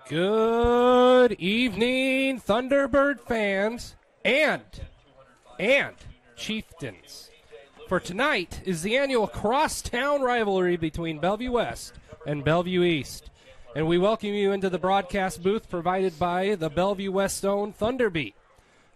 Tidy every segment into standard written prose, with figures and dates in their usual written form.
Good evening, Thunderbird fans and Chieftains. For tonight is the annual crosstown rivalry between Bellevue West and Bellevue East. And we welcome you into the broadcast booth provided by the Bellevue West own Thunderbeat.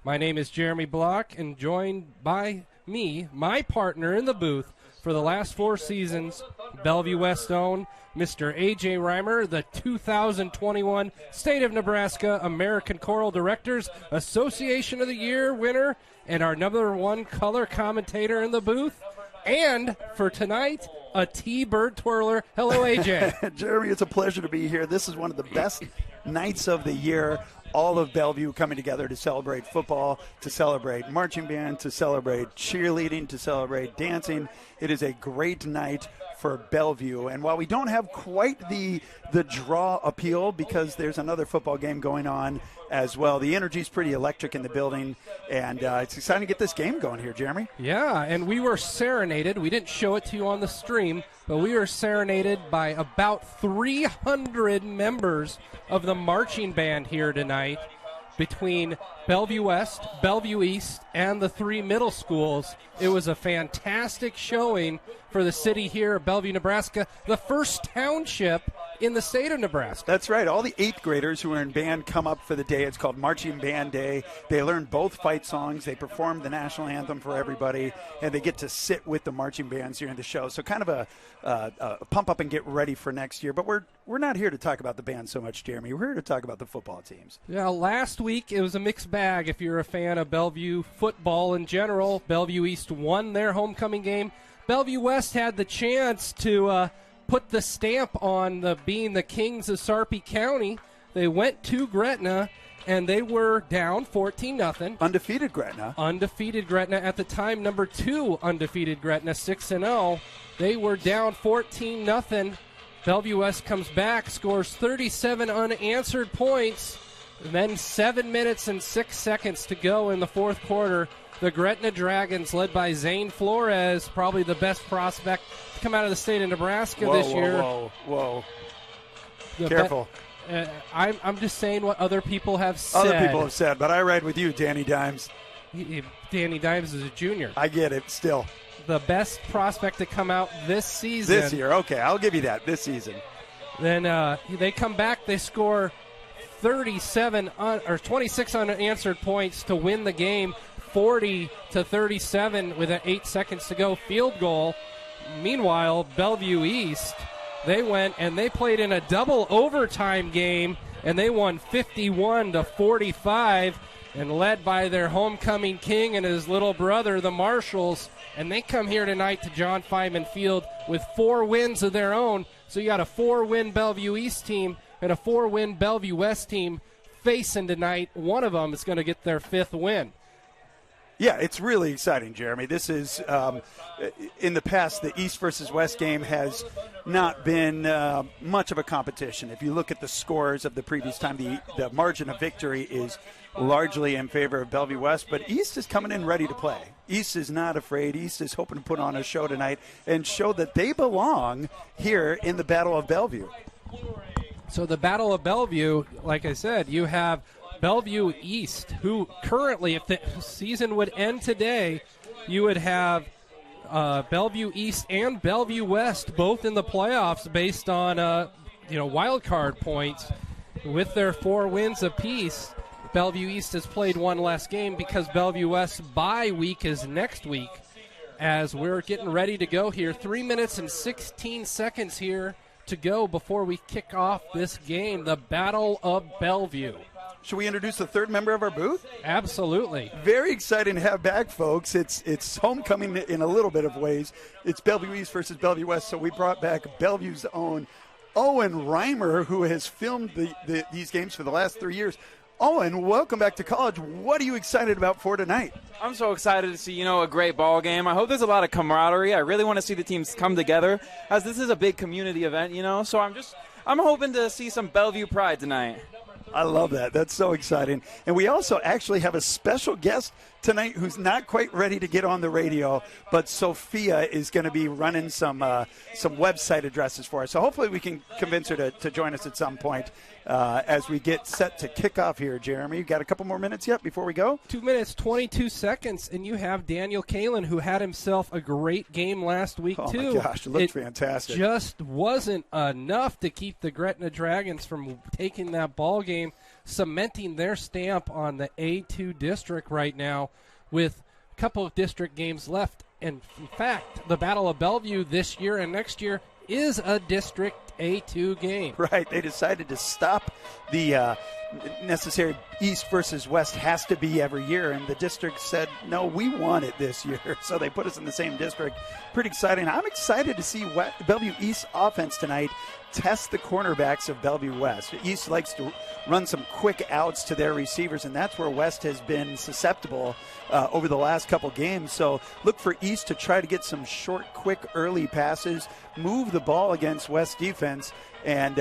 My name is Jeremy Block, and joined by me, my partner in the booth for the last 4 seasons, Bellevue West own Mr. A.J. Reimer, the 2021 State of Nebraska American Choral Directors Association of the Year winner, and our #1 color commentator in the booth. And for tonight, a T-bird twirler. Hello, A.J. Jeremy, it's a pleasure to be here. This is one of the best nights of the year. All of Bellevue coming together to celebrate football, to celebrate marching band, to celebrate cheerleading, to celebrate dancing. It is a great night for Bellevue. And while we don't have quite the draw appeal because there's another football game going on as well, the energy's pretty electric in the building, and it's exciting to get this game going here, Jeremy. Yeah, and we were serenaded. We didn't show it to you on the stream, but we were serenaded by about 300 members of the marching band here tonight between Bellevue West, Bellevue East, and the 3 middle schools. It was a fantastic showing for the city here of Bellevue, Nebraska, the first township in the state of Nebraska. That's right. All the 8th graders who are in band come up for the day. It's called Marching Band Day. They learn both fight songs. They perform the national anthem for everybody, and they get to sit with the marching bands during the show. So kind of a pump up and get ready for next year. But we're not here to talk about the band so much, Jeremy. We're here to talk about the football teams. Yeah, last week it was a mixed bag if you're a fan of Bellevue football in general. Bellevue East won their homecoming game. Bellevue West had the chance to put the stamp on being the kings of Sarpy County. They went to Gretna, and they were down 14-0. Undefeated Gretna. Undefeated Gretna. At the time, #2 undefeated Gretna, 6-0. They were down 14-0. Bellevue West comes back, scores 37 unanswered points, and then 7 minutes and 6 seconds to go in the fourth quarter. The Gretna Dragons, led by Zane Flores, probably the best prospect to come out of the state of Nebraska this year. Whoa. Careful. I'm just saying what other people have said. Other people have said, but I ride with you, Danny Dimes. Danny Dimes is a junior. I get it, still. The best prospect to come out this season. This year, okay, I'll give you that, this season. Then they come back, they score 26 unanswered points to win the game, 40-37 with 8 seconds to go field goal. Meanwhile, Bellevue East, they went and they played in a double overtime game, and they won 51-45, and led by their homecoming king and his little brother, the Marshalls. And they come here tonight to John Feynman Field with 4 wins of their own. So you got a 4-win Bellevue East team and a 4-win Bellevue West team facing tonight. One of them is going to get their 5th win. Yeah, it's really exciting, Jeremy. This is, in the past, the East versus West game has not been much of a competition. If you look at the scores of the previous time, the margin of victory is largely in favor of Bellevue West, but East is coming in ready to play. East is not afraid. East is hoping to put on a show tonight and show that they belong here in the Battle of Bellevue. So the Battle of Bellevue, like I said, you have Bellevue East, who currently, if the season would end today, you would have Bellevue East and Bellevue West both in the playoffs based on wild card points. With their 4 wins apiece, Bellevue East has played 1 less game because Bellevue West's bye week is next week. As we're getting ready to go here, 3 minutes and 16 seconds here to go before we kick off this game, the Battle of Bellevue. Should we introduce the 3rd member of our booth? Absolutely. Very exciting to have back, folks. It's homecoming in a little bit of ways. It's Bellevue East versus Bellevue West, so we brought back Bellevue's own Owen Reimer, who has filmed these games for the last 3 years. Owen, welcome back to college. What are you excited about for tonight? I'm so excited to see, a great ball game. I hope there's a lot of camaraderie. I really want to see the teams come together, as this is a big community event, So I'm hoping to see some Bellevue pride tonight. I love that. That's so exciting. And we also actually have a special guest tonight who's not quite ready to get on the radio, but Sophia is going to be running some website addresses for us. So hopefully we can convince her to join us at some point as we get set to kick off here, Jeremy. You got a couple more minutes yet before we go? 2 minutes, 22 seconds, and you have Daniel Kalin, who had himself a great game last week, too. Oh, my gosh, it looked fantastic. Just wasn't enough to keep the Gretna Dragons from taking that ball game, cementing their stamp on the A2 district right now with a couple of district games left. And, in fact, the Battle of Bellevue this year and next year is a District A2 game. Right. They decided to stop the necessary East versus West has to be every year, and the district said, no, we want it this year. So they put us in the same district. Pretty exciting. I'm excited to see Bellevue East offense tonight test the cornerbacks of Bellevue West. East likes to run some quick outs to their receivers, and that's where West has been susceptible over the last couple games. So look for East to try to get some short, quick, early passes, move the ball against West defense, and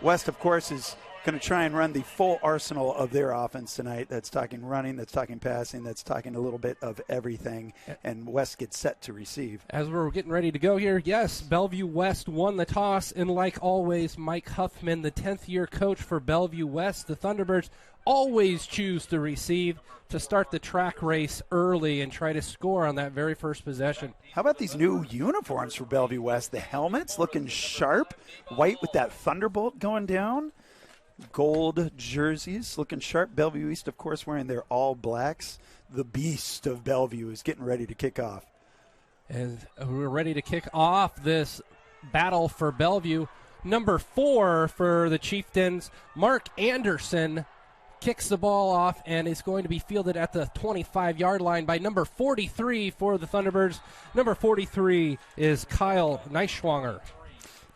West, of course, is going to try and run the full arsenal of their offense tonight. That's talking running, that's talking passing, that's talking a little bit of everything, and West gets set to receive. As we're getting ready to go here, yes, Bellevue West won the toss, and like always, Mike Huffman, the 10th-year coach for Bellevue West, the Thunderbirds always choose to receive to start the track race early and try to score on that very first possession. How about these new uniforms for Bellevue West? The helmets looking sharp, white with that thunderbolt going down. Gold jerseys looking sharp. Bellevue East, of course, wearing their all blacks. The beast of Bellevue is getting ready to kick off. And we're ready to kick off this battle for Bellevue. Number 4 for the Chieftains, Mark Anderson, kicks the ball off and is going to be fielded at the 25-yard line by number 43 for the Thunderbirds. Number 43 is Kyle Neisschwanger.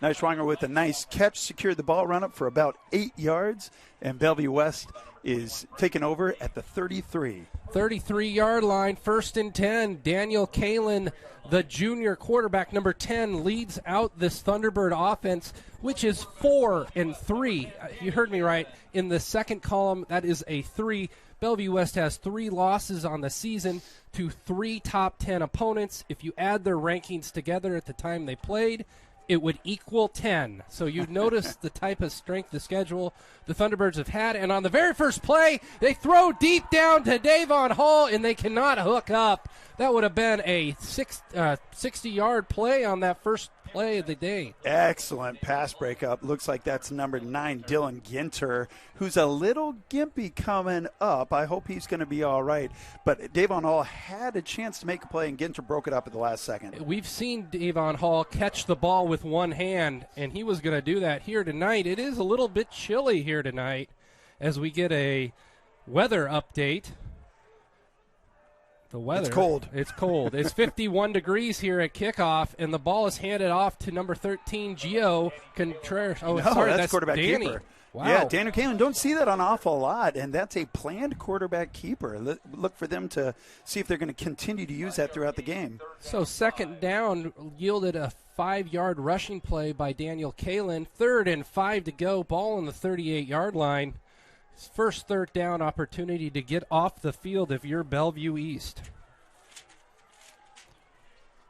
Neisschwanger with a nice catch, secured the ball run up for about 8 yards, and Bellevue West is taken over at the 33. 33-yard line, 1st and 10. Daniel Kalin, the junior quarterback, number 10, leads out this Thunderbird offense, which is 4 and 3. You heard me right. In the second column, that is a 3. Bellevue West has 3 losses on the season to 3 top 10 opponents. If you add their rankings together at the time they played, it would equal 10. So you notice the type of strength of schedule the Thunderbirds have had. And on the very first play, they throw deep down to Davon Hall, and they cannot hook up. That would have been a 60-yard play on that first play of the day. Excellent pass breakup. Looks like that's number 9, Dylan Ginter, who's a little gimpy coming up. I hope he's going to be all right. But Davon Hall had a chance to make a play, and Ginter broke it up at the last second. We've seen Davon Hall catch the ball with one hand, and he was going to do that here tonight. It is a little bit chilly here tonight as we get a weather update. The weather. It's cold. It's cold. It's 51 degrees here at kickoff, and the ball is handed off to number 13, Gio Contreras. Oh, no, sorry, that's quarterback Danny. keeper. Wow. Yeah, Daniel Kalin. Don't see that an awful lot, and that's a planned quarterback keeper. Look for them to see if they're going to continue to use that throughout the game. So second down yielded a 5-yard rushing play by Daniel Kalin. 3rd and 5 to go. Ball on the 38-yard line. First third down opportunity to get off the field if you're Bellevue East.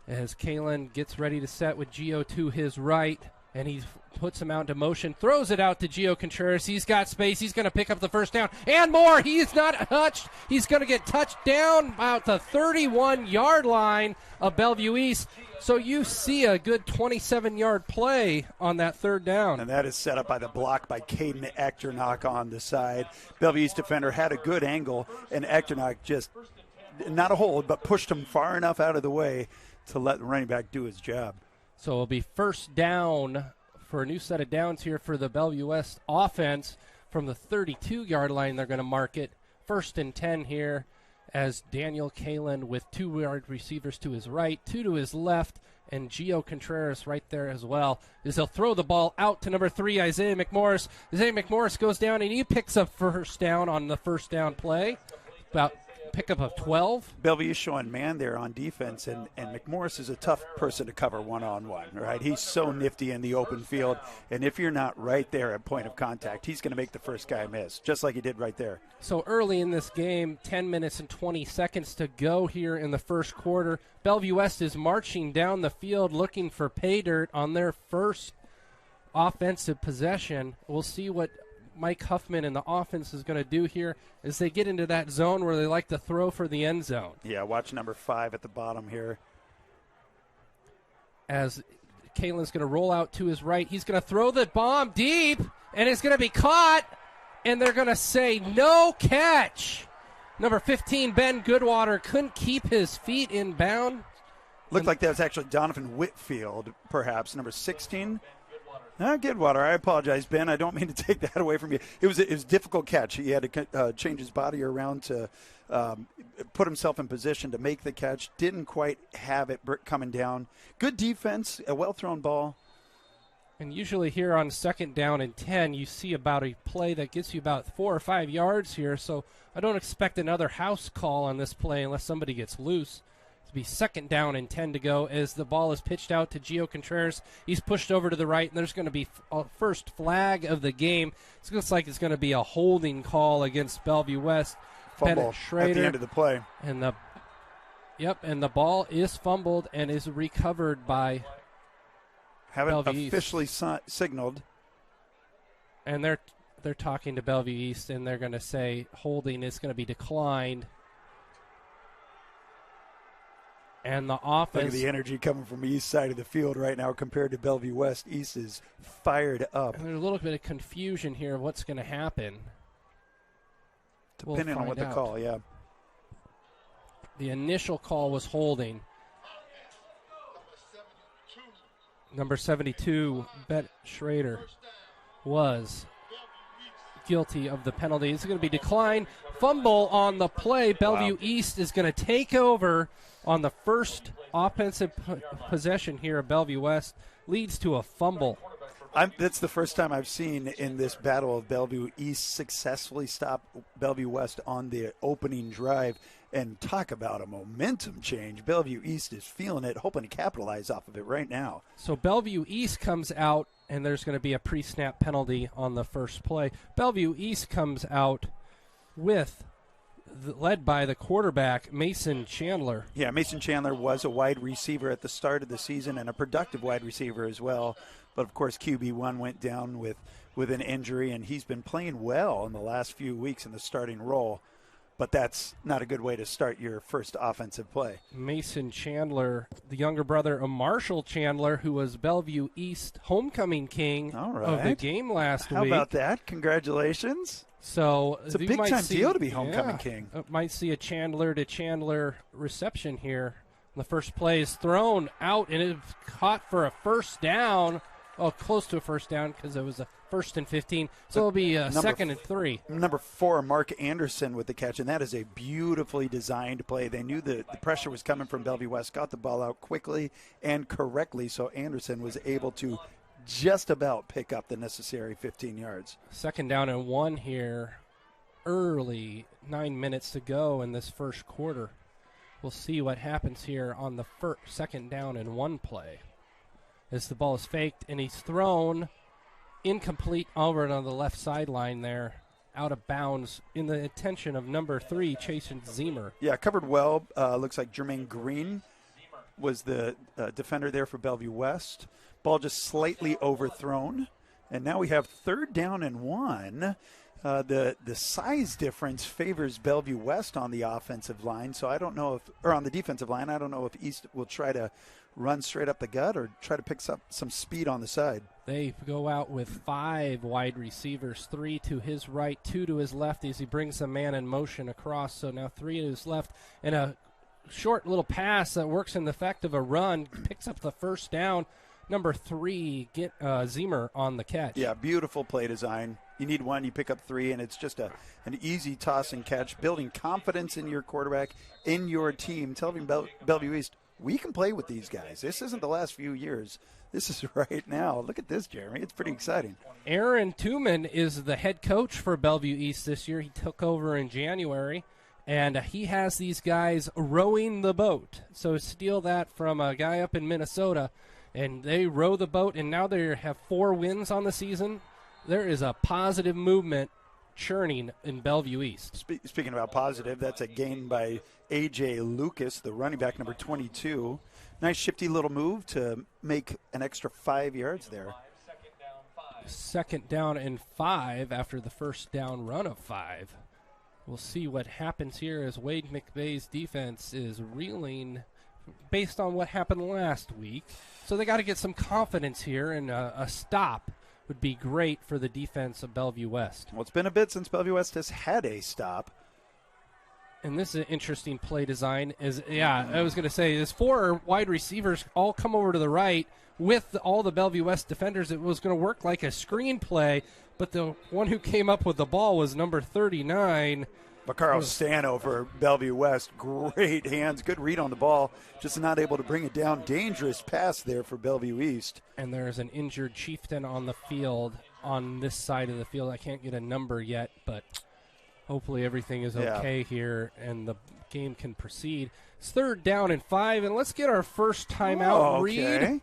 As Kalin gets ready to set with Gio to his right, and he puts him out into motion, throws it out to Gio Contreras. He's got space. He's going to pick up the first down and more. He is not touched. He's going to get touched down about the 31-yard line of Bellevue East. So you see a good 27-yard play on that 3rd down. And that is set up by the block by Caden Echternock on the side. Bellevue East defender had a good angle, and Echternock just, not a hold, but pushed him far enough out of the way to let the running back do his job. So it'll be first down for a new set of downs here for the Bellevue West offense. From the 32-yard line, they're going to mark it. 1st and 10 here as Daniel Kalin with 2 wide receivers to his right, 2 to his left, and Gio Contreras right there as well. As he'll throw the ball out to number 3, Isaiah McMorris. Isaiah McMorris goes down, and he picks up first down on the first down play. About pickup of 12. Bellevue is showing man there on defense, and McMorris is a tough person to cover one-on-one, right? He's so nifty in the open field, and if you're not right there at point of contact, he's going to make the first guy miss, just like he did right there. So early in this game, 10 minutes and 20 seconds to go here in the first quarter. Bellevue West is marching down the field looking for pay dirt on their first offensive possession. We'll see what Mike Huffman and the offense is going to do here as they get into that zone where they like to throw for the end zone. Yeah, watch number 5 at the bottom here. As Kalen's going to roll out to his right, he's going to throw the bomb deep, and it's going to be caught, and they're going to say no catch. Number 15, Ben Goodwater, couldn't keep his feet in bound. Looked like that was actually Donovan Whitfield, perhaps, number 16. Goodwater, I apologize, Ben. I don't mean to take that away from you. It was a difficult catch. He had to change his body around to put himself in position to make the catch. Didn't quite have it coming down. Good defense, a well-thrown ball. And usually here on 2nd down and 10, you see about a play that gets you about 4 or 5 yards here. So I don't expect another house call on this play unless somebody gets loose. Be 2nd down and 10 to go as the ball is pitched out to Gio Contreras. He's pushed over to the right, and there's going to be a first flag of the game. It looks like it's going to be a holding call against Bellevue West. Fumble at the end of the play. And the ball is fumbled and is recovered by Haven't Bellevue officially East. Signaled. And they're talking to Bellevue East, and they're going to say holding is going to be declined. And the offense. Look at the energy coming from the east side of the field right now compared to Bellevue West. East is fired up. And there's a little bit of confusion here of what's going to happen. Depending on what the call, yeah. The initial call was holding. Number 72, Bet Schrader, was guilty of the penalty. It's going to be declined. Fumble on the play. Bellevue East is going to take over on the first offensive possession here of Bellevue West. Leads to a fumble. That's the first time I've seen in this battle of Bellevue East successfully stop Bellevue West on the opening drive. And talk about a momentum change. Bellevue East is feeling it, hoping to capitalize off of it right now. So Bellevue East comes out, and there's going to be a pre-snap penalty on the first play. Bellevue East comes out led by the quarterback, Mason Chandler. Yeah, Mason Chandler was a wide receiver at the start of the season and a productive wide receiver as well. But, of course, QB1 went down with an injury, and he's been playing well in the last few weeks in the starting role. But that's not a good way to start your first offensive play. Mason Chandler, the younger brother of Marshall Chandler, who was Bellevue East homecoming king of the game last week. How about that? Congratulations. So it's a big-time deal to be homecoming king. Might see a Chandler-to-Chandler reception here. The first play is thrown out, and it's caught for a first down. Oh, close to a first down because it was a 1st and 15. So it'll be a 2nd and 3. Number 4, Mark Anderson with the catch, and that is a beautifully designed play. They knew the pressure was coming from Bellevue West, got the ball out quickly and correctly, so Anderson was able to just about pick up the necessary 15 yards. 2nd down and 1 here early, 9 minutes to go in this first quarter. We'll see what happens here on the 2nd down and 1 play. As the ball is faked, and he's thrown incomplete over on the left sideline there, out of bounds in the attention of number 3, Chasen Zemer. Yeah, covered well. Looks like Jermaine Green was the defender there for Bellevue West. Ball just slightly overthrown. And now we have 3rd down and 1. The size difference favors Bellevue West on the offensive line, so I don't know or on the defensive line, I don't know if East will try to run straight up the gut or try to pick up some speed on the side. They go out with 5 wide receivers, 3 to his right, 2 to his left as he brings the man in motion across. So now 3 to his left, and a short little pass that works in the effect of a run, picks up the first down. Number 3, Zemer on the catch. Yeah, beautiful play design. You need 1, you pick up 3, and it's just an easy toss and catch, building confidence in your quarterback, in your team, telling Bellevue East, we can play with these guys. This isn't the last few years. This is right now. Look at this, Jeremy. It's pretty exciting. Aaron Tooman is the head coach for Bellevue East this year. He took over in January, And he has these guys rowing the boat. So steal that from a guy up in Minnesota. And they row the boat, and now they have 4 wins on the season. There is a positive movement churning in Bellevue East. Speaking about positive, that's a gain by A.J. Lucas, the running back, number 22. Nice shifty little move to make an extra 5 yards there. 2nd down and 5 after the first down run of 5. We'll see what happens here as Wade McVay's defense is reeling based on what happened last week. So they got to get some confidence here, and a stop would be great for the defense of Bellevue West. Well, it's been a bit since Bellevue West has had a stop. And this is an interesting play design. I was going to say, there's 4 wide receivers all come over to the right with all the Bellevue West defenders. It was going to work like a screen play, but the one who came up with the ball was number 39. Carl Stano for Bellevue West. Great hands, good read on the ball, just not able to bring it down. Dangerous pass there for Bellevue East. And there's an injured Chieftain on the field on this side of the field. I can't get a number yet, but hopefully everything is okay here and the game can proceed. It's 3rd down and 5, and let's get our first timeout read.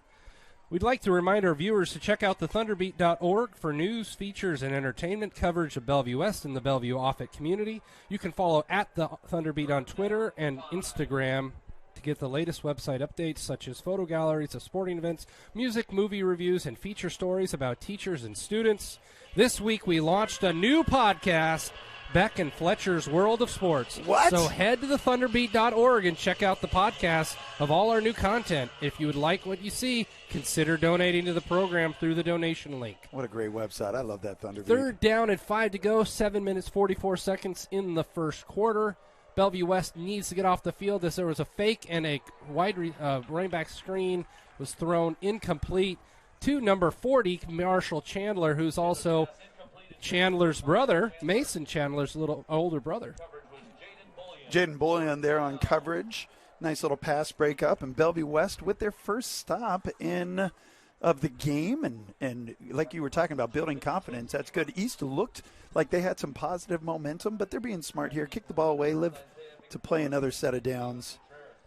We'd like to remind our viewers to check out the thunderbeat.org for news, features, and entertainment coverage of Bellevue West and the Bellevue Offutt community. You can follow at the Thunderbeat on Twitter and Instagram to get the latest website updates such as photo galleries of sporting events, music, movie reviews, and feature stories about teachers and students. This week we launched a new podcast, Beck and Fletcher's World of Sports. What? So head to the thunderbeat.org and check out the podcast of all our new content. If you would like what you see, consider donating to the program through the donation link. What a great website. I love that Thunderbeat. 3rd down and 5 to go, 7 minutes, 44 seconds in the first quarter. Bellevue West needs to get off the field as there was a fake and a wide running back screen was thrown incomplete to number 40, Marshall Chandler, who's also Chandler's brother, Mason Chandler's little older brother. Jaden Bullion there on coverage. Nice little pass breakup, and Bellevue West with their first stop of the game, and like you were talking about, building confidence. That's good. East looked like they had some positive momentum, but they're being smart here. Kick the ball away, live to play another set of downs.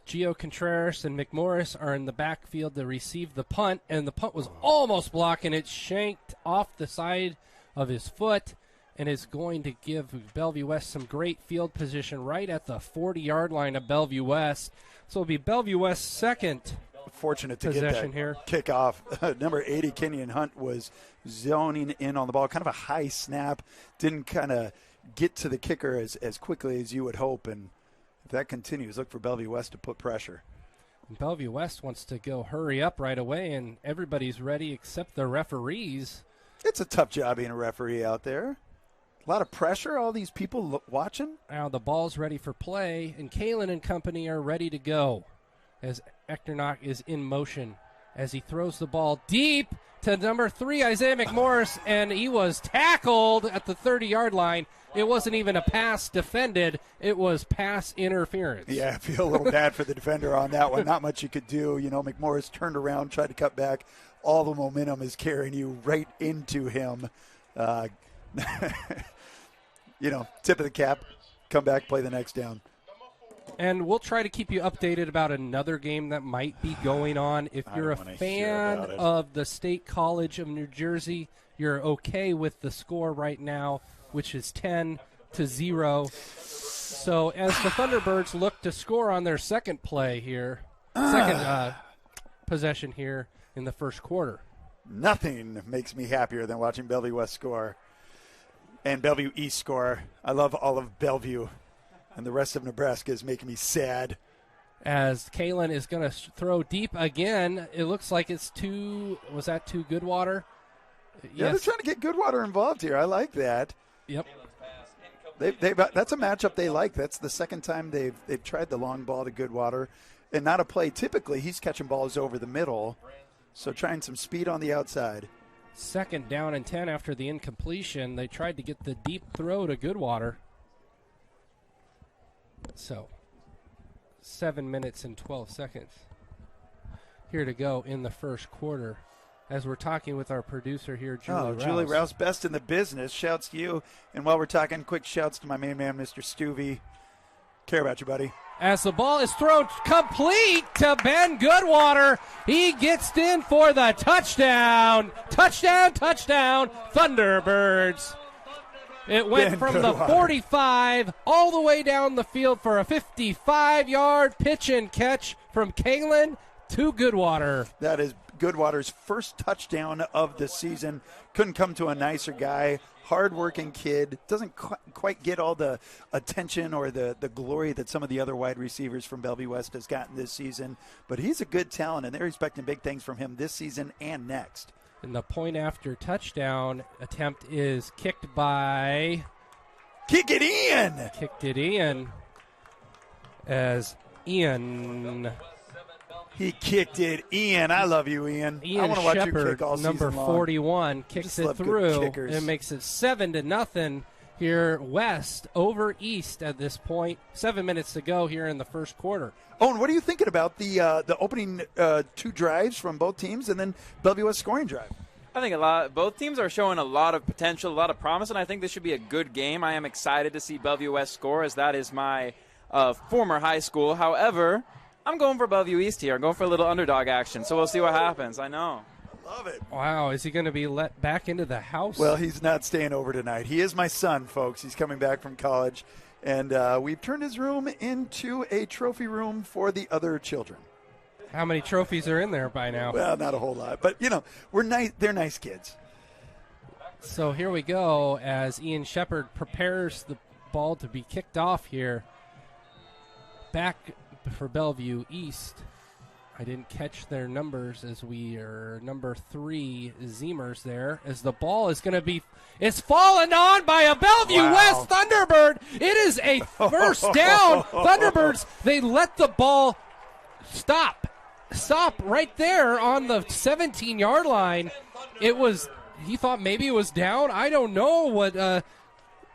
Gio Contreras and McMorris are in the backfield to receive the punt, and the punt was almost blocked, and it shanked off the side of his foot and is going to give Bellevue West some great field position right at the 40-yard line of Bellevue West. So it'll be Bellevue West's second fortunate to possession get that here. Kickoff. Number 80, Kenyon Hunt, was zoning in on the ball. Kind of a high snap. Didn't kind of get to the kicker as quickly as you would hope. And if that continues, look for Bellevue West to put pressure. Bellevue West wants to go hurry up right away, and everybody's ready except the referees. It's a tough job being a referee out there. A lot of pressure, all these people watching. Now the ball's ready for play, and Kalen and company are ready to go as Echternach is in motion as he throws the ball deep to number 3, Isaiah McMorris, and he was tackled at the 30-yard line. It wasn't even a pass defended. It was pass interference. Yeah, I feel a little bad for the defender on that one. Not much you could do. You know, McMorris turned around, tried to cut back. All the momentum is carrying you right into him. You know, tip of the cap, come back, play the next down. And we'll try to keep you updated about another game that might be going on. If you're a fan of the State College of New Jersey, you're okay with the score right now, which is 10-0. So as the Thunderbirds look to score on their second play here, second possession here in the first quarter. Nothing makes me happier than watching Bellevue West score and Bellevue East score. I love all of Bellevue, and the rest of Nebraska is making me sad. As Kalen is going to throw deep again, it looks like it's was that to Goodwater? Yeah, they're trying to get Goodwater involved here. I like that. Yep. That's a matchup they like. That's the second time they've tried the long ball to Goodwater, and not a play. Typically, he's catching balls over the middle, so trying some speed on the outside. 2nd down and 10 after the incompletion. They tried to get the deep throw to Goodwater. So 7 minutes and 12 seconds here to go in the first quarter. As we're talking with our producer here, Julie Rouse. Julie Rouse, best in the business. Shouts to you. And while we're talking, quick shouts to my main man, Mr. Stuvey. Care about you, buddy. As the ball is thrown complete to Ben Goodwater. He gets in for the touchdown. Touchdown, Thunderbirds. It went Ben from Goodwater. the 45 all the way down the field for a 55-yard pitch and catch from Kalen to Goodwater. That is Goodwater's first touchdown of the season. Couldn't come to a nicer guy. Hard-working kid. Doesn't quite get all the attention or the glory that some of the other wide receivers from Bellevue West has gotten this season. But he's a good talent, and they're expecting big things from him this season and next. And the point after touchdown attempt is kicked by... Kicked it in as Ian... He kicked it in. I love you, Ian. I want to watch you Shepard, kick all number season long. 41, kicks it through and makes it 7-0 here west over east at this point. 7 minutes to go here in the first quarter. Owen, what are you thinking about the opening two drives from both teams and then Bellevue West scoring drive? I think both teams are showing a lot of potential, a lot of promise, and I think this should be a good game. I am excited to see Bellevue West score, as that is my former high school. However, I'm going for Bellevue East here. I'm going for a little underdog action, so we'll see what happens. I know. Love it. Wow, is he going to be let back into the house? Well, he's not staying over tonight. He is my son, folks. He's coming back from college, and we've turned his room into a trophy room for the other children. How many trophies are in there by now? Well, not a whole lot, but, we're nice. They're nice kids. So here we go as Ian Shepard prepares the ball to be kicked off here. Back for Bellevue East. I didn't catch their numbers as we are number 3 Zeemers there as the ball is going to be it's fallen on by a Bellevue West Thunderbird. It is a first down. Thunderbirds, they let the ball stop right there on the 17-yard line. He thought maybe it was down. I don't know what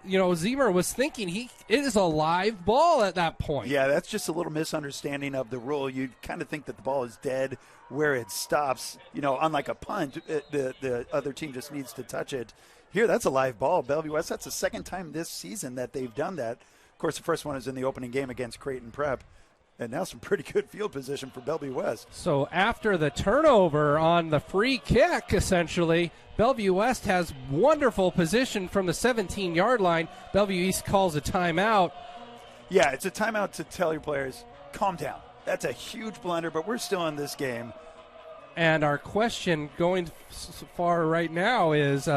Zeemer was thinking. It is a live ball at that point. Yeah, that's just a little misunderstanding of the rule. You kind of think that the ball is dead where it stops. Unlike a punt, the other team just needs to touch it. Here, that's a live ball. Bellevue West, that's the second time this season that they've done that. Of course, the first one is in the opening game against Creighton Prep. And now some pretty good field position for Bellevue West. So after the turnover on the free kick, essentially, Bellevue West has wonderful position from the 17-yard line. Bellevue East calls a timeout. Yeah, it's a timeout to tell your players, calm down. That's a huge blunder, but we're still in this game. And our question going far right now is,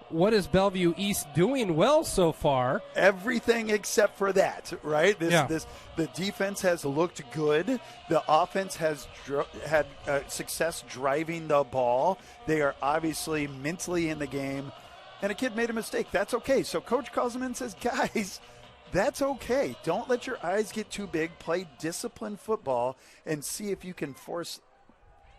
what is Bellevue East doing well so far? Everything except for that, right? The defense has looked good. The offense has had success driving the ball. They are obviously mentally in the game. And a kid made a mistake. That's okay. So coach calls him in and says, guys, that's okay. Don't let your eyes get too big. Play disciplined football and see if you can force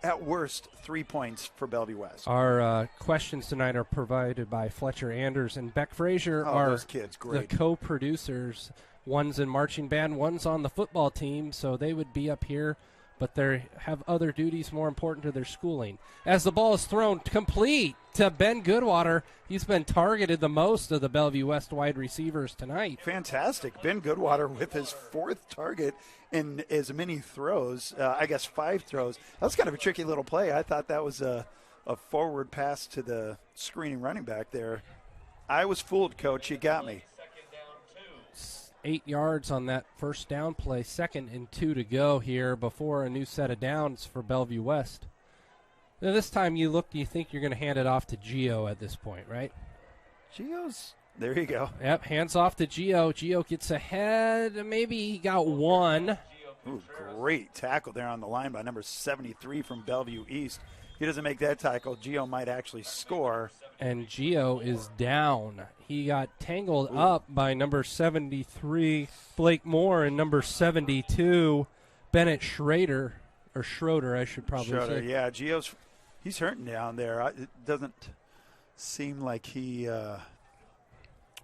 at worst 3 points for Bellevue West. Our questions tonight are provided by Fletcher Anders and Beck Frazier. Those kids, great. The co-producers. One's in marching band, one's on the football team, so they would be up here, but they have other duties more important to their schooling. As the ball is thrown complete to Ben Goodwater, he's been targeted the most of the Bellevue West wide receivers tonight. Fantastic. Ben Goodwater with his 4th target in as many throws, 5 throws. That was kind of a tricky little play. I thought that was a forward pass to the screening running back there. I was fooled, Coach. You got me. 8 yards on that first down play, 2nd and 2 to go here before a new set of downs for Bellevue West. Now this time you think you're going to hand it off to Gio at this point, right? There you go. Yep, hands off to Gio. Gio gets ahead. Maybe he got one. Ooh, great tackle there on the line by number 73 from Bellevue East. If he doesn't make that tackle, Gio might actually score. And Gio is down. He got tangled up by number 73, Blake Moore, and number 72, Bennett Schroeder, I should probably say. Yeah, he's hurting down there. It doesn't seem like he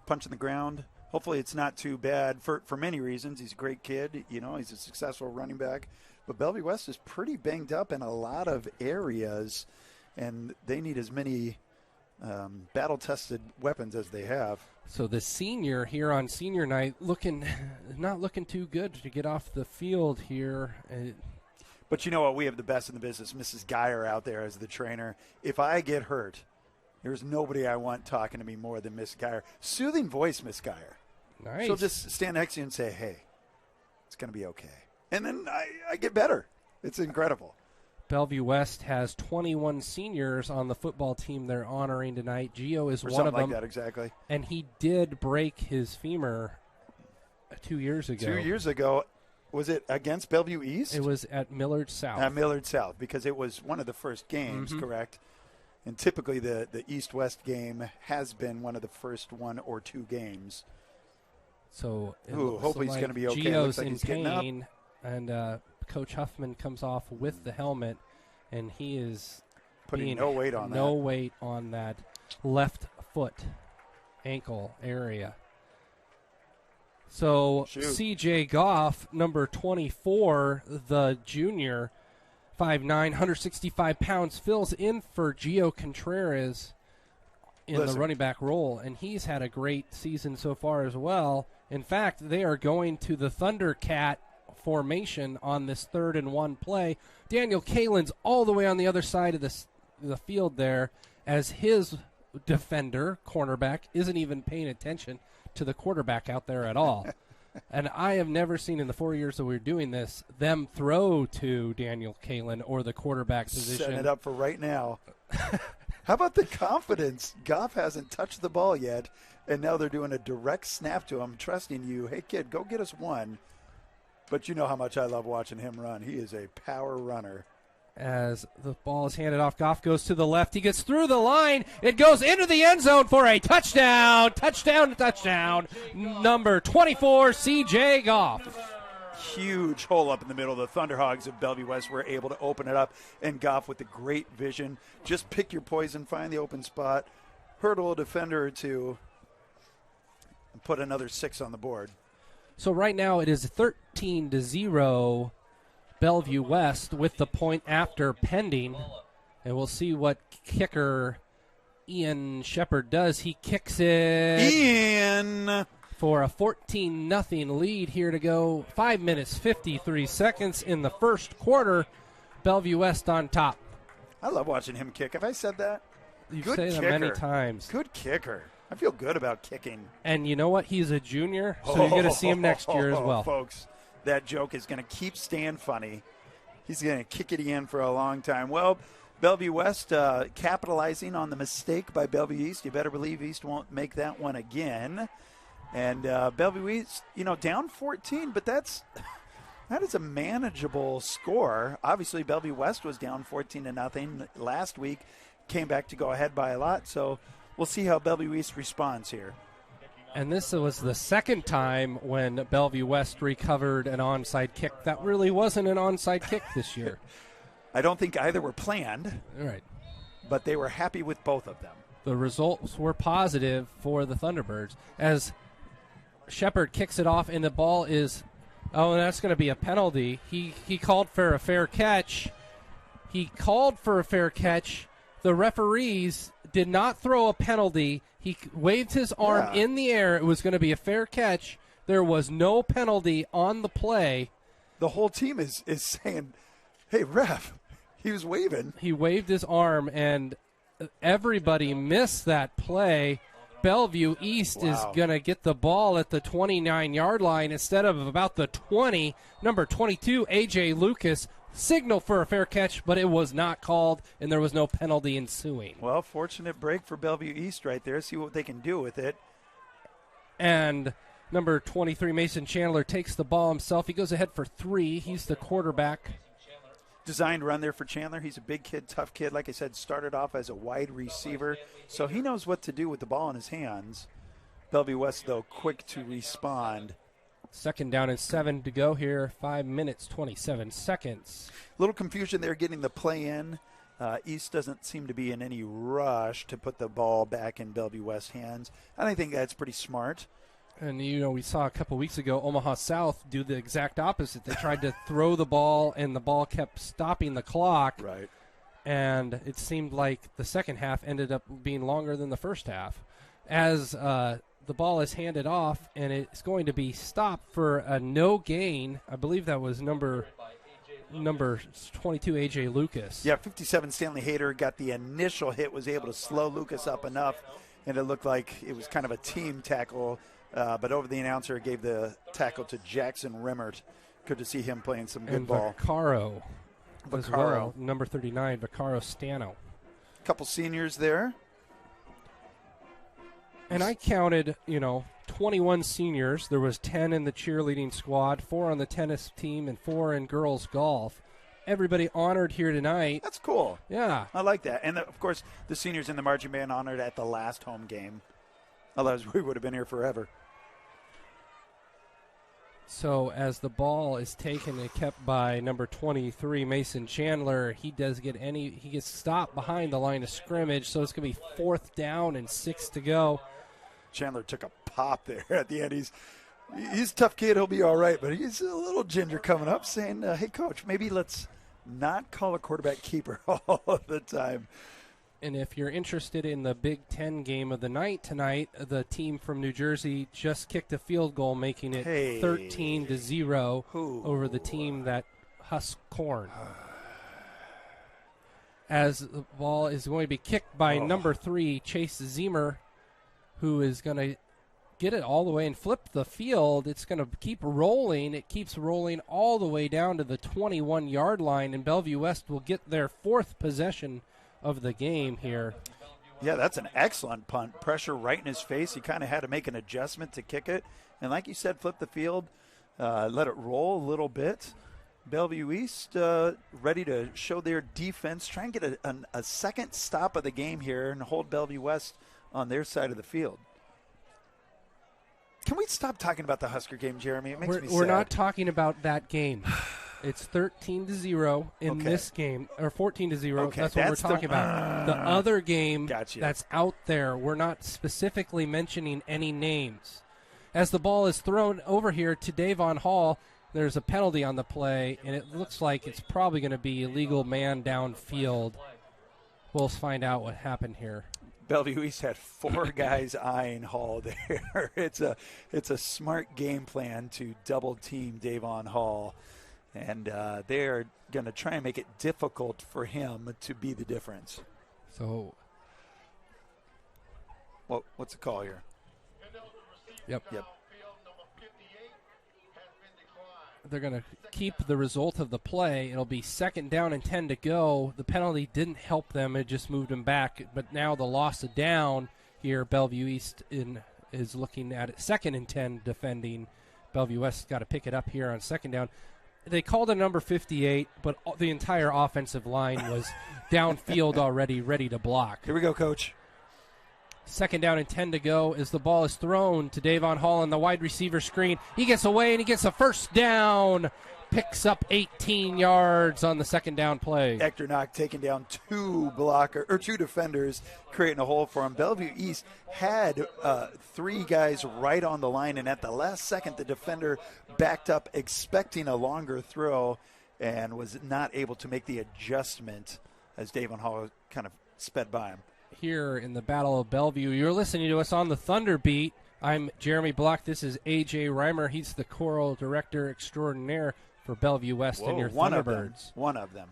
punching the ground. Hopefully it's not too bad for many reasons. He's a great kid. He's a successful running back. But Bellevue West is pretty banged up in a lot of areas, and they need as many battle-tested weapons as they have. So the senior here on senior night not looking too good to get off the field here. But you know what? We have the best in the business. Mrs. Geyer out there as the trainer. If I get hurt, there's nobody I want talking to me more than Miss Geyer. Soothing voice, Miss Geyer. Nice. She'll just stand next to you and say, hey, it's going to be okay. And then I get better. It's incredible. Bellevue West has 21 seniors on the football team they're honoring tonight. Gio is one of them. Like that, exactly. And he did break his femur 2 years ago. 2 years ago. Was it against Bellevue East? It was at Millard South. At Millard South, because it was one of the first games, correct? And typically the East-West game has been one of the first 1 or 2 games. So hopefully he's going to be okay. Gio's like in pain, and Coach Huffman comes off with the helmet, and he is putting no weight on that left foot ankle area. So C.J. Goff, number 24, the junior, 5'9", 165 pounds, fills in for Gio Contreras in the running back role, and he's had a great season so far as well. In fact, they are going to the Thundercat formation on this 3rd and 1 play. Daniel Kalin's all the way on the other side of the field there, as his defender, cornerback, isn't even paying attention to the quarterback out there at all. And I have never seen in the 4 years that we're doing this them throw to Daniel Kalin or the quarterback position. Setting it up for right now. How about the confidence? Goff hasn't touched the ball yet, and now they're doing a direct snap to him, trusting you. Hey, kid, go get us one. But you know how much I love watching him run. He is a power runner. As the ball is handed off, Goff goes to the left. He gets through the line. It goes into the end zone for a touchdown. Touchdown. Number 24, C.J. Goff. Huge hole up in the middle. The Thunderhogs of Bellevue West were able to open it up, and Goff with the great vision. Just pick your poison, find the open spot, hurdle a defender or two, and put another 6 on the board. So right now it is 13-0 Bellevue West with the point after pending. And we'll see what kicker Ian Shepard does. He kicks it. Ian! For a 14-0 lead here to go. 5 minutes, 53 seconds in the first quarter. Bellevue West on top. I love watching him kick. Have I said that? You've said that many times. Good kicker. I feel good about kicking. And you know what? He's a junior, so you're going to see him next year as well. Folks, that joke is going to keep staying funny. He's going to kick it in for a long time. Well, Bellevue West capitalizing on the mistake by Bellevue East. You better believe East won't make that one again. And Bellevue East, down 14, but that is a manageable score. Obviously, Bellevue West was down 14-0 last week, came back to go ahead by a lot. So we'll see how Bellevue East responds here. And this was the second time when Bellevue West recovered an onside kick. That really wasn't an onside kick this year. I don't think either were planned. All right. But they were happy with both of them. The results were positive for the Thunderbirds. As Shepard kicks it off, and the ball is, that's going to be a penalty. He called for a fair catch. The referees did not throw a penalty. He waved his arm in the air. It was going to be a fair catch. There was no penalty on the play. The whole team is saying, hey, ref, he was waving. He waved his arm, and everybody missed that play. Bellevue East is going to get the ball at the 29-yard line instead of about the 20. Number 22, A.J. Lucas, signal for a fair catch, but it was not called, and there was no penalty ensuing. Well, fortunate break for Bellevue East right there. See what they can do with it. And number 23, Mason Chandler, takes the ball himself. He goes ahead for 3. He's the quarterback. Designed run there for Chandler. He's a big kid, tough kid. Like I said, started off as a wide receiver, so he knows what to do with the ball in his hands. Bellevue West, though, quick to respond. 2nd down and 7 to go here. 5 minutes, 27 seconds. A little confusion there getting the play in. East doesn't seem to be in any rush to put the ball back in Bellevue West's hands. And I think that's pretty smart. And, we saw a couple weeks ago Omaha South do the exact opposite. They tried to throw the ball, and the ball kept stopping the clock. Right. and it seemed like the second half ended up being longer than the first half. As the ball is handed off, and it's going to be stopped for a no gain. I believe that was number 22, A.J. Lucas. Yeah, 57, Stanley Hayter got the initial hit, was able to slow Lucas up enough, and it looked like it was kind of a team tackle, but over the announcer gave the tackle to Jackson Rimmert. Good to see him playing some good ball. Vaccaro as well, number 39, Vaccaro Stano. A couple seniors there. And I counted, 21 seniors. There was 10 in the cheerleading squad, 4 on the tennis team, and 4 in girls golf. Everybody honored here tonight. That's cool. Yeah. I like that. And, of course, the seniors in the marching band honored at the last home game. Otherwise, we would have been here forever. So as the ball is taken and kept by number 23, Mason Chandler, he gets stopped behind the line of scrimmage, so it's going to be 4th down and 6 to go. Chandler took a pop there at the end. He's a tough kid. He'll be all right, but he's a little ginger coming up saying, hey, Coach, maybe let's not call a quarterback keeper all of the time. And if you're interested in the Big Ten game of the night tonight, the team from New Jersey just kicked a field goal, making it 13-0 over the team that husked corn. As the ball is going to be kicked by number 3, Chase Zemer, who is going to get it all the way and flip the field. It's going to keep rolling. It keeps rolling all the way down to the 21-yard line, and Bellevue West will get their 4th possession of the game here. Yeah, that's an excellent punt. Pressure right in his face. He kind of had to make an adjustment to kick it. And like you said, flip the field, let it roll a little bit. Bellevue East ready to show their defense, try and get a second stop of the game here and hold Bellevue West on their side of the field. Can we stop talking about the Husker game, Jeremy? It makes me sad. We're not talking about that game. It's 13-0 in this game, or 14-0. Okay, that's what we're talking about. The other game that's out there, we're not specifically mentioning any names. As the ball is thrown over here to Davon Hall, there's a penalty on the play, and it looks like it's probably going to be illegal man downfield. We'll find out what happened here. Bellevue East had 4 guys eyeing Hall there. It's a smart game plan to double team Davon Hall. And they're going to try and make it difficult for him to be the difference. So, what's the call here? Yep. They're going to keep the result of the play. It'll be 2nd down and 10 to go. The penalty didn't help them. It just moved them back. But now the loss of down here, Bellevue East is looking at it 2nd and 10 defending. Bellevue West got to pick it up here on 2nd down. They called a number 58, but the entire offensive line was downfield already, ready to block. Here we go, Coach. 2nd down and 10 to go as the ball is thrown to Davon Hall on the wide receiver screen. He gets away and he gets a 1st down. Picks up 18 yards on the 2nd down play. Hector Knock taking down 2 defenders, creating a hole for him. Bellevue East had 3 guys right on the line, and at the last second, the defender backed up expecting a longer throw and was not able to make the adjustment as Davon Hall kind of sped by him. Here in the Battle of Bellevue, you're listening to us on the Thunder Beat. I'm Jeremy Block. This is A.J. Reimer. He's the choral director extraordinaire for Bellevue West and your Thunderbirds. One of them.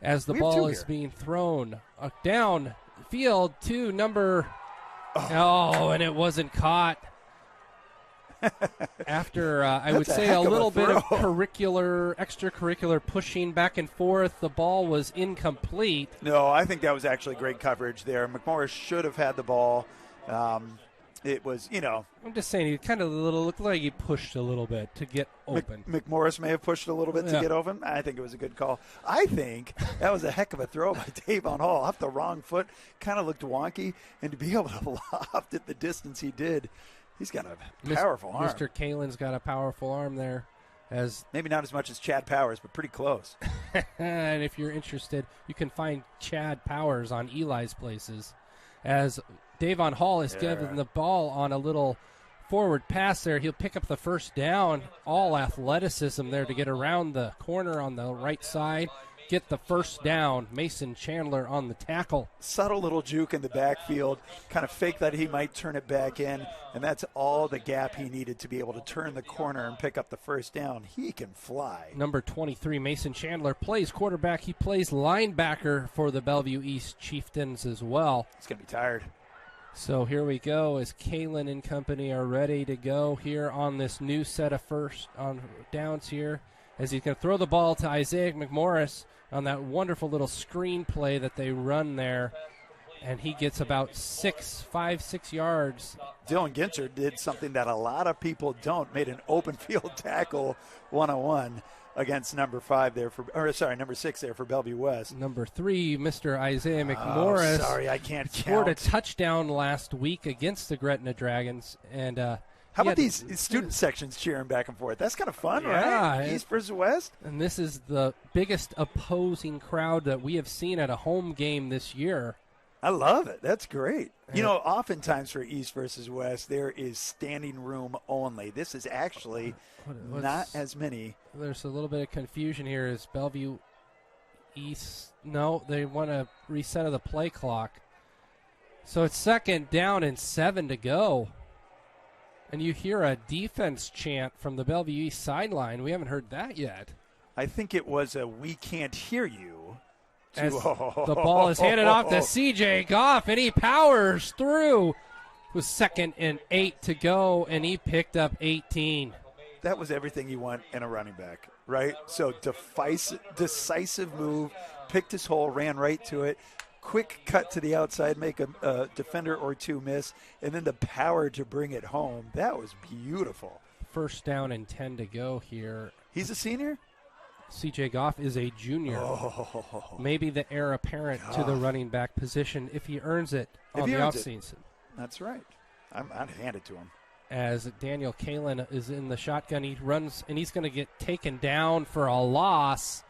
As the ball is being thrown down field to number... and it wasn't caught. After, I would say, a little bit of extracurricular pushing back and forth, the ball was incomplete. No, I think that was actually great coverage there. McMorris should have had the ball. It was, I'm just saying, he kind of looked like he pushed a little bit to get open. McMorris may have pushed a little bit to get open. I think it was a good call. I think that was a heck of a throw by Davon Hall. Off the wrong foot, kind of looked wonky. And to be able to loft it the distance he did, he's got a powerful arm. Mr. Kalen's got a powerful arm there. Maybe not as much as Chad Powers, but pretty close. And if you're interested, you can find Chad Powers on Eli's Places. As Davon Hall is given the ball on a little forward pass there. He'll pick up the 1st down. All athleticism there to get around the corner on the right side. get the first down. Mason Chandler on the tackle. Subtle little juke in the backfield, kind of fake that he might turn it back in, and that's all the gap he needed to be able to turn the corner and pick up the first down. He can fly. Number 23, Mason Chandler, plays quarterback. He plays linebacker for the Bellevue East Chieftains as well. He's going to be tired. So here we go as Kalen and company are ready to go here on this new set of first on downs here, as he's going to throw the ball to Isaiah McMorris on that wonderful little screen play that they run there, and he gets about 6 yards. Dylan Ginter did something that a lot of people don't, made an open field tackle 101 against number 6 there for Bellevue West. Number 3, Mr. Isaiah McMorris. Sorry, I can't scored count. a touchdown last week against the Gretna Dragons, and how about these student sections cheering back and forth? That's kind of fun, yeah, right? East versus West. And this is the biggest opposing crowd that we have seen at a home game this year. I love it. That's great. You know, oftentimes for East versus West, there is standing room only. This is actually not as many. There's a little bit of confusion here. Is Bellevue East? No, they want a reset of the play clock. So it's 2nd down and 7 to go. And you hear a defense chant from the Bellevue East sideline. We haven't heard that yet. I think it was a "we can't hear you." As the ball is handed off to C.J. Goff, and he powers through. It was 2nd and 8 to go, and he picked up 18. That was everything you want in a running back, right? So decisive move, picked his hole, ran right to it. Quick cut to the outside, make a defender or two miss, and then the power to bring it home. That was beautiful. 1st down and 10 to go here. He's a senior? C.J. Goff is a junior. Maybe the heir apparent to the running back position if he earns it on the offseason. That's right. I'd hand it to him. As Daniel Kalen is in the shotgun, he runs, and he's going to get taken down for a loss.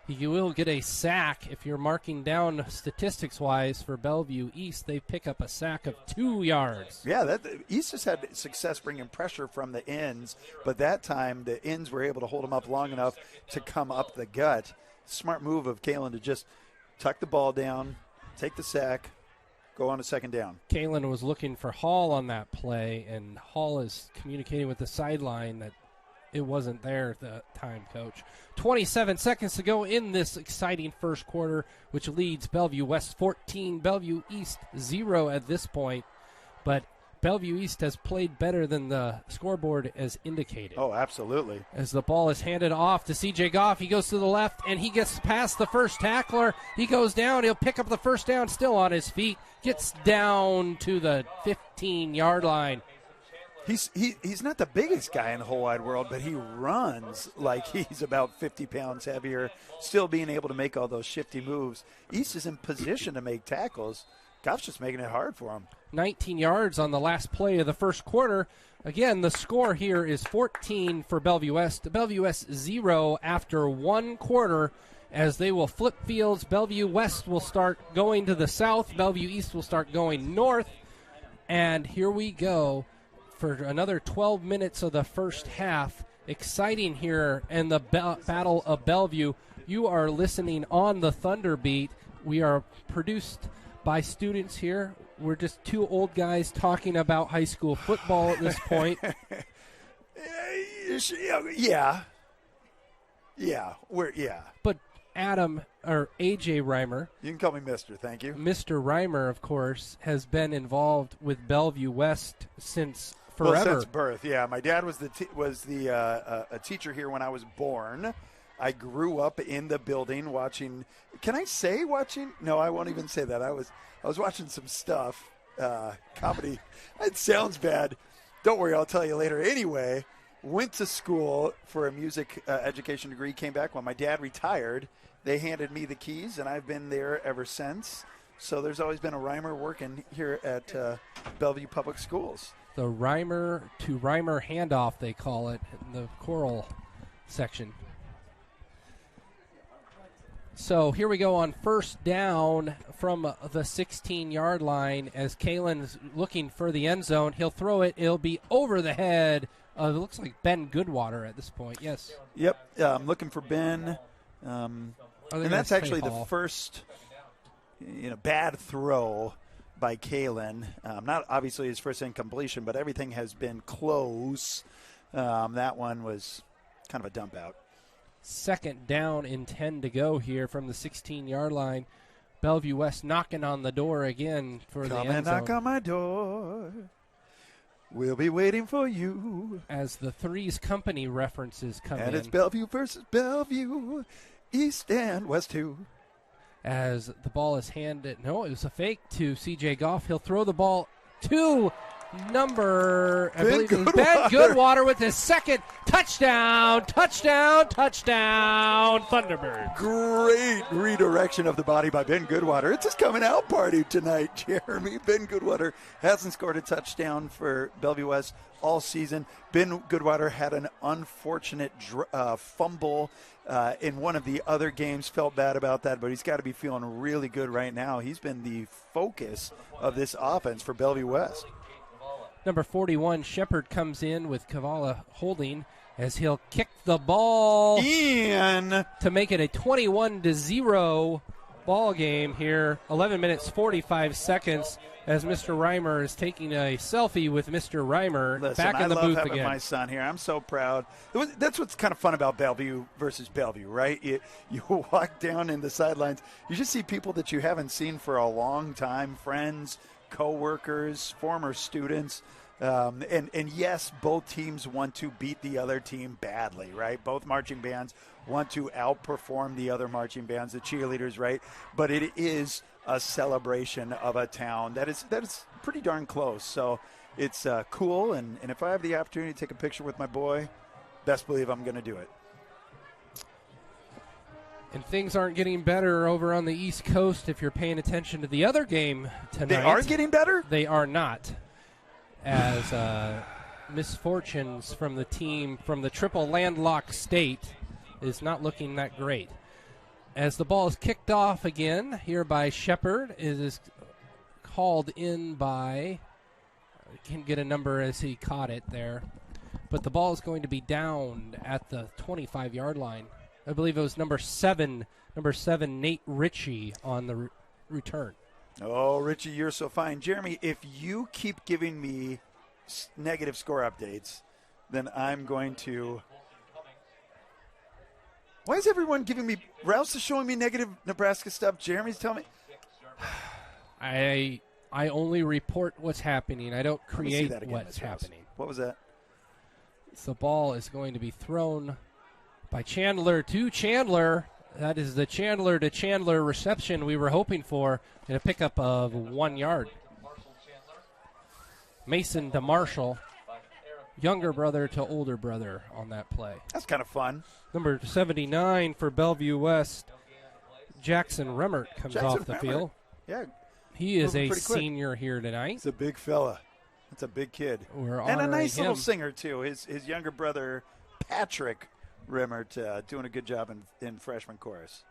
He will get a sack. If you're marking down statistics-wise for Bellevue East, they pick up a sack of 2 yards. Yeah, East has had success bringing pressure from the ends, but that time the ends were able to hold them up long enough to come up the gut. Smart move of Kalen to just tuck the ball down, take the sack, go on to 2nd down. Kalen was looking for Hall on that play, and Hall is communicating with the sideline that it wasn't there at the time, Coach. 27 seconds to go in this exciting first quarter, which leads Bellevue West 14, Bellevue East 0 at this point. But Bellevue East has played better than the scoreboard has indicated. Oh, absolutely. As the ball is handed off to C.J. Goff, he goes to the left, and he gets past the first tackler. He goes down. He'll pick up the first down, still on his feet. Gets down to the 15-yard line. He's not the biggest guy in the whole wide world, but he runs like he's about 50 pounds heavier, still being able to make all those shifty moves. East is in position to make tackles. Goff's just making it hard for him. 19 yards on the last play of the first quarter. Again, the score here is 14 for Bellevue West. Bellevue West 0 after 1 quarter, as they will flip fields. Bellevue West will start going to the south. Bellevue East will start going north. And here we go for another 12 minutes of the first half. Exciting here in the Battle of Bellevue. You are listening on the Thunder Beat. We are produced by students here. We're just two old guys talking about high school football at this point. Yeah. But Adam, or A.J. Reimer. You can call me Mr., thank you. Mr. Reimer, of course, has been involved with Bellevue West since forever. Well, since birth, yeah. My dad was a teacher here when I was born. I grew up in the building watching. Can I say watching? No, I won't even say that. I was watching some stuff, comedy. It sounds bad. Don't worry, I'll tell you later. Anyway, went to school for a music education degree. Came back when my dad retired. They handed me the keys, and I've been there ever since. So there's always been a Reimer working here at Bellevue Public Schools. The Reimer to Reimer handoff, they call it, in the choral section. So here we go on first down from the 16-yard line as Kalen's looking for the end zone. He'll throw it. It'll be over the head of, it looks like Ben Goodwater at this point. Yes. Yep. I'm looking for Ben. And that's actually the first bad throw by Kalen. Not obviously his first incompletion, but everything has been close. That one was kind of a dump out. 2nd down and 10 to go here from the 16-yard line. Bellevue West knocking on the door again for the end zone. Come and knock on my door. We'll be waiting for you. As the Three's Company references come in. And it's Bellevue versus Bellevue, East and West 2. As the ball is handed. No, it was a fake to C.J. Goff. He'll throw the ball to Ben Goodwater with his 2nd touchdown, Thunderbird. Great redirection of the body by Ben Goodwater. It's his coming out party tonight, Jeremy. Ben Goodwater hasn't scored a touchdown for Bellevue West all season. Ben Goodwater had an unfortunate fumble in one of the other games. Felt bad about that, but he's got to be feeling really good right now. He's been the focus of this offense for Bellevue West. Number 41, Shepard, comes in with Kavala holding as he'll kick the ball in to make it a 21-0 ball game here. 11 minutes, 45 seconds as Mr. Reimer is taking a selfie with Mr. Reimer. Listen, back in the booth again. I love having my son here. I'm so proud. That's what's kind of fun about Bellevue versus Bellevue, right? You walk down in the sidelines, you just see people that you haven't seen for a long time, friends, co-workers, former students. And yes, both teams want to beat the other team badly, right? Both marching bands want to outperform the other marching bands, the cheerleaders, right? But it is a celebration of a town that is pretty darn close. So it's cool, and if I have the opportunity to take a picture with my boy, best believe I'm going to do it. And things aren't getting better over on the East Coast if you're paying attention to the other game tonight. They are getting better? They are not. As misfortunes from the team from the triple landlocked state is not looking that great. As the ball is kicked off again here by Shepard, it is called in by, I can't get a number as he caught it there, but the ball is going to be down at the 25-yard line. I believe it was number seven, Nate Ritchie on the return. Oh, Richie, you're so fine. Jeremy, if you keep giving me negative score updates, then I'm going to... Why is everyone giving me... Rouse is showing me negative Nebraska stuff. Jeremy's telling me... I only report what's happening. I don't create what's happening. What was that? The ball is going to be thrown by Chandler to Chandler. That is the Chandler to Chandler reception we were hoping for in a pickup of 1 yard. Mason to Marshall, younger brother to older brother on that play. That's kind of fun. Number 79 for Bellevue West, Jackson Remmert comes off the field. Yeah. He is a senior here tonight. He's a big fella. That's a big kid. And a nice little singer, too. His younger brother, Patrick Remmert, doing a good job in freshman chorus.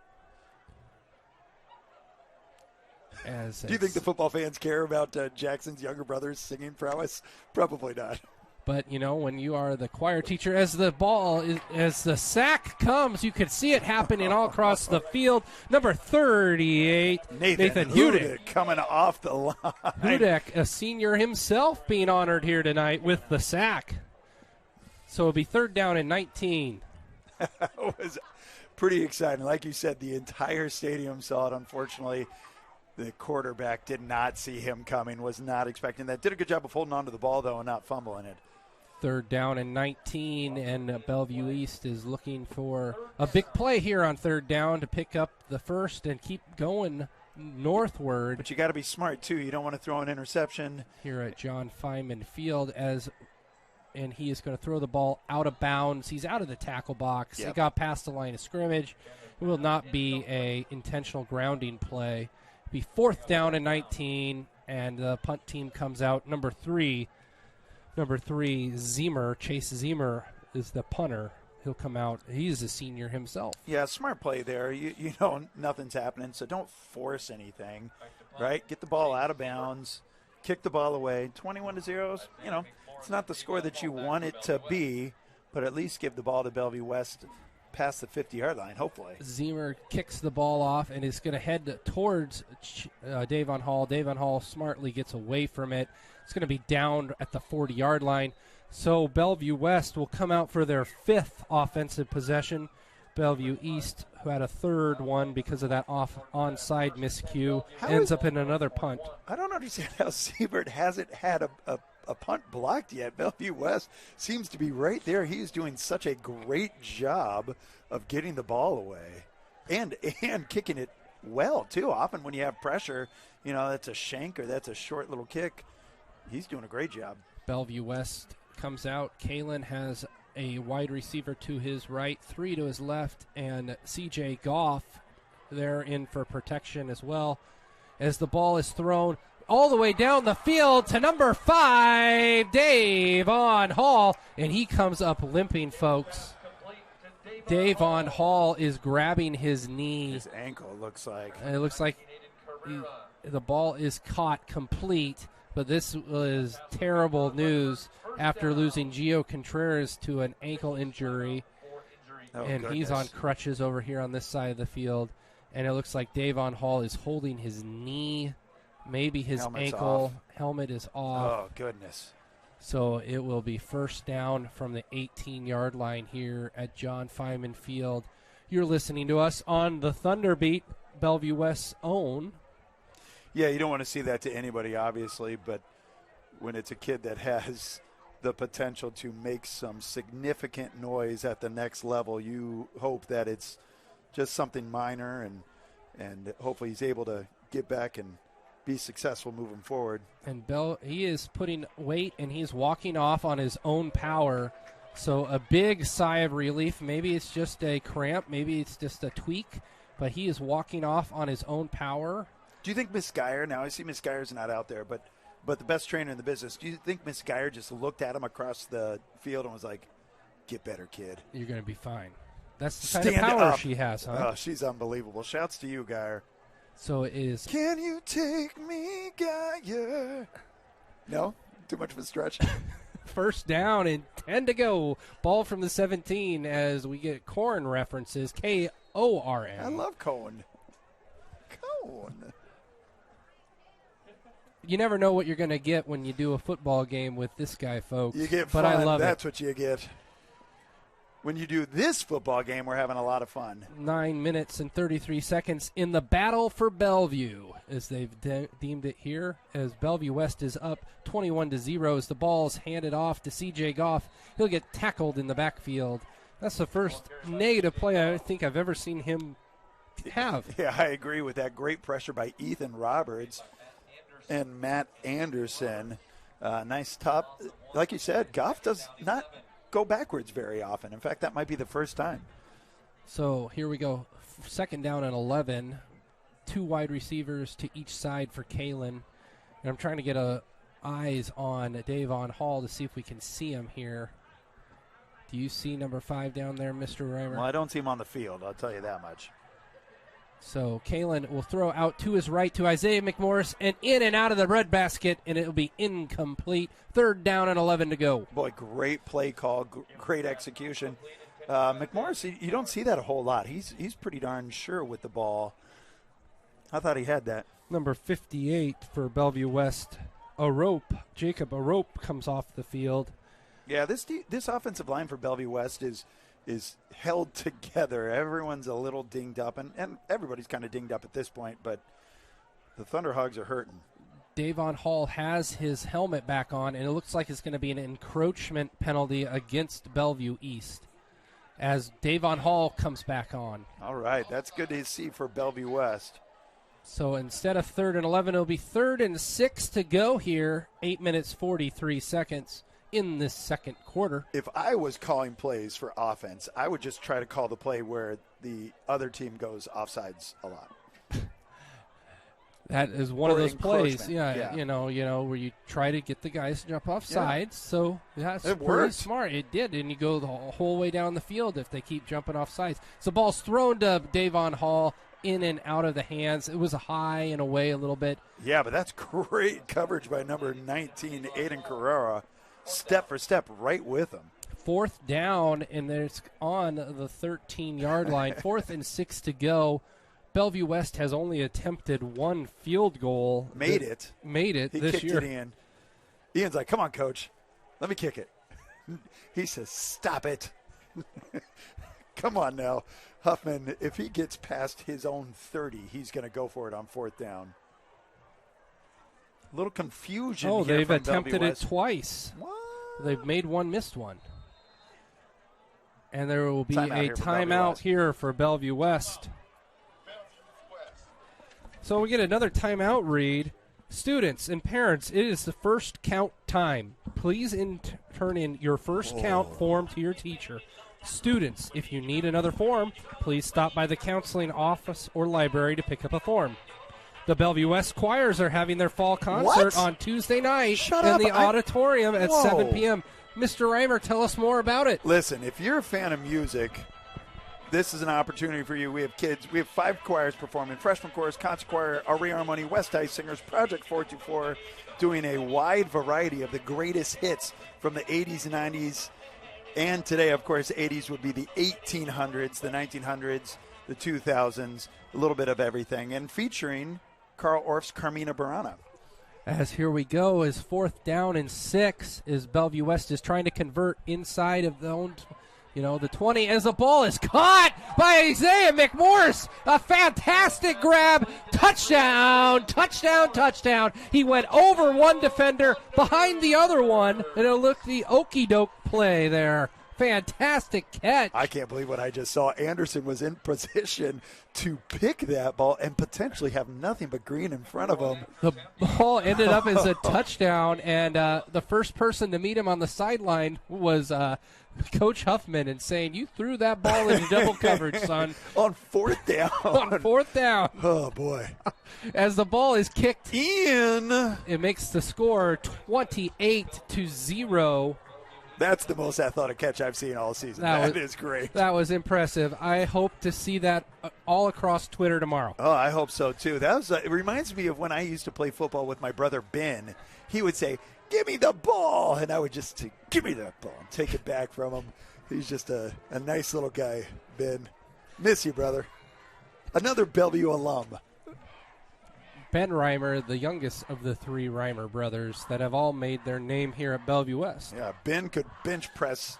Do you think the football fans care about Jackson's younger brother's singing prowess? Probably not. But, when you are the choir teacher, as the sack comes, you can see it happening all across the field. Number 38, Nathan Hudek. Coming off the line. Hudek, a senior himself, being honored here tonight with the sack. So it'll be 3rd down and 19. It was pretty exciting. Like you said, the entire stadium saw it. Unfortunately, the quarterback did not see him coming, was not expecting that. Did a good job of holding on to the ball, though, and not fumbling it. 3rd down and 19, and Bellevue East is looking for a big play here on 3rd down to pick up the first and keep going northward. But you got to be smart, too. You don't want to throw an interception. Here at John Feynman Field, and he is going to throw the ball out of bounds. He's out of the tackle box. Yep. He got past the line of scrimmage. It will not be a intentional grounding play. Be 4th down and 19, and the punt team comes out. Number 3, Zemer, Chase Zemer, is the punter. He'll come out. He's a senior himself. Yeah, smart play there. You know nothing's happening, so don't force anything, right? Get the ball out of bounds, kick the ball away. 21-0, it's not the score that you want it to be, but at least give the ball to Bellevue West past the 50-yard line, hopefully. Zemer kicks the ball off and is going to head towards Davon Hall. Davon Hall smartly gets away from it. It's going to be down at the 40-yard line. So Bellevue West will come out for their 5th offensive possession. Bellevue East, who had a 3rd one because of that onside miscue, ends up in another punt. I don't understand how Siebert hasn't had a punt blocked yet. Bellevue West seems to be right there. He's doing such a great job of getting the ball away and kicking it well, too. Often when you have pressure, that's a shank or that's a short little kick. He's doing a great job. Bellevue West comes out. Kalen has a wide receiver to his right, 3 to his left, and C.J. Goff there in for protection as well. As the ball is thrown all the way down the field to number 5, Davon Hall, and he comes up limping, folks. Davon Hall is grabbing his knee. His ankle looks like. It looks like the ball is caught complete, but this was terrible news after losing Gio Contreras to an ankle injury. He's on crutches over here on this side of the field. And it looks like Davon Hall is holding his knee. Maybe his helmet is off. Oh, goodness. So it will be first down from the 18-yard line here at John Feynman Field. You're listening to us on the Thunderbeat, Bellevue West's own. Yeah, you don't want to see that to anybody, obviously, but when it's a kid that has the potential to make some significant noise at the next level, you hope that it's just something minor and hopefully he's able to get back and be successful moving forward. And he is putting weight and he's walking off on his own power. So a big sigh of relief. Maybe it's just a cramp. Maybe it's just a tweak. But he is walking off on his own power. Do you think Miss Geyer, now I see Miss Geyer's not out there, but the best trainer in the business, do you think Miss Geyer just looked at him across the field and was like, get better, kid? You're going to be fine. That's the kind of power she has, huh? Oh, she's unbelievable. Shouts to you, Geyer. So it is. Can you take me, Geyer? No? Too much of a stretch? First down and 10 to go. Ball from the 17 as we get Corn references. K-O-R-N. I love Cohen. Cohen. You never know what you're going to get when you do a football game with this guy, folks. You get fun. I love That's what you get. When you do this football game, we're having a lot of fun. 9 minutes and 33 seconds in the battle for Bellevue, as they've deemed it here, as Bellevue West is up 21-0 as the ball's handed off to C.J. Goff. He'll get tackled in the backfield. That's the first negative play I think I've ever seen him have. Yeah, I agree with that. Great pressure by Ethan Roberts and Matt Anderson. Nice top. Like you said, Goff does not go backwards very often. In fact, that might be the first time. So here we go. Second down and 11. 2 wide receivers to each side for Kalen. And I'm trying to get eyes on Davon Hall to see if we can see him here. Do you see number 5 down there, Mr. Reimer? Well, I don't see him on the field. I'll tell you that much. So Kalen will throw out to his right to Isaiah McMorris and in and out of the red basket, and it will be incomplete. Third down and 11 to go. Boy, great play call, great execution. McMorris, you don't see that a whole lot. He's pretty darn sure with the ball. I thought he had that. Number 58 for Bellevue West, Jacob Arope comes off the field. Yeah, this offensive line for Bellevue West is held together. Everyone's a little dinged up, and everybody's kind of dinged up at this point, but the Thunderhogs are hurting. Davon Hall has his helmet back on, and it looks like it's going to be an encroachment penalty against Bellevue East as Davon Hall comes back on. All right, that's good to see for Bellevue West. So instead of 3rd and 11, it'll be 3rd and 6 to go here, 8 minutes, 43 seconds. In this second quarter. If I was calling plays for offense, I would just try to call the play where the other team goes offsides a lot. That is one of those plays, yeah. You know, where you try to get the guys to jump off sides. So that's pretty smart. It did, and you go the whole way down the field if they keep jumping off sides. So ball's thrown to Davon Hall, in and out of the hands. It was a high and away a little bit. Yeah, but that's great coverage by number 19, Aiden Carrera. Step for step right with him. 4th down, and it's on the 13-yard line. 4th and 6 to go. Bellevue West has only attempted one field goal. Made it this year. He kicked it in. Ian's like, come on, coach. Let me kick it. He says, stop it. Come on now. Huffman, if he gets past his own 30, he's going to go for it on 4th down. A little confusion here they've from attempted Bellevue it West. twice. What? They've made one, missed one. And there will be Timeout a timeout here for Bellevue West. So we get another timeout read. Students and parents, it is the first count time. Please turn in your first count form to your teacher. Students, if you need another form, please stop by the counseling office or library to pick up a form. The Bellevue West Choirs are having their fall concert on Tuesday night in the auditorium at 7 p.m. Mr. Reimer, tell us more about it. Listen, if you're a fan of music, this is an opportunity for you. We have kids. We have 5 choirs performing: freshman chorus, concert choir, Ari Harmony, West High Singers, Project 424, doing a wide variety of the greatest hits from the 80s and 90s. And today, of course, 80s would be the 1800s, the 1900s, the 2000s, a little bit of everything. And featuring Carl Orff's Carmina Burana. As here we go, is 4th down and 6, as Bellevue West is trying to convert inside of the own, the 20, as the ball is caught by Isaiah McMorris. A fantastic grab. Touchdown, touchdown, touchdown. He went over one defender, behind the other one, and it looked the okey doke play there. Fantastic catch. I can't believe what I just saw. Anderson was in position to pick that ball and potentially have nothing but green in front of him. The ball ended up as a touchdown, and the first person to meet him on the sideline was Coach Huffman, and saying, you threw that ball into double coverage, son. On 4th down. On 4th down. Oh, boy. As the ball is kicked in, it makes the score 28-0. That's the most athletic catch I've seen all season. That is great. That was impressive. I hope to see that all across Twitter tomorrow. Oh, I hope so, too. It reminds me of when I used to play football with my brother Ben. He would say, give me the ball, and I would just say, give me that ball, and take it back from him. He's just a nice little guy, Ben. Miss you, brother. Another Bellevue alum. Ben Reimer, the youngest of the 3 Reimer brothers that have all made their name here at Bellevue West. Yeah, Ben could bench press,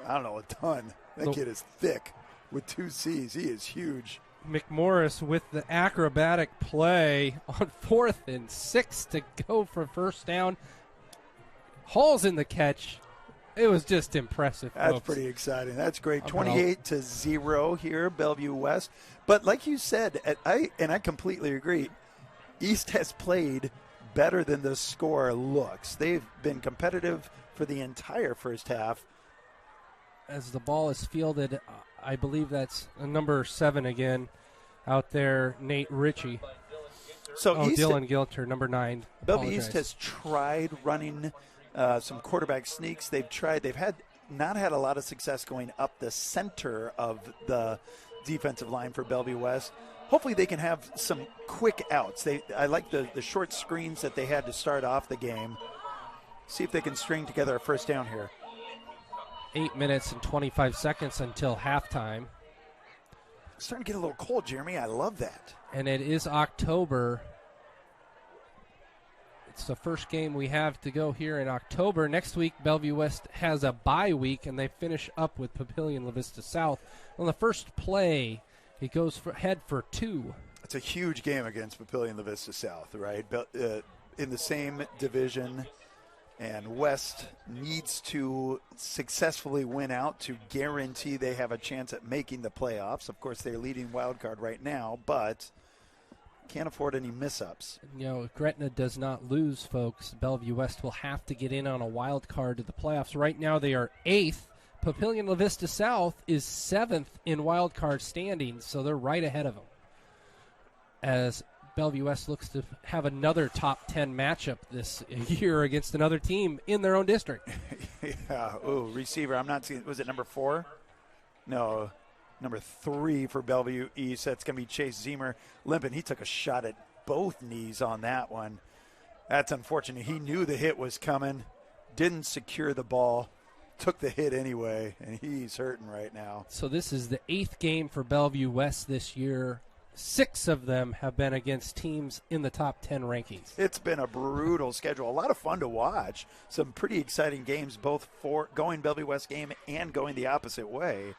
I don't know, a ton. That kid is thick with 2 C's. He is huge. McMorris with the acrobatic play on 4th and 6 to go for first down. Hall's in the catch. It was just impressive, That's folks. pretty exciting. That's great. 28-0 here, Bellevue West. But like you said, I completely agree, East has played better than the score looks. They've been competitive for the entire first half. As the ball is fielded, I believe that's number 7 again out there, Nate Ritchie. So Dylan Gilter, number 9. Bellevue East has tried running some quarterback sneaks. They've not had a lot of success going up the center of the defensive line for Bellevue West. Hopefully they can have some quick outs. I like the short screens that they had to start off the game. See if they can string together a first down here. 8 minutes and 25 seconds until halftime. It's starting to get a little cold, Jeremy. I love that. And it is October. It's the first game we have to go here in October. Next week, Bellevue West has a bye week, and they finish up with Papillion La Vista South. On the first play, he goes head for 2. It's a huge game against Papillion La Vista South, right? In the same division, and West needs to successfully win out to guarantee they have a chance at making the playoffs. Of course, they're leading wild card right now, but can't afford any miss-ups. If Gretna does not lose, folks, Bellevue West will have to get in on a wild card to the playoffs. Right now, they are 8th. Papillion La Vista South is 7th in wild card standings, so they're right ahead of them. As Bellevue West looks to have another top 10 matchup this year against another team in their own district. Yeah. Oh, receiver. I'm not seeing. Was it number 4? No, number 3 for Bellevue East. That's going to be Chase Zemer limping. He took a shot at both knees on that one. That's unfortunate. He knew the hit was coming, didn't secure the ball. took the hit anyway, and he's hurting right now. So this is the 8th game for Bellevue West this year. 6 of them have been against teams in the top 10 rankings. It's been a brutal schedule. A lot of fun to watch. Some pretty exciting games, both for going Bellevue West game and going the opposite way.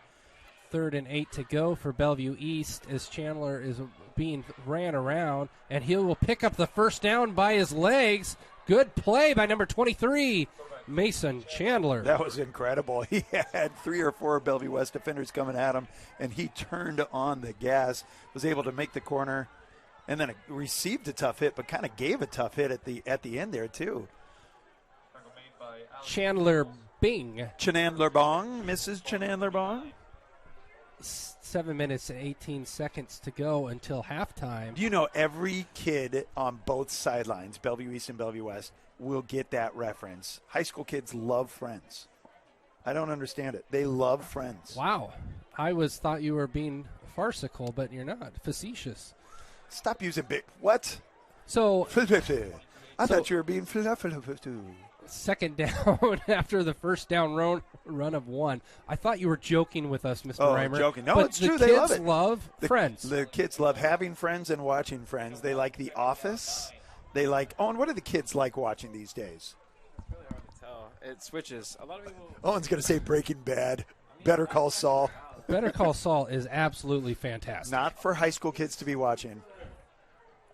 3rd and 8 to go for Bellevue East as Chandler is being ran around, and he will pick up the first down by his legs. Good play by number 23, Mason Chandler. That was incredible. He had 3 or 4 Bellevue West defenders coming at him, and he turned on the gas, was able to make the corner, and then received a tough hit, but kind of gave a tough hit at the end there, too. Chandler Bing. Chandler Bong, Mrs. Chandler Bong. 7 minutes and 18 seconds to go until halftime. Do you know every kid on both sidelines, Bellevue East and Bellevue West, will get that reference? High school kids love Friends. I don't understand it. They love Friends. Wow. I thought you were being farcical, but you're not. Facetious. Stop using big. What? So I thought you were being. Second down after the first down run of 1. I thought you were joking with us, Mr. Reimer. Joking. No, but it's true. The They love kids it. love Friends. The kids love having friends and watching Friends. They like The Office. They like. Oh, and what do the kids like watching these days? It's really hard to tell. It switches. A lot of people. Owen's going to say Breaking Bad. Better Call Saul. Better Call Saul is absolutely fantastic. Not for high school kids to be watching.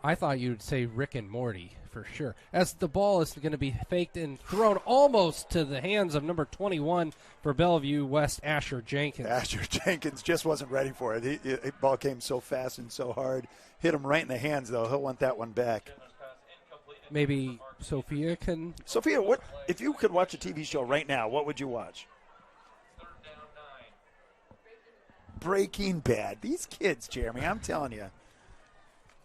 I thought you'd say Rick and Morty for sure. As the ball is going to be faked and thrown almost to the hands of number 21 for Bellevue West, Asher Jenkins. Asher Jenkins just wasn't ready for it. The ball came so fast and so hard. Hit him right in the hands, though. He'll want that one back. Maybe Sophia can. Sophia, what if you could watch a TV show right now, what would you watch? Breaking Bad. These kids, Jeremy, I'm telling you.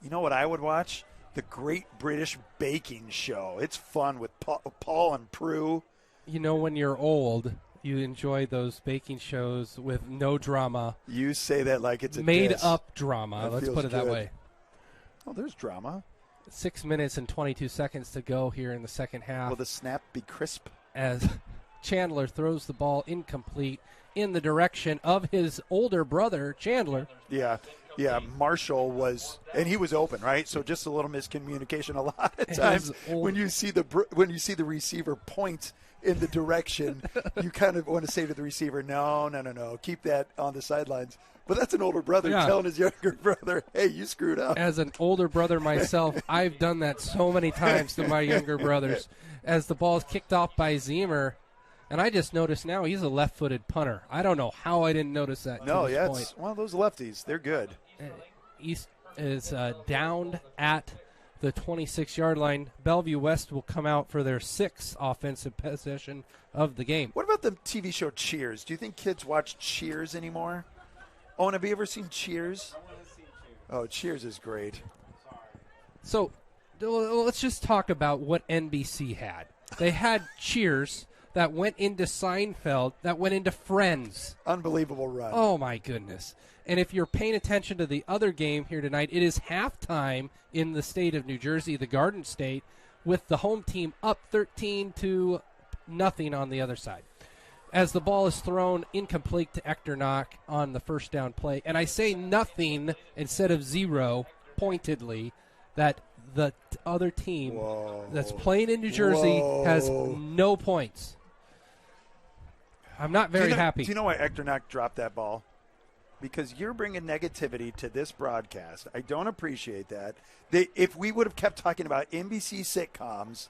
You know what I would watch? The Great British Baking Show. It's fun with Paul and Prue. You know, when you're old, you enjoy those baking shows with no drama. You say that like it's a made-up drama. Let's put it that way. Oh, there's drama. 6 minutes and 22 seconds to go here in the second half. Will the snap be crisp? As Chandler throws the ball incomplete in the direction of his older brother, Chandler. Yeah, Marshall was, and he was open, right? So just a little miscommunication. A lot of times when you see the receiver point in the direction, you kind of want to say to the receiver, no, keep that on the sidelines. But that's an older brother telling his younger brother, hey, you screwed up. As an older brother myself, I've done that so many times to my younger brothers. As the ball is kicked off by Zemer, and I just noticed now he's a left-footed punter. I don't know how I didn't notice that. It's one of those lefties. They're good. East is downed at the 26-yard line. Bellevue West will come out for their 6th offensive possession of the game. What about the TV show Cheers? Do you think kids watch Cheers anymore? Oh, and have you ever seen Cheers? Oh, Cheers is great. So let's just talk about what NBC had. They had Cheers that went into Seinfeld, that went into Friends. Unbelievable run. Oh, my goodness. And if you're paying attention to the other game here tonight, it is halftime in the state of New Jersey, the Garden State, with the home team up 13-0 on the other side. As the ball is thrown incomplete to Echternach on the first down play. And I say nothing instead of 0 pointedly, that the other team that's playing in New Jersey has no points. I'm not very happy. Do you know why Echternach dropped that ball? Because you're bringing negativity to this broadcast. I don't appreciate that. If we would have kept talking about NBC sitcoms,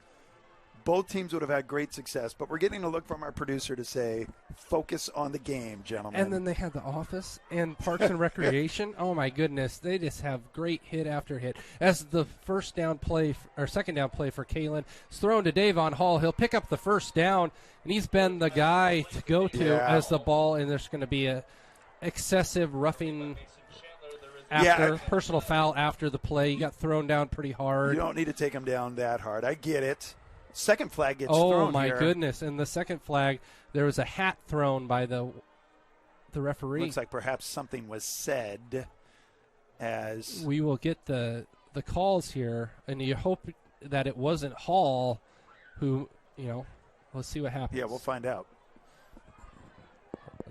both teams would have had great success. But we're getting a look from our producer to say, focus on the game, gentlemen. And then they had The Office and Parks and Recreation. Oh, my goodness. They just have great hit after hit. As the second down play for Kalen is thrown to Davon Hall. He'll pick up the first down, and he's been the guy to go to as the ball, and there's going to be a excessive roughing personal foul after the play. He got thrown down pretty hard. You don't need to take him down that hard. I get it. Second flag gets thrown. Oh, my goodness. And the second flag, there was a hat thrown by the referee. Looks like perhaps something was said as we will get the calls here, and you hope that it wasn't Hall who, let's see what happens. Yeah, we'll find out.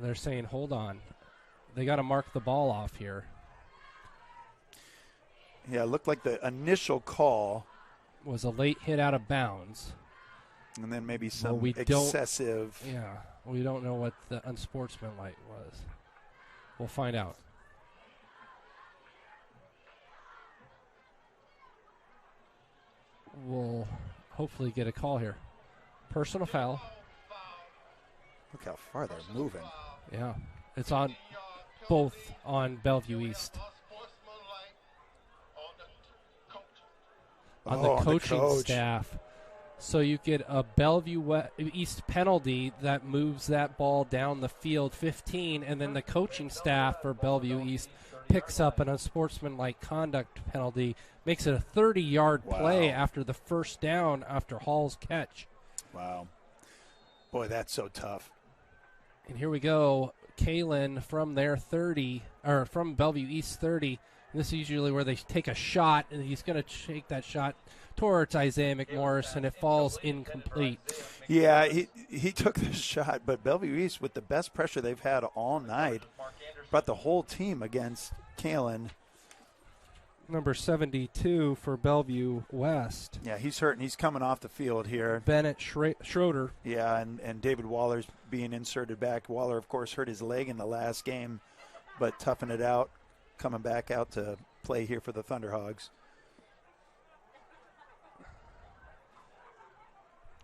They're saying, hold on. They got to mark the ball off here. Yeah, it looked like the initial call was a late hit out of bounds. And then maybe some we excessive. Yeah, we don't know what the unsportsmanlike was. We'll find out. We'll hopefully get a call here. Personal foul. Look how far they're moving. Yeah, it's on both on Bellevue East. On the coaching staff. So you get a Bellevue East penalty that moves that ball down the field 15, and then the coaching staff for Bellevue East picks up an unsportsmanlike conduct penalty, makes it a 30-yard play after the first down after Hall's catch. Wow. Boy, that's so tough. And here we go. Kalen from their 30, or from Bellevue East 30. And this is usually where they take a shot, and he's going to take that shot towards Isaiah McMorris, and it falls incomplete. Yeah, he took the shot, but Bellevue East, with the best pressure they've had all night, brought the whole team against Kalen. Number 72 for Bellevue West. Yeah, he's hurt, and he's coming off the field here. Bennett Schroeder. Yeah, and David Waller's being inserted back. Waller, of course, hurt his leg in the last game, but toughing it out, coming back out to play here for the Thunderhogs.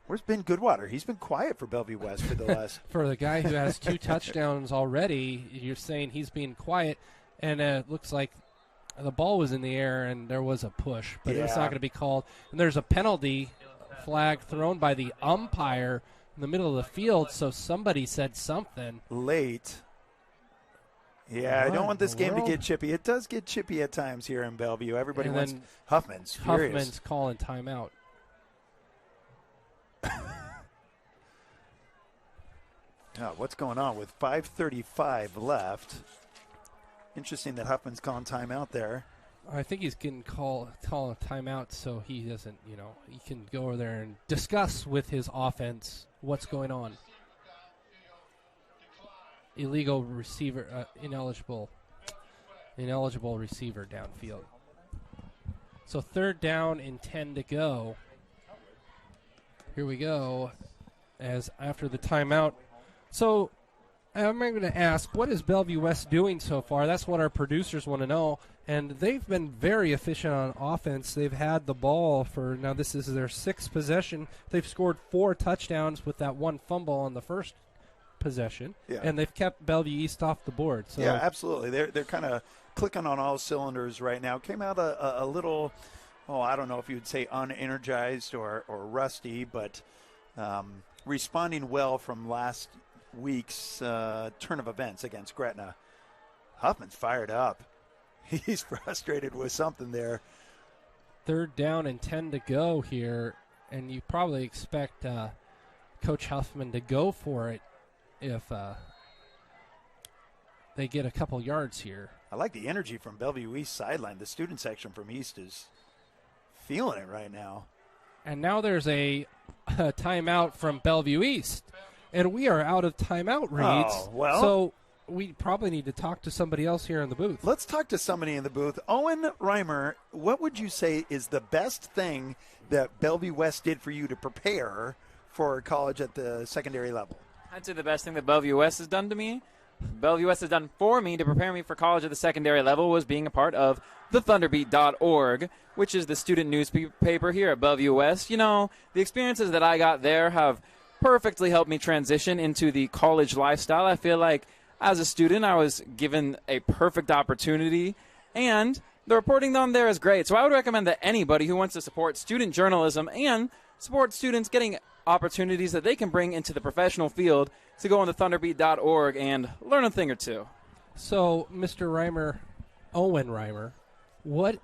Where's Ben Goodwater? He's been quiet for Bellevue West for the last. For the guy who has 2 touchdowns already, you're saying he's being quiet, and it looks like the ball was in the air and there was a push, but it's not going to be called. And there's a penalty flag thrown by the umpire in the middle of the field, so somebody said something. Late. Yeah, I don't want this game to get chippy. It does get chippy at times here in Bellevue. Everybody wants Huffman's furious. Huffman's calling timeout. Oh, what's going on with 5:35 left? Interesting that Huffman's calling timeout there. I think he's getting call a timeout so he doesn't, he can go over there and discuss with his offense what's going on. Illegal receiver, ineligible receiver downfield. So 3rd down and 10 to go. Here we go, as after the timeout. So I'm going to ask, what is Bellevue West doing so far? That's what our producers want to know. And they've been very efficient on offense. They've had the ball now this is their 6th possession. They've scored 4 touchdowns with that 1 fumble on the first possession. Yeah. And they've kept Bellevue East off the board. So yeah, absolutely. They're kind of clicking on all cylinders right now. Came out a little, I don't know if you would say unenergized or rusty, but responding well from last week's turn of events against Gretna. Huffman's fired up. He's frustrated with something there. 3rd down and 10 to go here, and you probably expect Coach Huffman to go for it if they get a couple yards here. I like the energy from Bellevue East sideline. The student section from East is feeling it right now. And now there's a timeout from Bellevue East. And we are out of timeout reads. Oh, well. So we probably need to talk to somebody else here in the booth. Let's talk to somebody in the booth. Owen Reimer, what would you say is the best thing that Bellevue West did for you to prepare for college at the secondary level? I'd say the best thing that Bellevue West has done to me, Bellevue West has done for me to prepare me for college at the secondary level, was being a part of the Thunderbeat.org, which is the student newspaper here at Bellevue West. The experiences that I got there have perfectly helped me transition into the college lifestyle. I feel like as a student, I was given a perfect opportunity, and the reporting on there is great. So I would recommend that anybody who wants to support student journalism and support students getting opportunities that they can bring into the professional field to go on the Thunderbeat.org and learn a thing or two. So, Mr. Reimer, Owen Reimer, what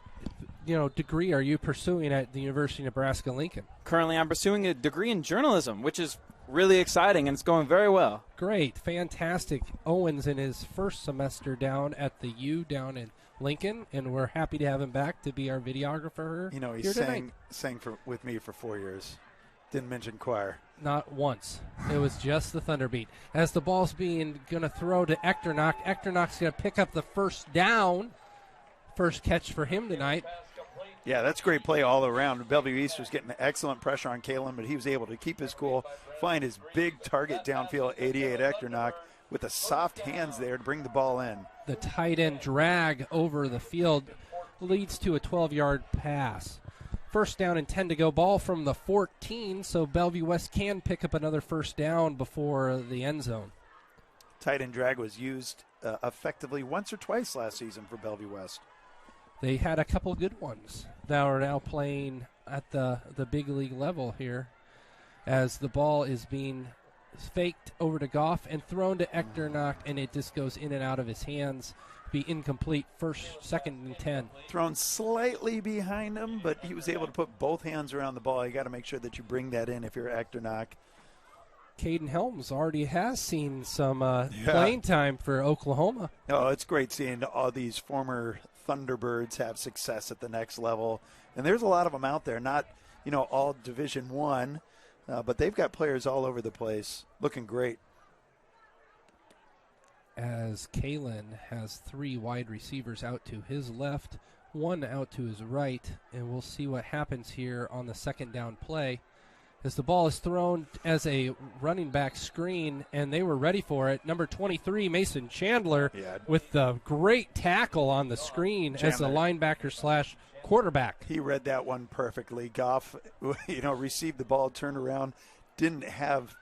degree are you pursuing at the University of Nebraska-Lincoln? Currently, I'm pursuing a degree in journalism, which is really exciting, and it's going very well. Great. Fantastic. Owen's in his first semester down at the U down in Lincoln, and we're happy to have him back to be our videographer. He sang with me for 4 years. Didn't mention choir. Not once. It was just the Thunderbeat. As the ball's going to throw to Echternock, Echternock's going to pick up the first down. First catch for him tonight. Yeah, that's great play all around. Bellevue East was getting excellent pressure on Kalen, but he was able to keep his cool, find his big target downfield, 88 Echternock, with the soft hands there to bring the ball in. The tight end drag over the field leads to a 12-yard pass. First down and 10 to go. Ball from the 14, so Bellevue West can pick up another first down before the end zone. Tight end drag was used effectively once or twice last season for Bellevue West. They had a couple good ones that are now playing at the big league level here, as the ball is being faked over to Goff and thrown to Echternock, and it just goes in and out of his hands. Be incomplete. Second and 10. Thrown slightly behind him, but he was able to put both hands around the ball. You got to make sure that you bring that in if you're Echternock. Caden Helms already has seen some playing time for Oklahoma. Oh, it's great seeing all these former Thunderbirds have success at the next level, and there's a lot of them out there. Not, all Division I, but they've got players all over the place, looking great. As Kalen has 3 wide receivers out to his left, 1 out to his right, and we'll see what happens here on the second down play. As the ball is thrown as a running back screen, and they were ready for it. Number 23, Mason Chandler, with the great tackle on the screen as the linebacker / quarterback. He read that one perfectly. Goff, received the ball, turned around, didn't have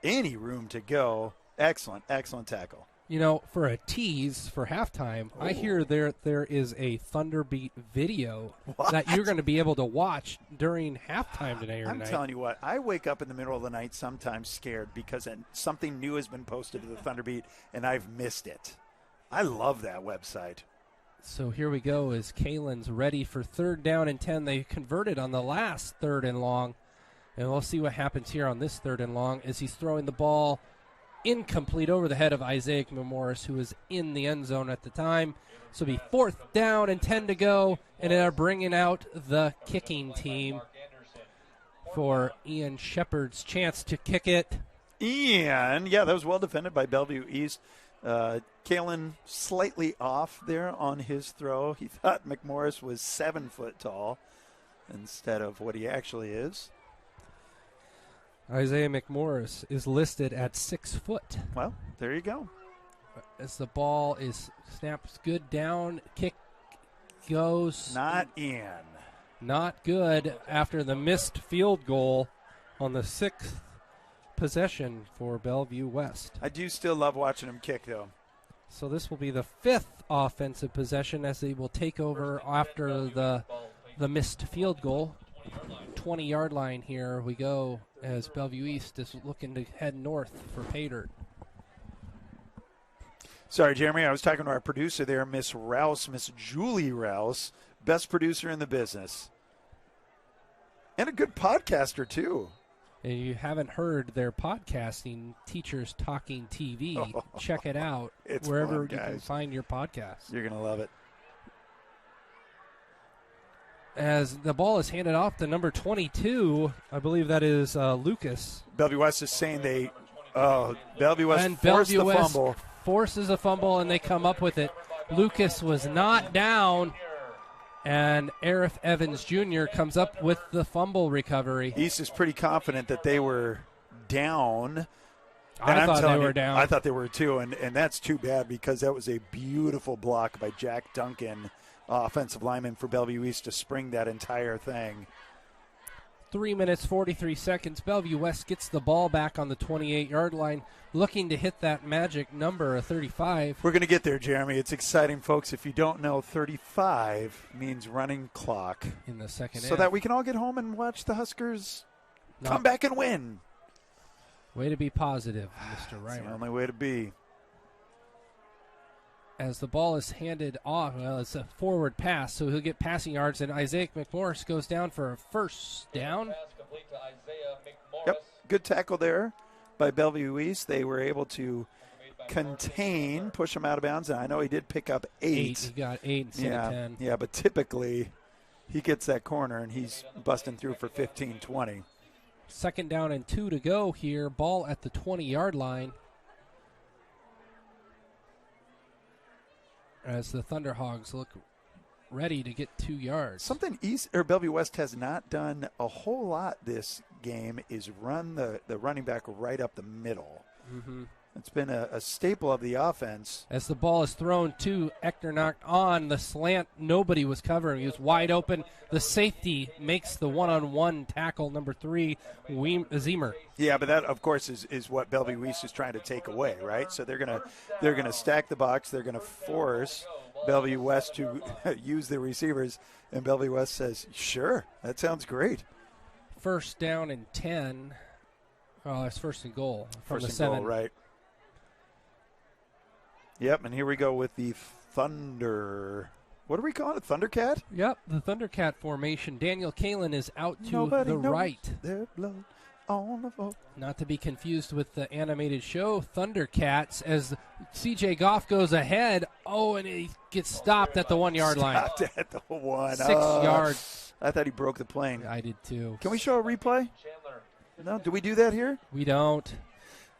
any room to go. Excellent tackle. For a tease for halftime, I hear there is a Thunderbeat video that you're going to be able to watch during halftime today or tonight. I'm telling you what, I wake up in the middle of the night sometimes scared because something new has been posted to the Thunderbeat and I've missed it. I love that website. So here we go as Kalen's ready for third down and 10. They converted on the last third and long. And we'll see what happens here on this third and long as he's throwing the ball incomplete over the head of Isaiah McMorris, who was in the end zone at the time. So it'll be fourth down and 10 to go, and they're bringing out the kicking team for Ian Shepard's chance to kick it. Ian, that was well defended by Bellevue East. Kalen slightly off there on his throw. He thought McMorris was 7 foot tall instead of what he actually is. Isaiah McMorris is listed at 6 foot. Well, there you go. As the ball snaps good down, kick goes. Not in. Not good after the missed field goal on the 6th possession for Bellevue West. I do still love watching him kick, though. So this will be the 5th offensive possession as they will take over after the missed field goal. 20-yard line here we go as Bellevue East is looking to head north for pay dirt. Sorry, Jeremy, I was talking to our producer there, Miss Rouse, Miss Julie Rouse, best producer in the business. And a good podcaster, too. And you haven't heard their podcasting, Teachers Talking TV, check it out wherever you can find your podcast. You're going to love it. As the ball is handed off to number 22, I believe that is Lucas. Bellevue West is saying Bellevue West forced the fumble. Forces a fumble, and they come up with it. Lucas was not down, and Arif Evans Jr. comes up with the fumble recovery. East is pretty confident that they were down. I thought they were down. I thought they were too, and that's too bad because that was a beautiful block by Jack Duncan, offensive lineman for Bellevue East, to spring that entire thing. 3 minutes, 43 seconds. Bellevue West gets the ball back on the 28-yard line, looking to hit that magic number of 35. We're going to get there, Jeremy. It's exciting, folks. If you don't know, 35 means running clock. In the second half. So that we can all get home and watch the Huskers come back and win. Way to be positive, Mr. Reimer. It's the only way to be. As the ball is handed off, it's a forward pass, so he'll get passing yards, and Isaiah McMorris goes down for a first down. Yep, good tackle there by Bellevue East. They were able to push him out of bounds, and I know he did pick up 8. He got 8 instead of 10. Yeah, but typically he gets that corner, and he's busting through for 15, 20. 2nd down and 2 to go here. Ball at the 20-yard line. As the Thunderhogs look ready to get 2 yards. Something Bellevue West has not done a whole lot this game is run the running back right up the middle. Mm-hmm. It's been a staple of the offense. As the ball is thrown to Echternach on the slant, nobody was covering. He was wide open. The safety makes the one-on-one tackle, number 3, Ziemer. Yeah, but that, of course, is what Bellevue East is trying to take away, right? So they're gonna stack the box. They're gonna force Bellevue West to use the receivers, and Bellevue West says, "Sure, that sounds great." 1st down and 10. Oh, it's 1st and goal from First the and 7. goal, right? Yep, and here we go with the Thunder. What are we calling it? Thundercat? Yep, the Thundercat formation. Daniel Kalin is out to Nobody the knows right. their blood on the floor. Not to be confused with the animated show Thundercats, as C.J. Goff goes ahead. Oh, and he gets stopped at the 1-yard line. Stopped at the 1. 6 yards. I thought he broke the plane. I did too. Can we show a replay? No? Do we do that here? We don't.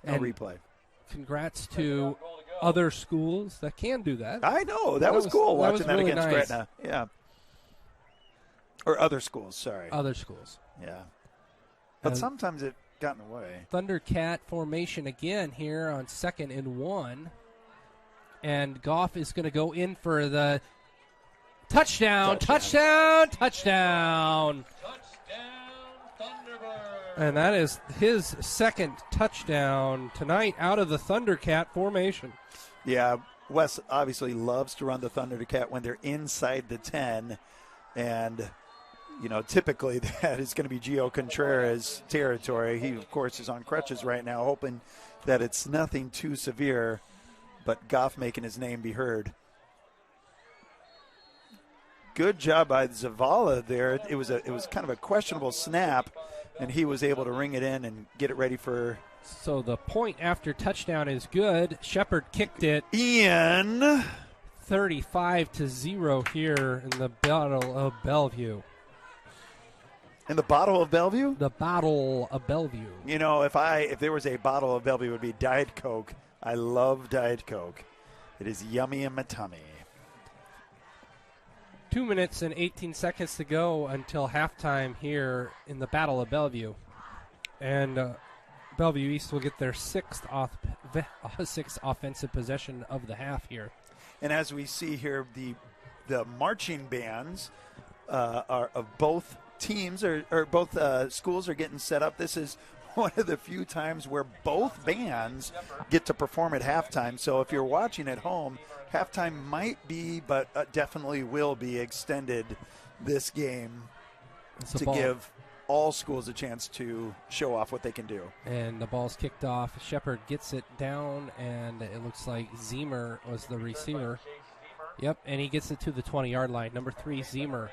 No And replay. congrats to other schools that can do that. I know. That was cool that was watching that really against nice. Gretna. Yeah. Or other schools, sorry. Other schools. Yeah. But And sometimes it got in the way. Thundercat formation again here on 2nd and 1. And Goff is going to go in for the touchdown. And that is his 2nd touchdown tonight out of the Thundercat formation. Yeah, Wes obviously loves to run the Thundercat when they're inside the 10. And, you know, typically that is going to be Gio Contreras' territory. He, of course, is on crutches right now, hoping that it's nothing too severe, but Goff making his name be heard. Good job by Zavala there. It was kind of a questionable snap, and he was able to ring it in and get it ready for. So the point after touchdown is good. Shepard kicked it. Ian. 35-0 here in the Battle of Bellevue. In the Bottle of Bellevue? The Battle of Bellevue. You know, if there was a bottle of Bellevue, it would be Diet Coke. I love Diet Coke. It is yummy in my tummy. 2 minutes and 18 seconds to go until halftime here in the Battle of Bellevue. And Bellevue East will get their sixth offensive possession of the half here. And as we see here, the marching bands are of both teams or both schools are getting set up. This is one of the few times where both bands get to perform at halftime. So if you're watching at home, halftime might be, but definitely will be extended this game to give all schools a chance to show off what they can do. And the ball's kicked off. Shepard gets it down, and it looks like Ziemer was the receiver. Yep, and he gets it to the 20-yard line. Number 3, Ziemer.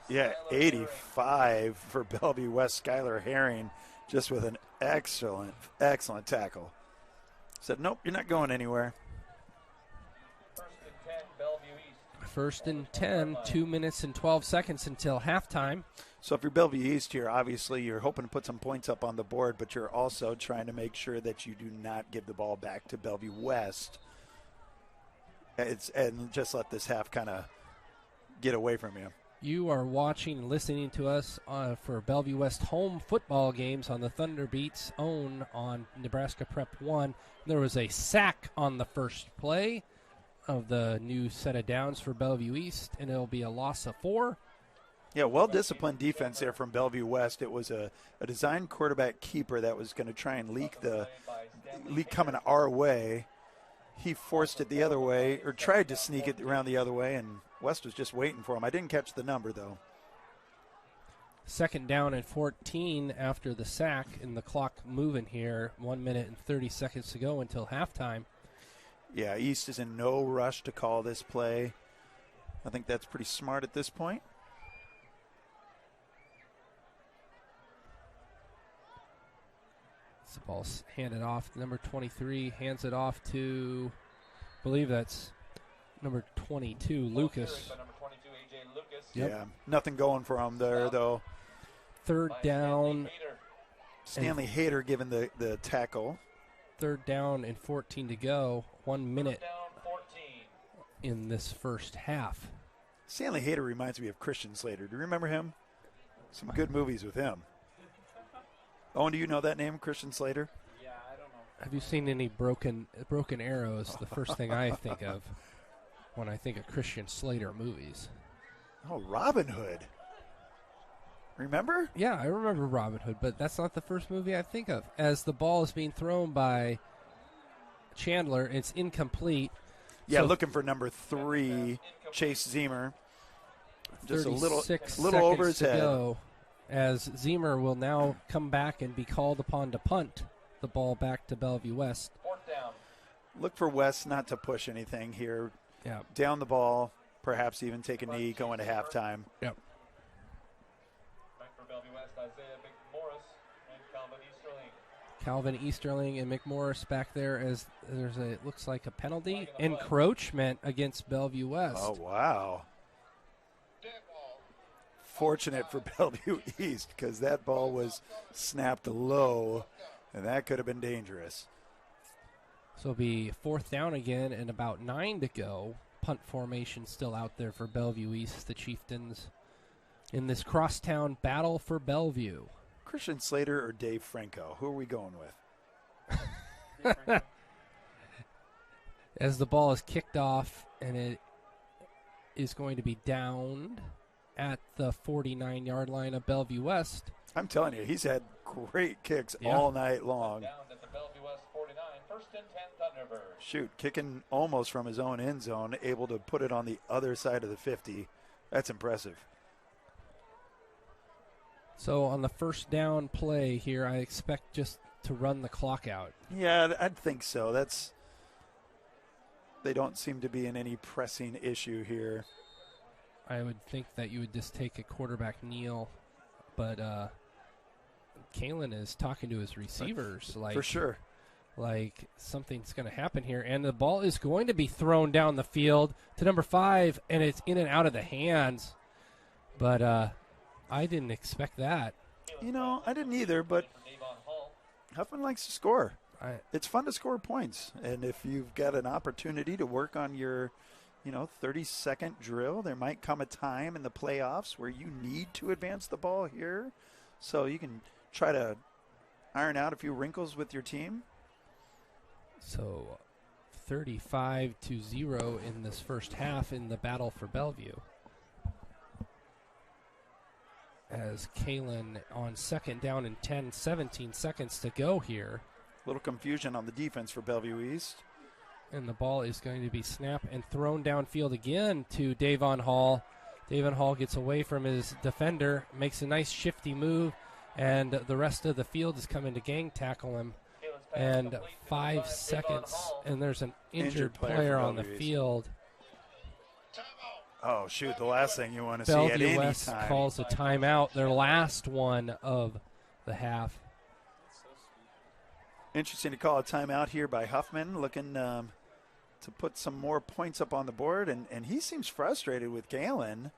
Yeah, 85 for Bellevue West. Skylar Herring just with an excellent tackle. Said, nope, you're not going anywhere. 1st and 10, 2 minutes and 12 seconds until halftime. So if you're Bellevue East here, obviously you're hoping to put some points up on the board, but you're also trying to make sure that you do not give the ball back to Bellevue West. And just let this half kind of get away from you. You are watching and listening to us for Bellevue West home football games on the Thunder Beats own on Nebraska Prep 1. There was a sack on the first play of the new set of downs for Bellevue East, and it'll be a loss of 4. Yeah, well-disciplined defense there from Bellevue West. It was a designed quarterback keeper that was going to try and leak coming our way. He forced it the other way, or tried to sneak it around the other way, and West was just waiting for him. I didn't catch the number, though. 2nd down and 14 after the sack, and the clock moving here. 1 minute and 30 seconds to go until halftime. Yeah, East is in no rush to call this play. I think that's pretty smart at this point. The ball's handed off. Number 23 hands it off to, I believe that's number 22, Lucas. Yep. Yeah, nothing going for him there, though. 3rd down Stanley Hayter given the tackle. 3rd down and 14 to go. 1 minute in this first half. Stanley Hayter reminds me of Christian Slater. Do you remember him? Some good movies with him. Owen, do you know that name, Christian Slater? Yeah, I don't know. Have you seen any broken arrows? The first thing I think of when I think of Christian Slater movies. Oh, Robin Hood. Remember? Yeah, I remember Robin Hood, but that's not the first movie I think of. As the ball is being thrown by Chandler, it's incomplete. Yeah, So looking for number 3, Chase Zemer. Just a little seconds over his to head. go, as Zemer will now come back and be called upon to punt the ball back to Bellevue West. 4th down. Look for West not to push anything here. Yeah. Down the ball, perhaps even take a knee going to halftime. Yep. Back for Bellevue West, Isaiah McMorris and Calvin Easterling. Calvin Easterling and McMorris back there as it looks like a penalty. Encroachment against Bellevue West. Oh, wow. Fortunate for Bellevue East because that ball was snapped low, and that could have been dangerous. So it'll be 4th down again and about 9 to go. Punt formation still out there for Bellevue East, the Chieftains, in this crosstown battle for Bellevue. Christian Slater or Dave Franco? Who are we going with? As the ball is kicked off and it is going to be downed at the 49-yard line of Bellevue West. I'm telling you, he's had great kicks Yeah. all night long. Down at the Bellevue West 49, 1st and 10 Thunderbirds. Shoot, kicking almost from his own end zone, able to put it on the other side of the 50. That's impressive. So on the 1st down play here, I expect just to run the clock out. Yeah, I'd think so. They don't seem to be in any pressing issue here. I would think that you would just take a quarterback kneel, but Kalen is talking to his receivers For sure. like something's going to happen here, and the ball is going to be thrown down the field to number 5, and it's in and out of the hands. But I didn't expect that. You know, I didn't either, but Huffman likes to score. It's fun to score points, and if you've got an opportunity to work on your 30-second drill, there might come a time in the playoffs where you need to advance the ball here, so you can try to iron out a few wrinkles with your team. So 35-0 in this first half in the battle for Bellevue. As Kalen on 2nd down and 10, 17 seconds to go here. A little confusion on the defense for Bellevue East. And the ball is going to be snapped and thrown downfield again to Davon Hall. Davon Hall gets away from his defender, makes a nice shifty move, and the rest of the field is coming to gang tackle him. And 5 seconds, and there's an injured player on the field. Oh, shoot, the last thing you want to see at Bellevue any West time. calls a timeout, their last one of the half. Interesting to call a timeout here by Huffman, looking to put some more points up on the board, and he seems frustrated with Galen.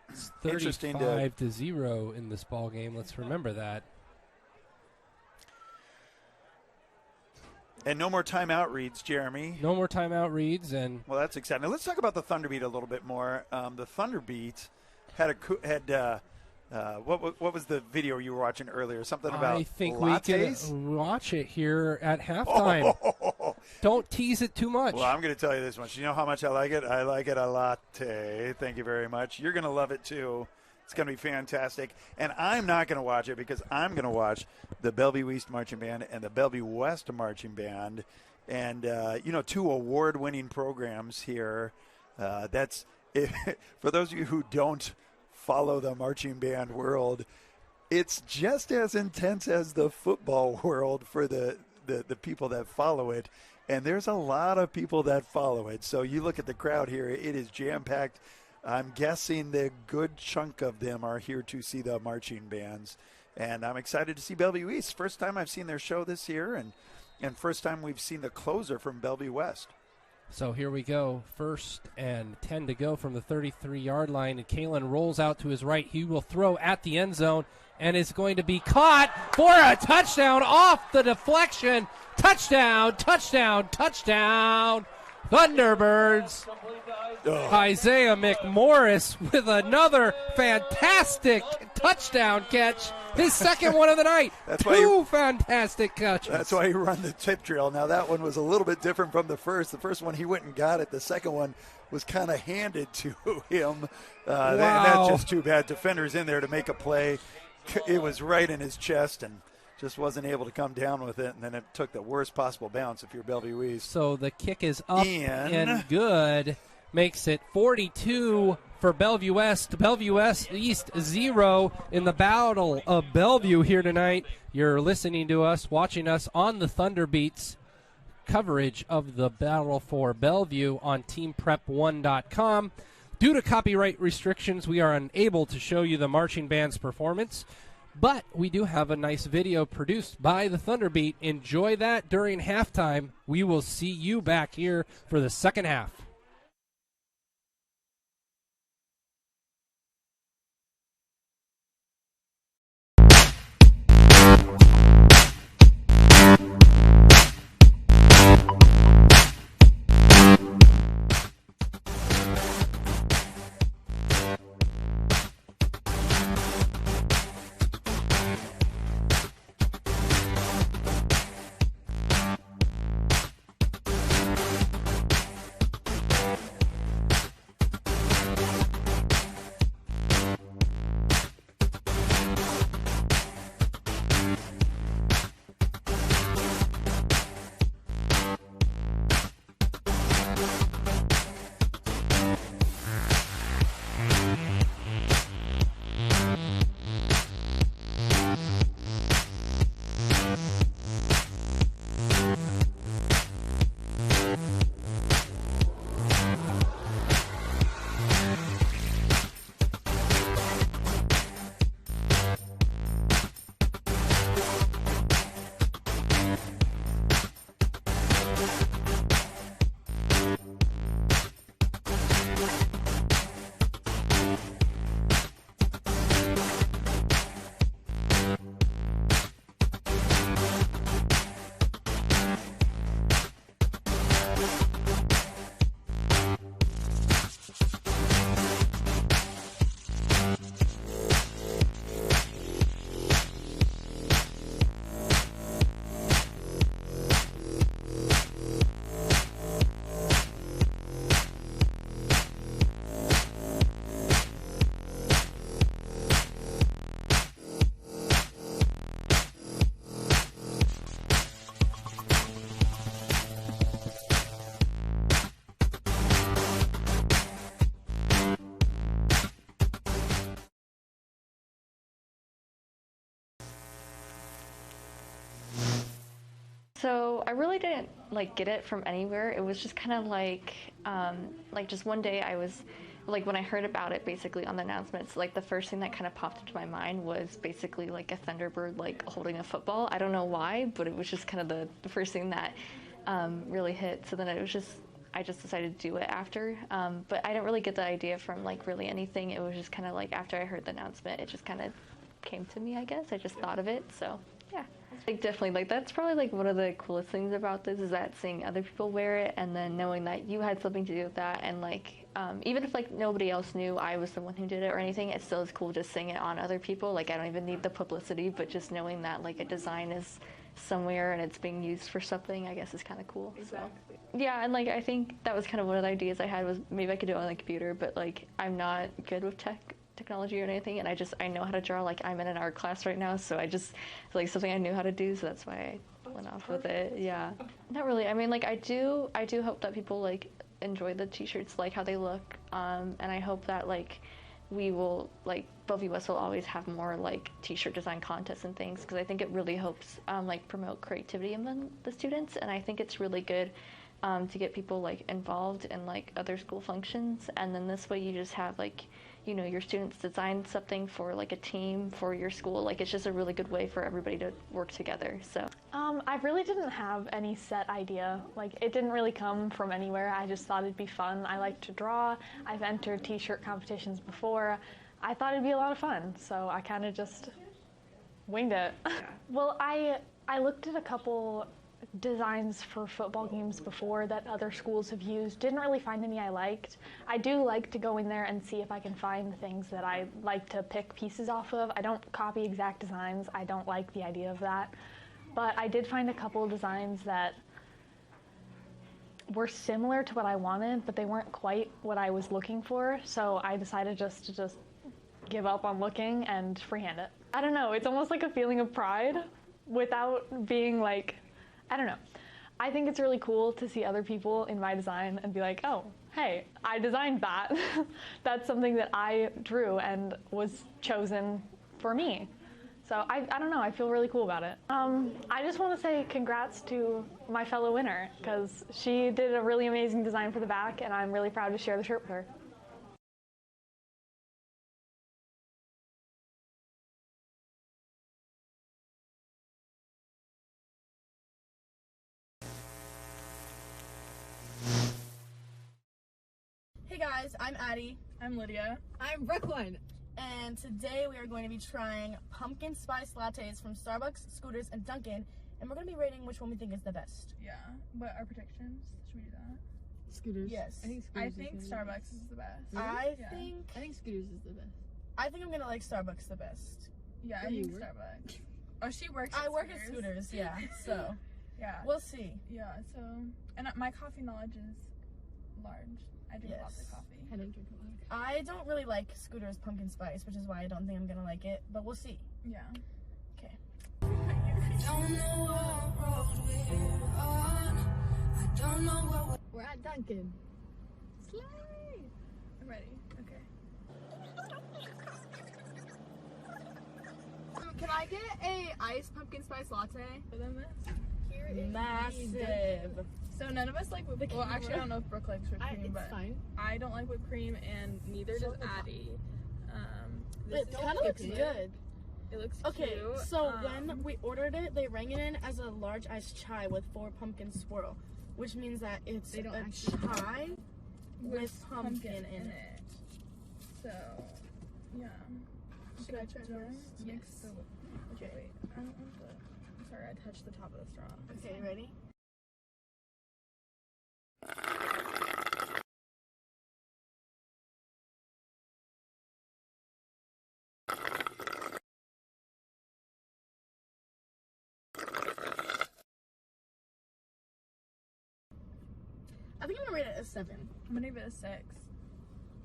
It's Interesting 35-0 in this ball game. Let's remember that. And no more timeout reads, Jeremy. No more timeout reads, and Well, that's exciting. Now, let's talk about the Thunderbeat a little bit more. The Thunderbeat had what was the video you were watching earlier? Something about I think lattes? we can watch it here at halftime. Oh. Don't tease it too much. Well, I'm going to tell you this much. You know how much I like it? I like it a latte. Thank you very much. You're going to love it, too. It's going to be fantastic. And I'm not going to watch it because I'm going to watch the Bellevue East Marching Band and the Bellevue West Marching Band. And, 2 award-winning programs here. That's for those of you who don't follow the marching band world, it's just as intense as the football world for the people that follow it. And there's a lot of people that follow it. So you look at the crowd here, it is jam-packed. I'm guessing the good chunk of them are here to see the marching bands. And I'm excited to see Bellevue East. First time I've seen their show this year, and first time we've seen the closer from Bellevue West. So here we go. 1st and 10 to go from the 33-yard line. And Kalen rolls out to his right. He will throw at the end zone and is going to be caught for a touchdown off the deflection. Touchdown, touchdown, touchdown. Thunderbirds. Isaiah McMorris with another fantastic touchdown catch. His second one of the night. Two fantastic catches. That's why he run the tip drill. Now, that one was a little bit different from the first. The first one, he went and got it. The second one was kind of handed to him. Wow. And that's just too bad. Defender's in there to make a play. It was right in his chest and just wasn't able to come down with it. And then it took the worst possible bounce if you're Bellevue East. So the kick is up and good. Makes it 42 for Bellevue West. Bellevue West East 0 in the Battle of Bellevue here tonight. You're listening to us, watching us on the Thunderbeats coverage of the Battle for Bellevue on teamprep1.com. Due to copyright restrictions, we are unable to show you the marching band's performance, but we do have a nice video produced by the Thunderbeat. Enjoy that during halftime. We will see you back here for the second half. So I really didn't get it from anywhere. It was just kind of like just one day I was when I heard about it basically on the announcements, the first thing that kind of popped into my mind was basically a Thunderbird holding a football. I don't know why, but it was just kind of the first thing that really hit. So then it was I just decided to do it after. But I didn't really get the idea from really anything. It was just kind of after I heard the announcement, it just kind of came to me, I guess. I just thought of it. So yeah. Definitely, that's probably one of the coolest things about this is that seeing other people wear it and then knowing that you had something to do with that and even if nobody else knew I was the one who did it or anything, it still is cool just seeing it on other people. I don't even need the publicity, but just knowing that a design is somewhere and it's being used for something, I guess is kind of cool. Exactly. So yeah, and I think that was kind of one of the ideas I had was maybe I could do it on the computer, but I'm not good with technology or anything, and I know how to draw. I'm in an art class right now, so I just something I knew how to do, so that's why I went off with it. Yeah, not really. I mean, I do hope that people enjoy the t-shirts, how they look, and I hope that we will Bellevue West will always have more t-shirt design contests and things, because I think it really helps promote creativity among the students, and I think it's really good to get people involved in other school functions, and then this way you just have you know, your students design something for like a team for your school. Like, it's just a really good way for everybody to work together. So I really didn't have any set idea. Like, it didn't really come from anywhere. I just thought it'd be fun. I like to draw. I've entered t-shirt competitions before. I thought it'd be a lot of fun, so I kind of just winged it. Well, I looked at a couple designs for football games before that other schools have used. Didn't really find any I liked. I do like to go in there and see if I can find things that I like to pick pieces off of. I don't copy exact designs. I don't like the idea of that. But I did find a couple of designs that were similar to what I wanted, but they weren't quite what I was looking for. So I decided to give up on looking and freehand it. I don't know, it's almost like a feeling of pride without being like, I don't know. I think it's really cool to see other people in my design and be like, oh, hey, I designed that. That's something that I drew and was chosen for me. So I don't know, I feel really cool about it. I just want to say congrats to my fellow winner, because she did a really amazing design for the back, and I'm really proud to share the shirt with her. Hey guys, I'm Addie. I'm Lydia. I'm Brooklyn. And today we are going to be trying pumpkin spice lattes from Starbucks, Scooters, and Dunkin', and we're going to be rating which one we think is the best. Yeah. What are predictions? Should we do that? Scooters. Yes. I think Starbucks is the best. Really? I Yeah. think Scooters is the best. I think I'm going to like Starbucks the best. Yeah, I Where do you think work? Starbucks. Oh, she works I at work at Scooters, yeah. So, Yeah. we'll see. Yeah, so, and my coffee knowledge is large. I drink lots of Yes. coffee. I don't drink a lot. I don't really like Scooters pumpkin spice, which is why I don't think I'm going to like it, but we'll see. Yeah. Okay. We're at Dunkin'. Slay! I'm ready. Okay. Can I get a iced pumpkin spice latte? For them this. Here is Massive. So none of us like whipped. Well, actually, I don't know if Brooke likes whipped cream, It's but fine. I don't like whipped cream, and neither does Addie. This It is kind of looks cute. good. It looks Okay, cute. so when we ordered it, they rang it in as a large iced chai with 4 pumpkin swirl, which means that it's They don't a actually chai with pumpkin in it. So, yeah. Should I try Do I this? mix the? Okay, wait. I don't want the. Sorry, I touched the top of the straw. Okay, ready? I think I'm gonna rate it a 7. I'm gonna give it a 6.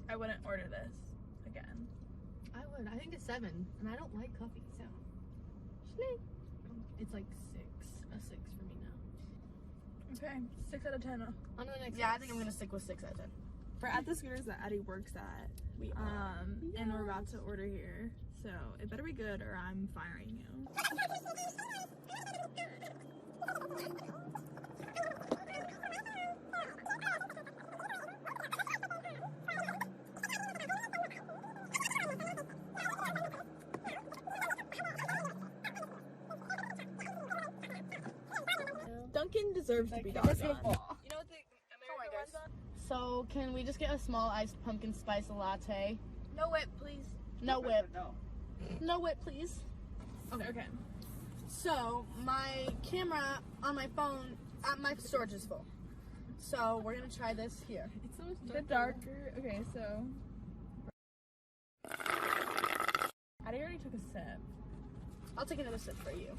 I wouldn't order this again. I would. I think it's 7, and I don't like coffee, so. Slay. It's like 6. A 6 for me now. Okay, 6 out of 10. On to the next Yeah, I one. think I'm gonna stick with 6 out of 10. We're at the Scooters that Addie works at. We And we're about to order here. So it better be good or I'm firing you. Duncan deserves to be dogged on. You know what the American ones on? So, can we just get a small iced pumpkin spice latte? No whip, please. No whip. No whip, please. Okay. So, my camera on my phone, my storage is full. So, we're gonna try this here. It's so much the darker. Okay, so. Addie already took a sip. I'll take another sip for you.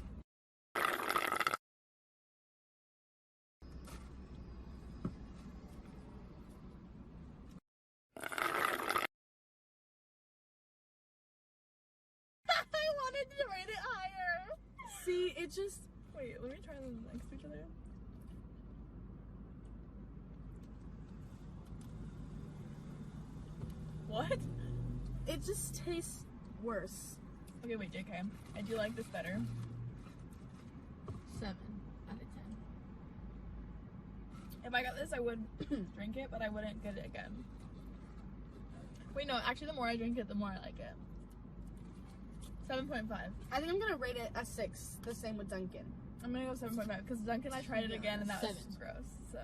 I wanted to rate it higher. See, it just. Wait, let me try them next to each other. What? It just tastes worse. Okay, wait, JK. I do like this better. 7 out of 10. If I got this, I would drink it, but I wouldn't get it again. Wait, no, actually, the more I drink it, the more I like it. 7.5. I think I'm gonna rate it a 6. The same with Dunkin'. I'm gonna go 7.5 because Dunkin' I tried it again and that was 7. gross. So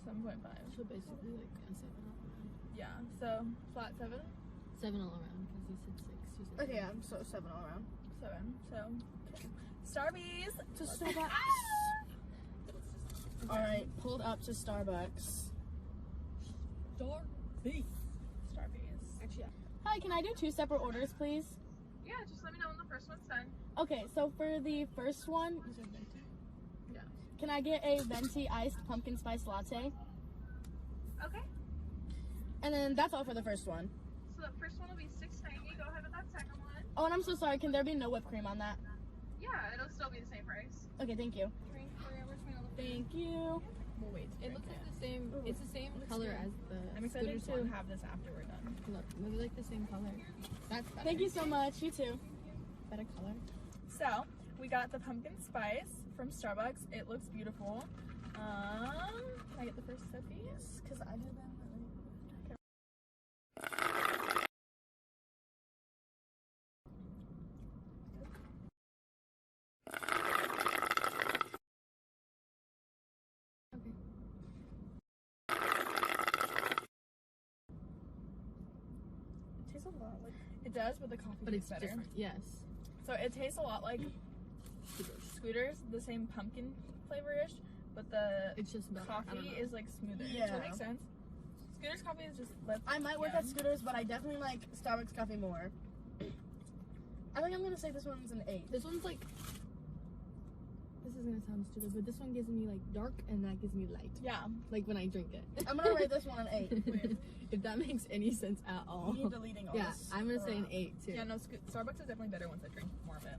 7.5. So basically like a 7 all around. Yeah. So flat 7. 7 all around because you said 6. You said Okay, yeah, so 7 all around. 7. So okay. Starbies To Starbucks. Alright, pulled up to Starbucks. Starbies. Actually, Hi, can I do 2 separate orders, please? Yeah, just let me know when the first one's done. Okay, so for the first one, Yeah. can I get a venti iced pumpkin spice latte? Okay. And then that's all for the first one. So the first one will be $6.90. Go ahead with that second one. Oh, and I'm so sorry, can there be no whipped cream on that? Yeah, it'll still be the same price. Okay, thank you. Drink for between all the Thank you. We'll wait. it looks like the same. It's the same color as the. I'm excited Scooters to one. have this after we're done. Look, maybe like the same color. That's better. Thank you so much. You too. Better color. So we got the pumpkin spice from Starbucks. It looks beautiful. Can I get the first sip, please? Because I haven't. Okay. It tastes a lot like it does, but the coffee But tastes it's better. different. Yes. So it tastes a lot like Scooters, the same pumpkin flavor-ish, but the It's just better. I don't coffee know. is like smoother. Does Yeah. that make sense? Scooters coffee is just less. I might work at Scooters, but I definitely like Starbucks coffee more. I think I'm gonna say this one's an 8. This one's like. This is gonna sound stupid, but this one gives me like dark and that gives me light. Yeah. Like when I drink it. I'm gonna rate this one an 8. If that makes any sense at all. Me deleting all Yeah, this. I'm gonna say an crap. 8 too. Yeah, no, Starbucks is definitely better once I drink more of it.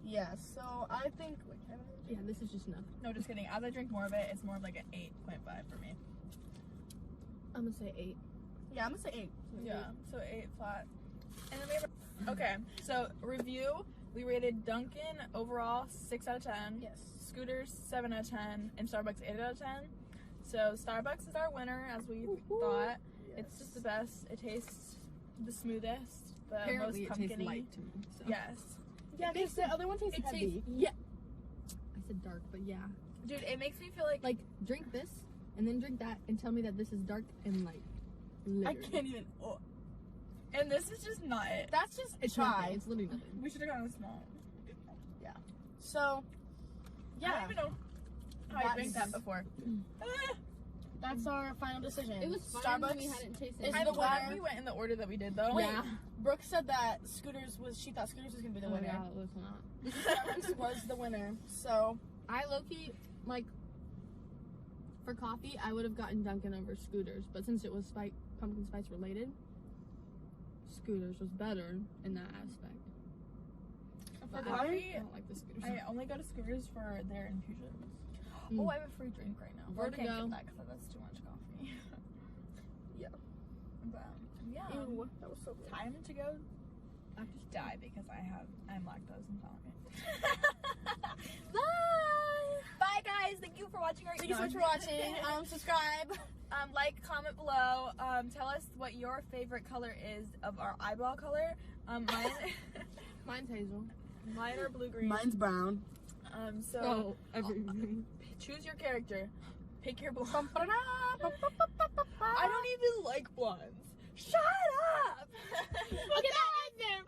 Yeah, so I think. Wait, can I have another? Yeah, this is just enough. No, just kidding. As I drink more of it, it's more of like an 8.5 for me. I'm gonna say 8. Yeah, I'm gonna say 8. Yeah, so 8 flat. And then we have. Okay, so review. We rated Dunkin' overall 6 out of 10. Yes. Scooters 7 out of 10, and Starbucks 8 out of 10. So Starbucks is our winner, as we thought. It's just the best. It tastes the smoothest, the Apparently most it tastes pumpkin-y. light to me. So. Yes. Yeah, because the other one tastes It heavy. tastes. Yeah. I said dark, but yeah. Dude, it makes me feel like Like drink this and then drink that and tell me that this is dark and light. I Literally. can't even. Oh. And this is just not it. That's just It's try. nothing. It's literally nothing. We should have gotten a small. So, I don't yeah, even know how I drank that before. that's our final decision. It was fine Starbucks. when we hadn't tasted is it. I'm the glad winner. we went in the order that we did, though. Wait, Yeah. Brooke said that Scooters was. She thought Scooters was gonna be the Oh, winner. yeah, it was not. Starbucks was the winner. So I low-key, like, for coffee, I would have gotten Dunkin' over Scooters, but since it was pumpkin spice related, Scooters was better in that aspect. For But coffee, I don't like the Scooters. I only go to Scooters for their infusions. Mm. Oh, I have a free drink right now. Or I can't Vertigo. get that because that's too much coffee. Yeah. But yeah, ew, that was so good. time to go die because I'm lactose intolerant. Bye. Bye, guys. Thank you for watching our. Thank you so much for watching. Subscribe. Like, comment below. Tell us what your favorite color is of our eyeball color. Mine, Mine's hazel. mine are blue green. Mine's brown. So Oh, everything. choose your character. Pick your blonde. I I don't even like blondes. Shut up. Okay, that is there.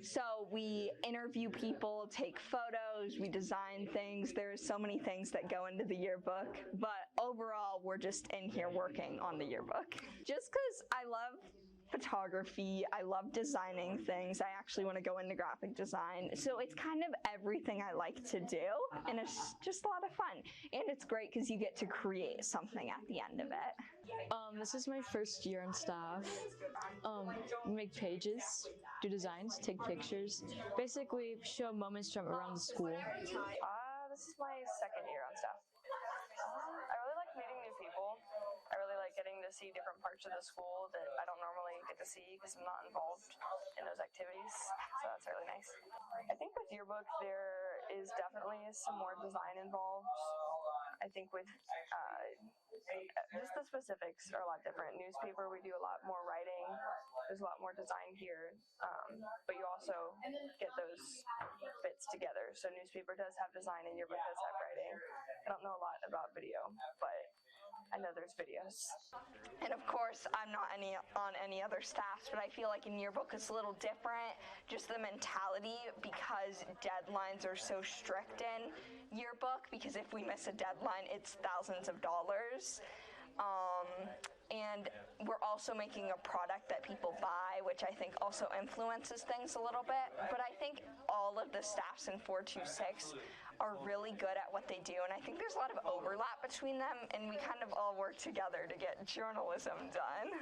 So we interview people, take photos, we design things. There's so many things that go into the yearbook, but overall we're just in here working on the yearbook. Just because I love photography, I love designing things. I actually want to go into graphic design. So it's kind of everything I like to do, and it's just a lot of fun. And it's great because you get to create something at the end of it. This is my first year on staff. Make pages, do designs, take pictures, basically show moments from around the school. This is my second year on staff. I really like meeting new people. I really like getting to see different parts of the school that I don't normally get to see because I'm not involved in those activities. So that's really nice. I think with yearbook there is definitely some more design involved. I think with just the specifics are a lot different. Newspaper, we do a lot more writing. There's a lot more design here, but you also get those bits together. So newspaper does have design and yearbook does have writing. I don't know a lot about video, but I know there's videos. And of course, I'm not on any other staffs, but I feel like in yearbook it's a little different, just the mentality, because deadlines are so strict in yearbook, because if we miss a deadline, it's thousands of dollars. And we're also making a product that people buy, which I think also influences things a little bit. But I think all of the staffs in 426 are really good at what they do, and I think there's a lot of overlap between them, and we kind of all work together to get journalism done.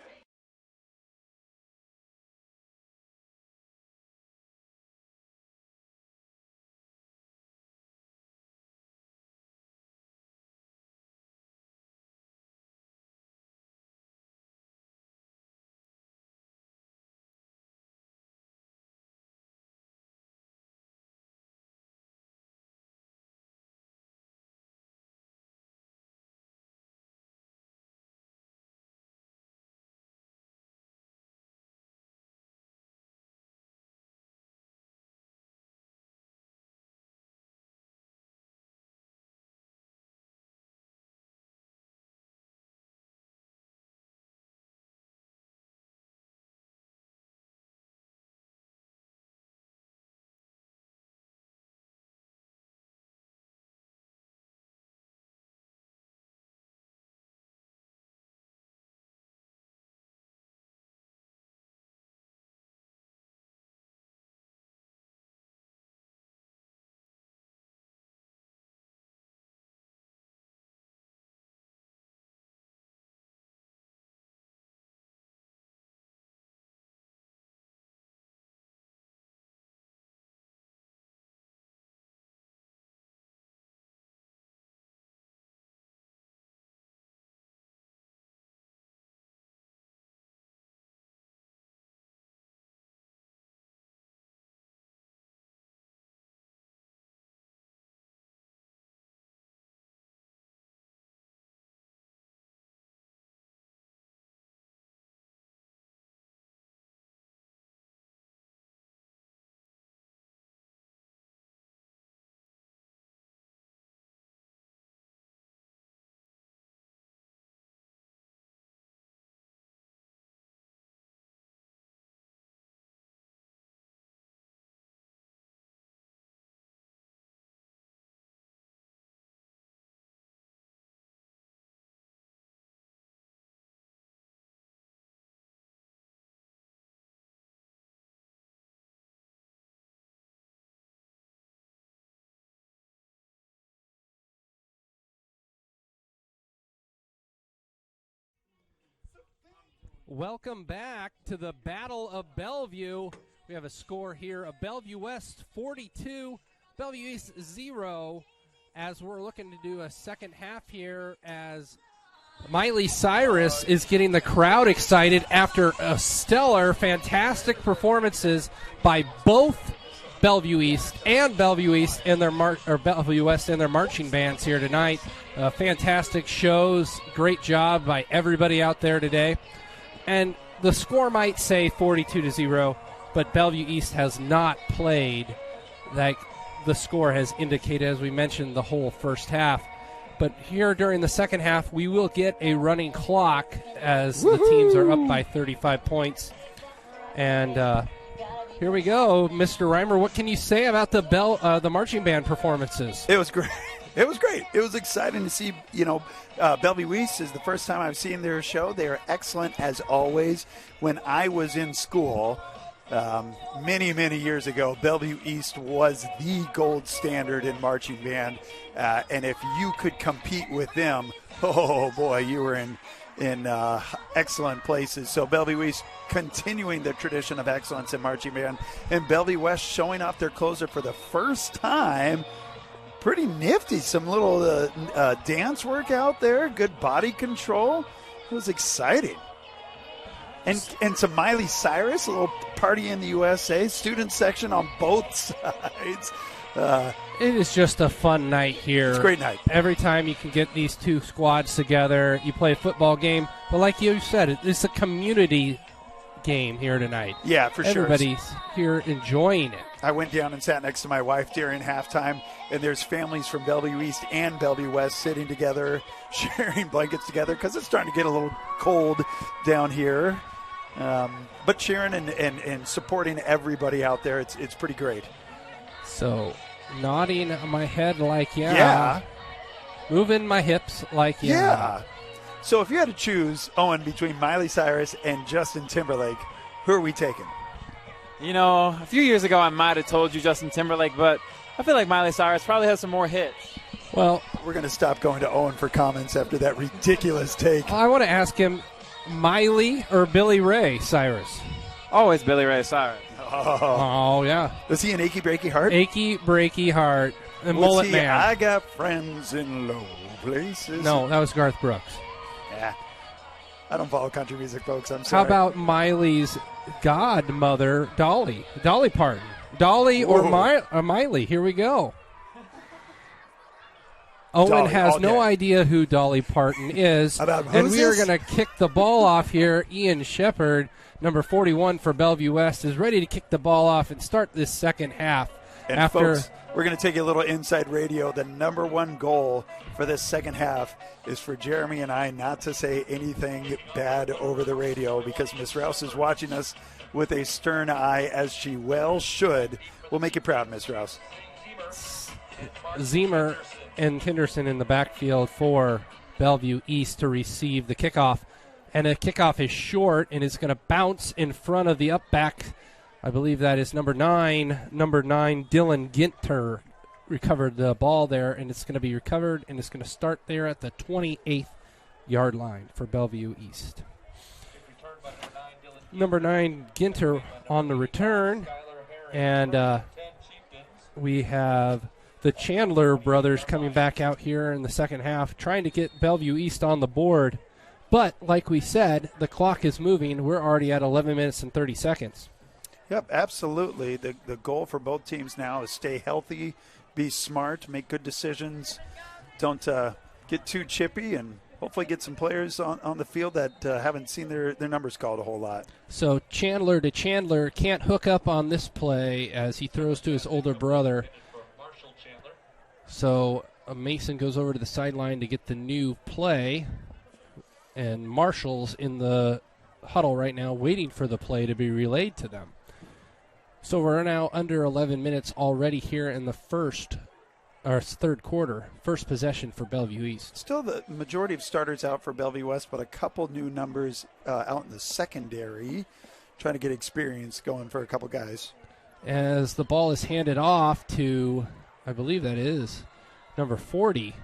Welcome back to the Battle of Bellevue. We have a score here of Bellevue West 42, Bellevue East 0, as we're looking to do a second half here, as Miley Cyrus is getting the crowd excited after a stellar, fantastic performances by both Bellevue East and Bellevue East in their Bellevue West in their marching bands here tonight. Fantastic shows, great job by everybody out there today. And the score might say 42-0, but Bellevue East has not played like the score has indicated, as we mentioned, the whole first half. But here during the second half, we will get a running clock as the teams are up by 35 points. And Here we go, Mr. Reimer. What can you say about the marching band performances? It was great. It was great. It was exciting to see, Bellevue West is the first time I've seen their show. They are excellent as always. When I was in school many, many years ago, Bellevue East was the gold standard in marching band. And if you could compete with them, oh, boy, you were in excellent places. So Bellevue East continuing the tradition of excellence in marching band. And Bellevue West showing off their closer for the first time. Pretty nifty. Some little dance work out there. Good body control. It was exciting. And some Miley Cyrus, a little party in the USA. Student section on both sides. It is just a fun night here. It's a great night. Every time you can get these two squads together, you play a football game. But like you said, it's a community game here tonight. Yeah, for sure. Everybody's here enjoying it. I went down and sat next to my wife during halftime, and there's families from Bellevue East and Bellevue West sitting together, sharing blankets together because it's starting to get a little cold down here. But cheering and supporting everybody out there, it's pretty great. So, nodding my head like yeah. Moving my hips like yeah. So if you had to choose, Owen, between Miley Cyrus and Justin Timberlake, who are we taking? A few years ago I might have told you Justin Timberlake, but I feel like Miley Cyrus probably has some more hits. Well, we're going to stop going to Owen for comments after that ridiculous take. I want to ask him, Miley or Billy Ray Cyrus? Always Billy Ray Cyrus. Oh yeah. Was he an achy breaky heart? Achy breaky heart. And Mullet Man. I got friends in low places. No, that was Garth Brooks. Yeah. I don't follow country music, folks. I'm sorry. How about Miley's godmother, Dolly Parton? Dolly or Miley? Here we go. Owen Dolly, has no idea who Dolly Parton is. And we are going to kick the ball off here. Ian Shepard, number 41 for Bellevue West, is ready to kick the ball off and start this second half. And folks, we're going to take a little inside radio. The number one goal for this second half is for Jeremy and I not to say anything bad over the radio because Miss Rouse is watching us with a stern eye, as she well should. We'll make you proud, Miss Rouse. Zemer and Henderson in the backfield for Bellevue East to receive the kickoff. And the kickoff is short, and it's going to bounce in front of the up back. I believe that is number 9. Number 9, Dylan Ginter recovered the ball there, and it's going to be recovered, and it's going to start there at the 28th yard line for Bellevue East. Number 9, Ginter on the return, and we have the Chandler brothers coming back out here in the second half, trying to get Bellevue East on the board. But, like we said, the clock is moving. We're already at 11 minutes and 30 seconds. Yep, absolutely. The goal for both teams now is stay healthy, be smart, make good decisions. Don't get too chippy, and hopefully get some players on the field that haven't seen their numbers called a whole lot. So Chandler to Chandler can't hook up on this play as he throws to his older brother. So Mason goes over to the sideline to get the new play. And Marshall's in the huddle right now waiting for the play to be relayed to them. So we're now under 11 minutes already here in the third quarter. First possession for Bellevue East. Still the majority of starters out for Bellevue West, but a couple new numbers out in the secondary, trying to get experience going for a couple guys. As the ball is handed off to, I believe that is, number 40,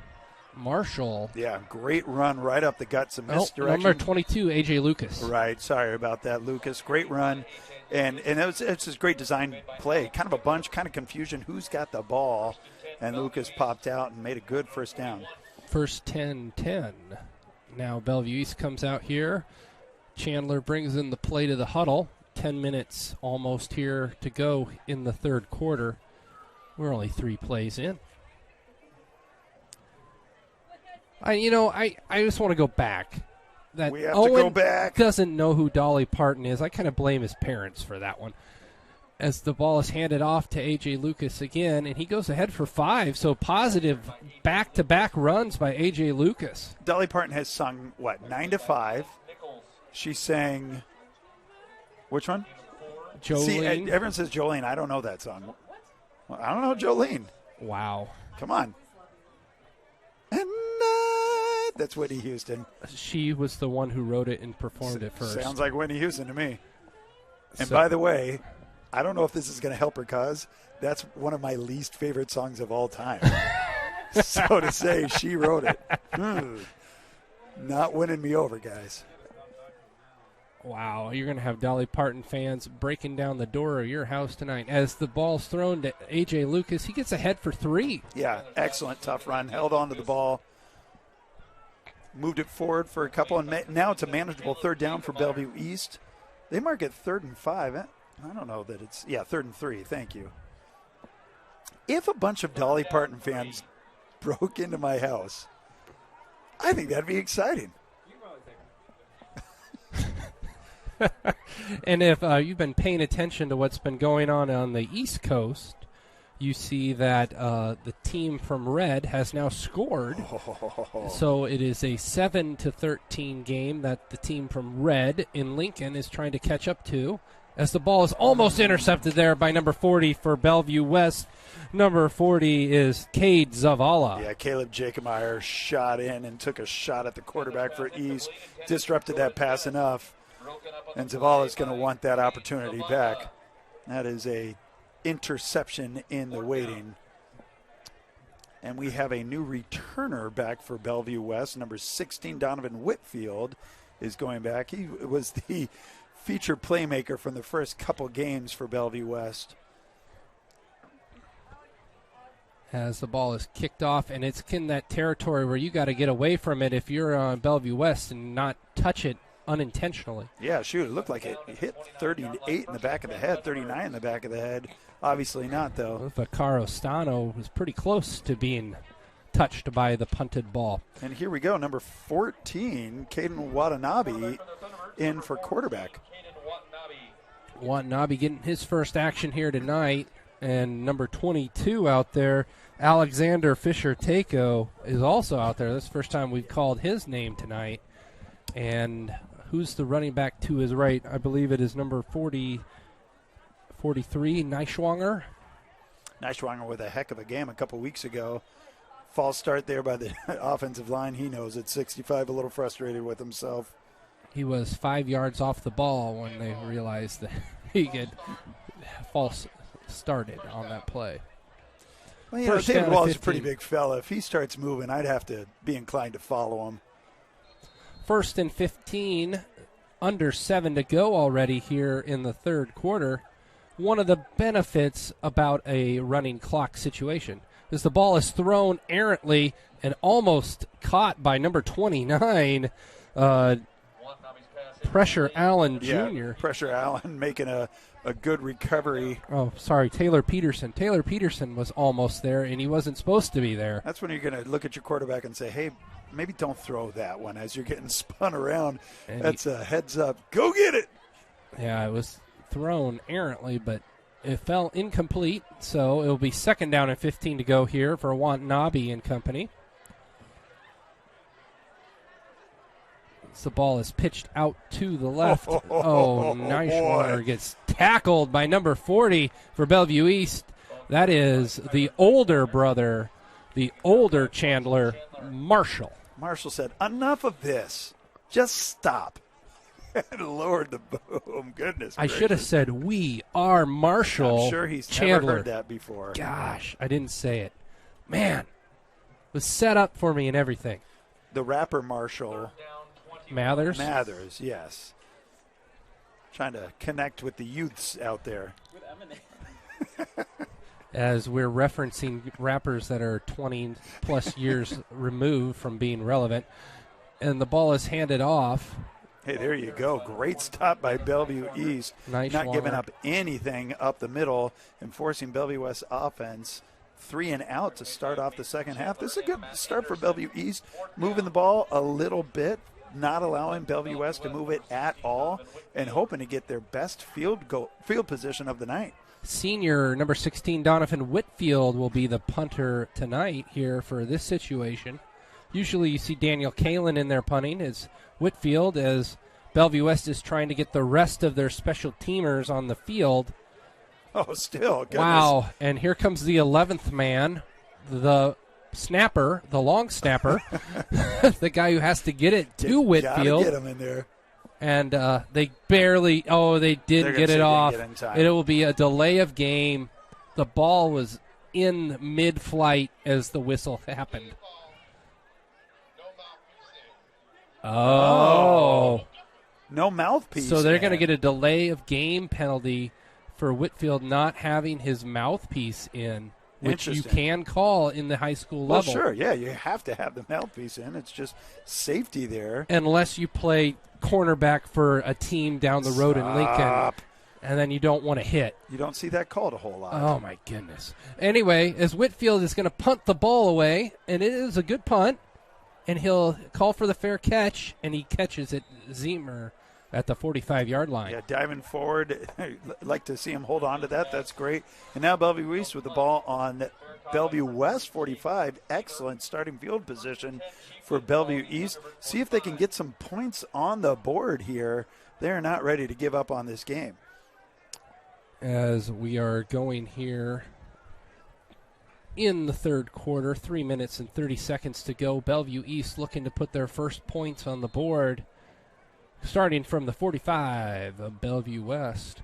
Marshall. Yeah, great run right up the gut, some misdirection. Number 22, A.J. Lucas. Right, sorry about that, Lucas. Great run. And it's a great design play. Kind of a bunch, kind of confusion. Who's got the ball? And Lucas popped out and made a good first down. First 10-10. Now Bellevue East comes out here. Chandler brings in the play to the huddle. 10 minutes almost here to go in the third quarter. We're only 3 plays in. I just want to go back. That we have Owen to go back. Doesn't know who Dolly Parton is. I kind of blame his parents for that one. As the ball is handed off to A.J. Lucas again, and he goes ahead for 5. So positive back-to-back runs by A.J. Lucas. Dolly Parton has sung, 9 to 5. She sang, which one? Jolene. See, everyone says Jolene. I don't know that song. Well, I don't know Jolene. Wow. Come on. And that's Whitney Houston. She was the one who wrote it and performed it first. Sounds like Whitney Houston to me. And So- by the way, I don't know if this is going to help her cause that's one of my least favorite songs of all time. So to say she wrote it, not winning me over, guys. Wow, you're going to have Dolly Parton fans breaking down the door of your house tonight. As the ball's thrown to A.J. Lucas, he gets ahead for 3. Yeah, excellent, tough run. Held on to the ball. Moved it forward for a couple, and now it's a manageable third down for Bellevue East. They mark it 3rd and 5. I don't know that it's, 3rd and 3. Thank you. If a bunch of Dolly Parton fans broke into my house, I think that'd be exciting. And if you've been paying attention to what's been going on the East Coast, you see that the team from Red has now scored. So it is a 7-13 game that the team from Red in Lincoln is trying to catch up to, as the ball is almost intercepted there by number 40 for Bellevue West. Number 40 is Cade Zavala. Yeah, Caleb Jakemeyer shot in and took a shot at the quarterback for East, disrupted that pass enough, and Zavala's going to want that opportunity back. That is a interception in the waiting. And we have a new returner back for Bellevue West. Number 16, Donovan Whitfield, is going back. He was the feature playmaker from the first couple games for Bellevue West. As the ball is kicked off, and it's in that territory where you got to get away from it if you're on Bellevue West and not touch it unintentionally. Yeah, shoot, it looked like it hit 38 in the back of the head, 39 in the back of the head. Obviously not, though. Vaccaro Stano was pretty close to being touched by the punted ball. And here we go, number 14, Caden Watanabe in for quarterback. Watanabe getting his first action here tonight, and number 22 out there, Alexander Fisher-Tako, is also out there. That's the first time we've called his name tonight. And who's the running back to his right? I believe it is number 43, Neischwanger. Neischwanger with a heck of a game a couple weeks ago. False start there by the offensive line. He knows at 65, a little frustrated with himself. He was 5 yards off the ball when they realized that he had false started on that play. Well, you know, David Wall is a pretty big fella. If he starts moving, I'd have to be inclined to follow him. 1st and 15, under 7 to go already here in the third quarter. One of the benefits about a running clock situation is the ball is thrown errantly and almost caught by number 29, Pressure Allen Jr. Yeah, Pressure Allen making a good recovery. Oh, sorry, Taylor Peterson. Taylor Peterson was almost there, and he wasn't supposed to be there. That's when you're going to look at your quarterback and say, hey, maybe don't throw that one as you're getting spun around. And that's a heads up. Go get it. Yeah, it was thrown errantly, but it fell incomplete, so it'll be 2nd down and 15 to go here for Watanabe and company. The ball is pitched out to the left. Neischwanger gets tackled by number 40 for Bellevue East. That is the older brother, the older Chandler, Marshall. Marshall said, enough of this. Just stop. And lowered the boom. Goodness I gracious. should have said, we are Marshall. I'm sure he's Chandler. never heard that before. Gosh, I didn't say it. Man, it was set up for me and everything. The rapper Marshall. Mathers, yes. Trying to connect with the youths out there. As we're referencing rappers that are 20-plus years removed from being relevant. And the ball is handed off. Hey, there you go. Great stop by Bellevue East. Nice Not giving water. up anything up the middle and forcing Bellevue West offense 3 and out to start off the second half. This is a good start for Bellevue East. Moving the ball a little bit, not allowing Bellevue West to move it at all, and hoping to get their best field position of the night. Senior number 16, Donovan Whitfield, will be the punter tonight here for this situation. Usually you see Daniel Kalin in there punting. It's Whitfield, as Bellevue West is trying to get the rest of their special teamers on the field. Oh, still. Goodness. Wow. And here comes the 11th man, the snapper, the long snapper, the guy who has to get it to Whitfield. Gotta get him in there. And they barely, they did get it off. It will be a delay of game. The ball was in mid-flight as the whistle happened. Oh. No mouthpiece. So they're going to get a delay of game penalty for Whitfield not having his mouthpiece in, which you can call in the high school level. Well, sure, yeah, you have to have the mouthpiece in. It's just safety there. Unless you play cornerback for a team down the road in Lincoln, and then you don't want to hit. You don't see that called a whole lot. Oh, my goodness. Anyway, as Whitfield is going to punt the ball away, and it is a good punt, and he'll call for the fair catch, and he catches it, Zemer, at the 45-yard line. Yeah, diving forward. I'd like to see him hold on to that. That's great. And now Bellevue East with the ball on Bellevue West 45. Excellent starting field position for Bellevue East. See if they can get some points on the board here. They're not ready to give up on this game. As we are going here in the third quarter, 3 minutes and 30 seconds to go. Bellevue East looking to put their first points on the board, starting from the 45 of Bellevue West,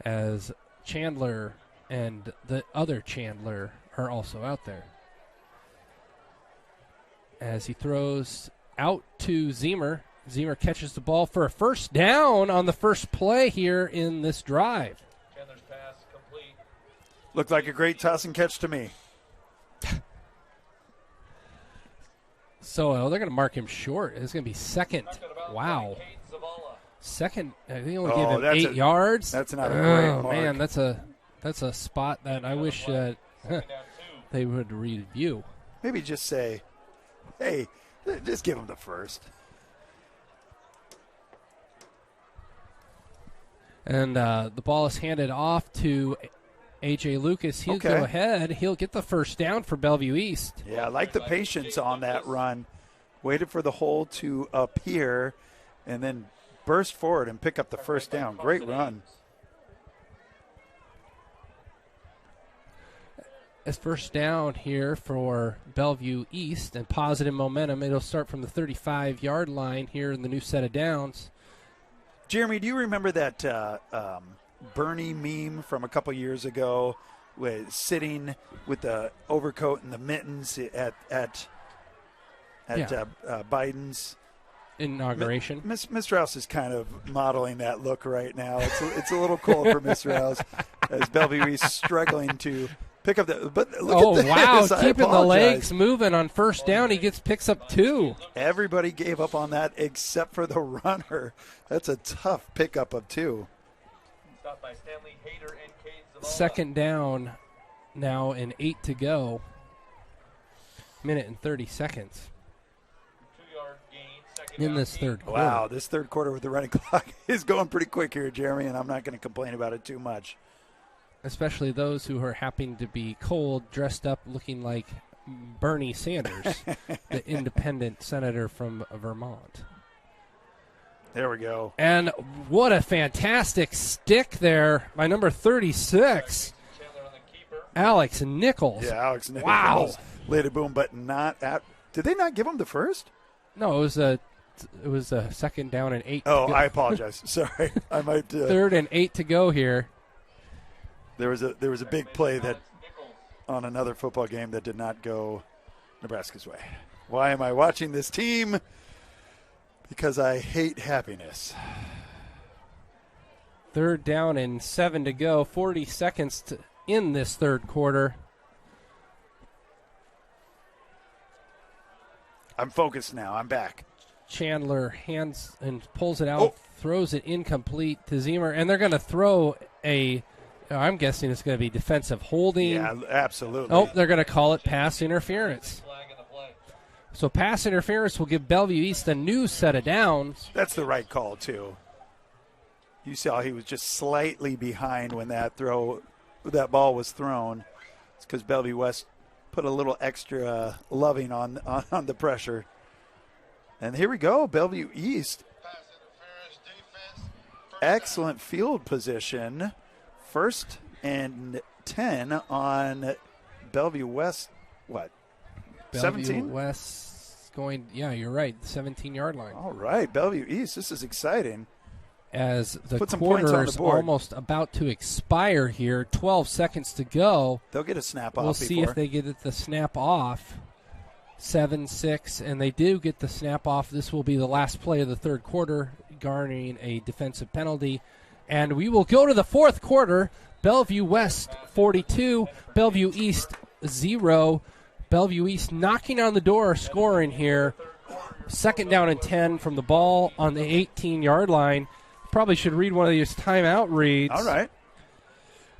as Chandler and the other Chandler are also out there. As he throws out to Zemer. Zemer catches the ball for a first down on the first play here in this drive. Chandler's pass complete. Looked like a great toss and catch to me. So they're going to mark him short. It's going to be second. Wow. Second, they only gave him 8 yards. That's not a great mark. Man, that's a spot that I wish they would review. Maybe just say, hey, just give him the first. And the ball is handed off to A.J. Lucas. He'll go ahead. He'll get the first down for Bellevue East. Yeah, I like the patience on that run. Waited for the hole to appear and then burst forward and pick up the first down. Great run. As first down here for Bellevue East and positive momentum. It'll start from the 35-yard line here in the new set of downs. Jeremy, do you remember that Bernie meme from a couple years ago, with sitting with the overcoat and the mittens at Biden's inauguration? Miss Rouse is kind of modeling that look right now. It's a little cold for Miss Rouse as Bellevue is struggling to pick up the. But look at this. Wow, keeping the legs moving on first down. He picks up 2. Everybody gave up on that except for the runner. That's a tough pickup of 2. Second down now and 8 to go. Minute and 30 seconds. In this third quarter. Wow, this third quarter with the running clock is going pretty quick here, Jeremy, and I'm not going to complain about it too much. Especially those who are happening to be cold, dressed up looking like Bernie Sanders, the independent senator from Vermont. There we go. And what a fantastic stick there by number 36, Alex Nichols. Yeah, Alex Nichols. Wow. Laid a boom, but not at. Did they not give him the first? No, it was a second down and 8. Oh, I apologize. Sorry, I might. Third and 8 to go here. There was a big play that on another football game that did not go Nebraska's way. Why am I watching this team? Because I hate happiness. Third down and 7 to go. 40 seconds in this third quarter. I'm focused now. I'm back. Chandler hands and pulls it out, throws it incomplete to Zemer, and they're going to throw I'm guessing it's going to be defensive holding. Yeah, absolutely. Oh, they're going to call it pass interference. So pass interference will give Bellevue East a new set of downs. That's the right call, too. You saw he was just slightly behind when that ball was thrown. It's because Bellevue West put a little extra loving on the pressure. And here we go, Bellevue East excellent field position. 1st and 10 on Bellevue West, what, 17? Bellevue West going, yeah, you're right, 17-yard line. All right, Bellevue East, this is exciting. As the Put some points on quarter the is board. almost about to expire here, 12 seconds to go. They'll get a snap off We'll see if they get the snap off. 7-6, and they do get the snap off. This will be the last play of the third quarter, garnering a defensive penalty. And we will go to the fourth quarter. Bellevue West 42, Bellevue East 0. Bellevue East knocking on the door, scoring here. 2nd down and 10 from the ball on the 18-yard line. Probably should read one of these timeout reads. All right.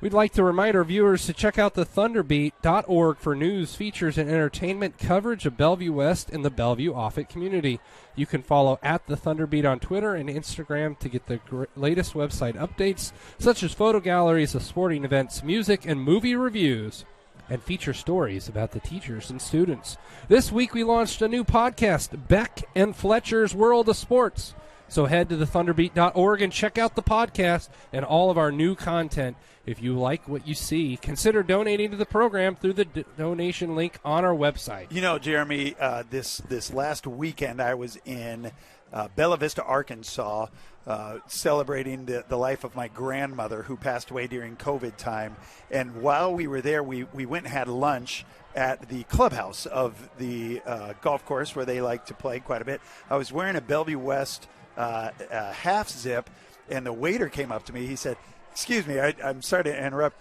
We'd like to remind our viewers to check out the thunderbeat.org for news, features, and entertainment coverage of Bellevue West and the Bellevue Offutt community. You can follow at the Thunderbeat on Twitter and Instagram to get the latest website updates, such as photo galleries of sporting events, music, and movie reviews, and feature stories about the teachers and students. This week we launched a new podcast, Beck and Fletcher's World of Sports. So head to thethunderbeat.org and check out the podcast and all of our new content. If you like what you see, consider donating to the program through the donation link on our website. You know, Jeremy, this last weekend I was in Bella Vista, Arkansas, celebrating the life of my grandmother who passed away during COVID time. And while we were there, we went and had lunch at the clubhouse of the golf course where they like to play quite a bit. I was wearing a Bellevue West half zip, and the waiter came up to me. He said, "Excuse me, I'm sorry to interrupt.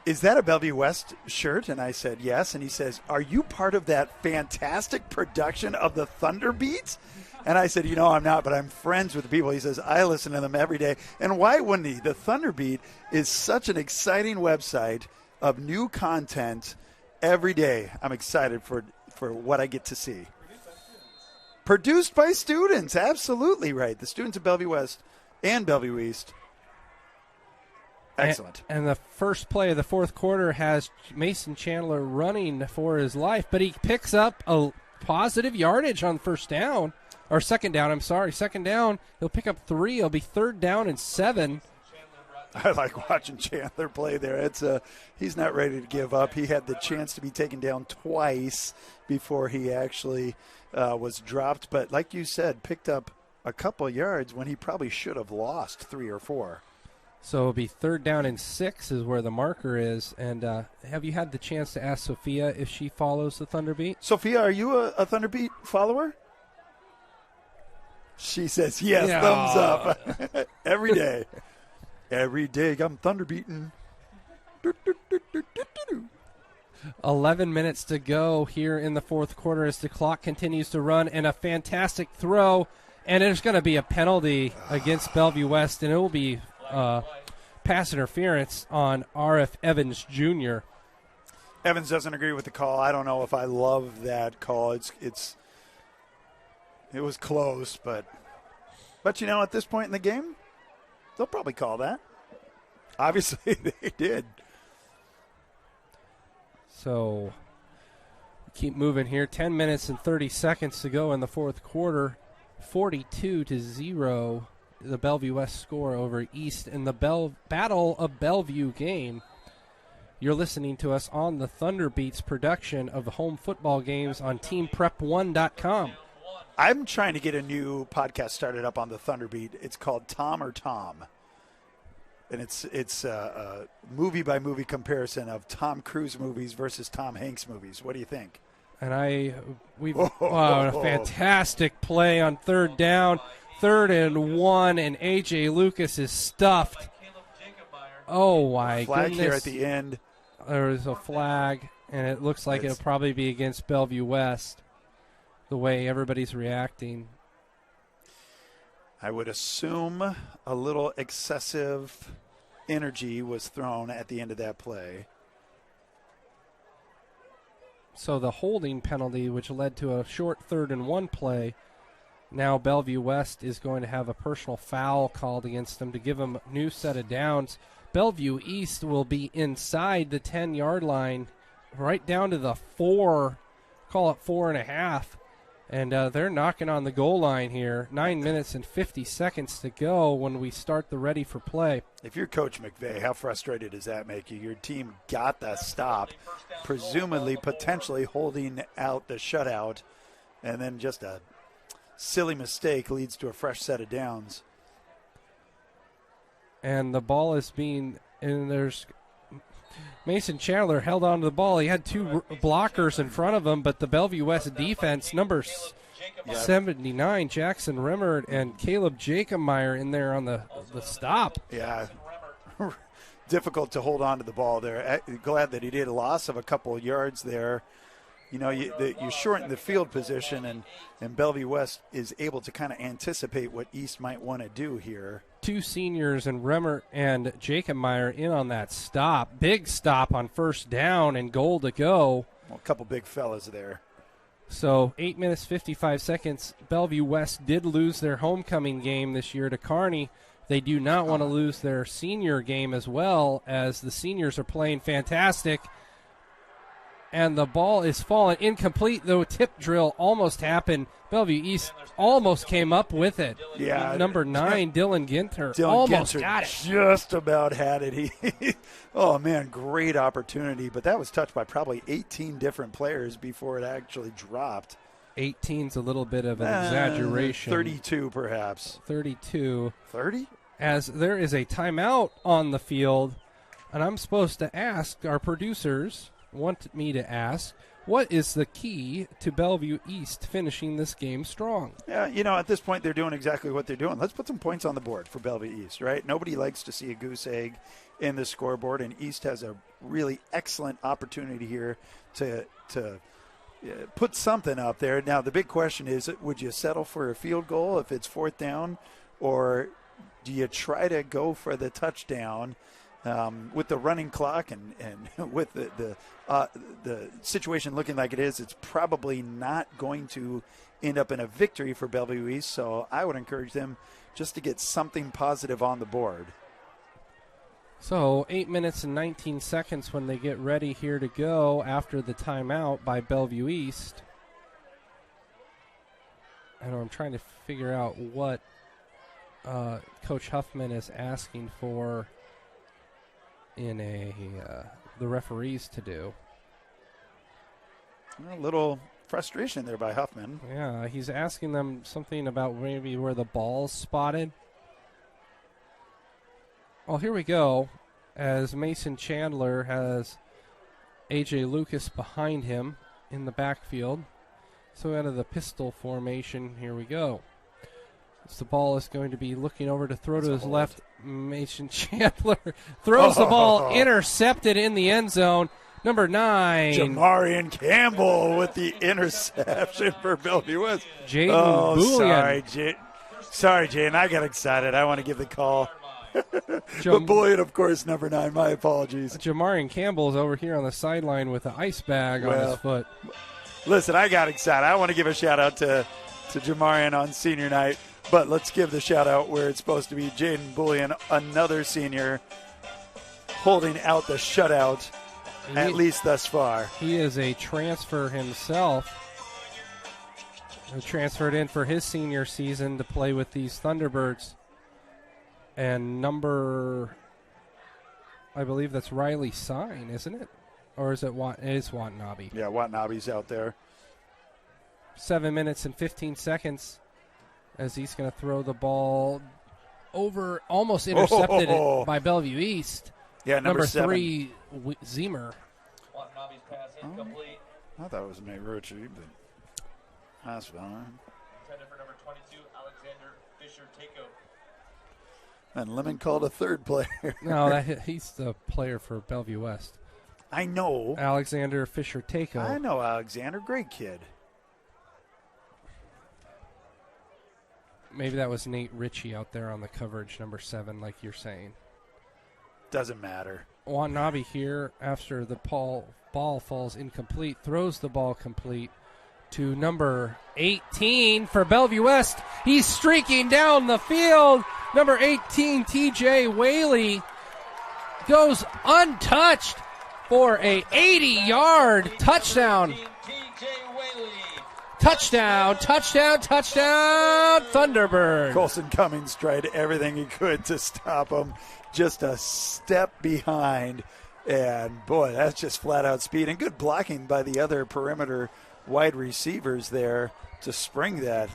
Is that a Bellevue West shirt?" And I said, "Yes." And he says, "Are you part of that fantastic production of the Thunderbeats?" And I said, "I'm not, but I'm friends with the people." He says, "I listen to them every day." And why wouldn't he? The Thunderbeat is such an exciting website of new content every day. I'm excited for what I get to see. Produced by students, absolutely right. The students of Bellevue West and Bellevue East. Excellent. And the first play of the fourth quarter has Mason Chandler running for his life, but he picks up a positive yardage on second down. Second down. He'll pick up 3. It'll be 3rd down and 7. I like watching Chandler play there. He's not ready to give up. He had the chance to be taken down twice before he actually was dropped. But like you said, picked up a couple yards when he probably should have lost 3 or 4. So it'll be 3rd down and 6 is where the marker is. And have you had the chance to ask Sophia if she follows the Thunderbeat? Sophia, are you a Thunderbeat follower? She says yes, thumbs up. Every day. Every day I'm Thunderbeaten. 11 minutes to go here in the fourth quarter as the clock continues to run, and a fantastic throw. And there's going to be a penalty against Bellevue West, and it will be pass interference on R.F. Evans Jr. Evans doesn't agree with the call. I don't know if I love that call. It was close, but at this point in the game, they'll probably call that. Obviously, they did. So keep moving here. 10 minutes and 30 seconds to go in the fourth quarter. 42-0, the Bellevue West score over East in the Battle of Bellevue game. You're listening to us on the Thunderbeats production of the home football games on TeamPrep1.com. I'm trying to get a new podcast started up on the Thunderbeat. It's called Tom or Tom. And it's a movie-by-movie comparison of Tom Cruise movies versus Tom Hanks movies. What do you think? And a fantastic play on 3rd down. 3rd and 1, and A.J. Lucas is stuffed. Oh, my flag goodness. Here at the end. There's a flag, and it looks like it'll probably be against Bellevue West, the way everybody's reacting. I would assume a little excessive energy was thrown at the end of that play. So the holding penalty, which led to a short 3rd and 1 play, now Bellevue West is going to have a personal foul called against them to give them a new set of downs. Bellevue East will be inside the 10-yard line, right down to the 4, call it 4.5. And they're knocking on the goal line here. 9 minutes and 50 seconds to go when we start the ready for play. If you're Coach McVay, how frustrated does that make you? Your team got that stop, presumably, potentially holding out the shutout, and then just a silly mistake leads to a fresh set of downs. And the ball is and there's Mason Chandler held on to the ball. He had two blockers in front of him, but the Bellevue West defense, number 79, Jackson Rimmer, and Caleb Jacobmeyer in there on the stop. Yeah, difficult to hold on to the ball there. Glad that he did. A loss of a couple of yards there. You know, you shorten the field position, and Bellevue West is able to kind of anticipate what East might want to do here. Two seniors and Remmer and Jacobmeyer in on that stop. Big stop on first down and goal to go. Well, a couple big fellas there. So 8 minutes, 55 seconds. Bellevue West did lose their homecoming game this year to Kearney. They do not want to lose their senior game as well, as the seniors are playing fantastic. And the ball is falling incomplete, though tip drill almost happened. Bellevue East almost came up with it. Yeah. Number 9, Dylan Ginter, almost Ginter got it. Just about had it. Oh, man, great opportunity. But that was touched by probably 18 different players before it actually dropped. 18's a little bit of an exaggeration. 32, perhaps. 32. 30? As there is a timeout on the field, and I'm supposed to ask, our producers want me to ask, what is the key to Bellevue East finishing this game strong? Yeah, you know, at this point, they're doing exactly what they're doing. Let's put some points on the board for Bellevue East, right? Nobody likes to see a goose egg in the scoreboard, and East has a really excellent opportunity here to put something up there. Now, the big question is, would you settle for a field goal if it's fourth down, or do you try to go for the touchdown? With the running clock and with the situation looking like it is, it's probably not going to end up in a victory for Bellevue East. So I would encourage them just to get something positive on the board. So 8 minutes and 19 seconds when they get ready here to go after the timeout by Bellevue East. I know I'm trying to figure out what Coach Huffman is asking for in the referees to do. A little frustration there by Huffman. Yeah, he's asking them something about maybe where the ball's spotted. Well, here we go, as Mason Chandler has A.J. Lucas behind him in the backfield. So out of the pistol formation, here we go. As the ball is going to be looking over to throw to his left. Mason Chandler throws the ball, intercepted in the end zone. Number 9. Jamarian Campbell with the interception for Bellevue West. Jaden Boulian. Sorry, Jaden. I got excited. I want to give the call. But Boulian, of course, number 9. My apologies. Jamarian Campbell is over here on the sideline with an ice bag on his foot. Listen, I got excited. I want to give a shout-out to Jamarian on senior night. But let's give the shout-out where it's supposed to be. Jaden Boulian, another senior, holding out the shutout, at least thus far. He is a transfer himself, who transferred in for his senior season to play with these Thunderbirds. And I believe that's Riley Sign, isn't it? Or is it Watanabe? Yeah, Watanabe's out there. 7 minutes and 15 seconds. As he's going to throw the ball over, almost intercepted by Bellevue East. Yeah, number 7. 3, Zemer. Watanabe's pass incomplete. I thought it was Nate Ritchie, but that's fine. Intended for number 22, Alexander Fisher-Taco. And Lemon called a third player. No, he's the player for Bellevue West. I know. Alexander Fisher-Taco. I know Alexander. Great kid. Maybe that was Nate Ritchie out there on the coverage, number 7, like you're saying. Doesn't matter. Watanabe here, after the ball falls incomplete, throws the ball complete to number 18 for Bellevue West. He's streaking down the field. Number 18, T.J. Whaley, goes untouched for a 80-yard touchdown. Touchdown, touchdown, touchdown, Thunderbird. Colson Cummings tried everything he could to stop him. Just a step behind. And, boy, that's just flat-out speed. And good blocking by the other perimeter wide receivers there to spring that.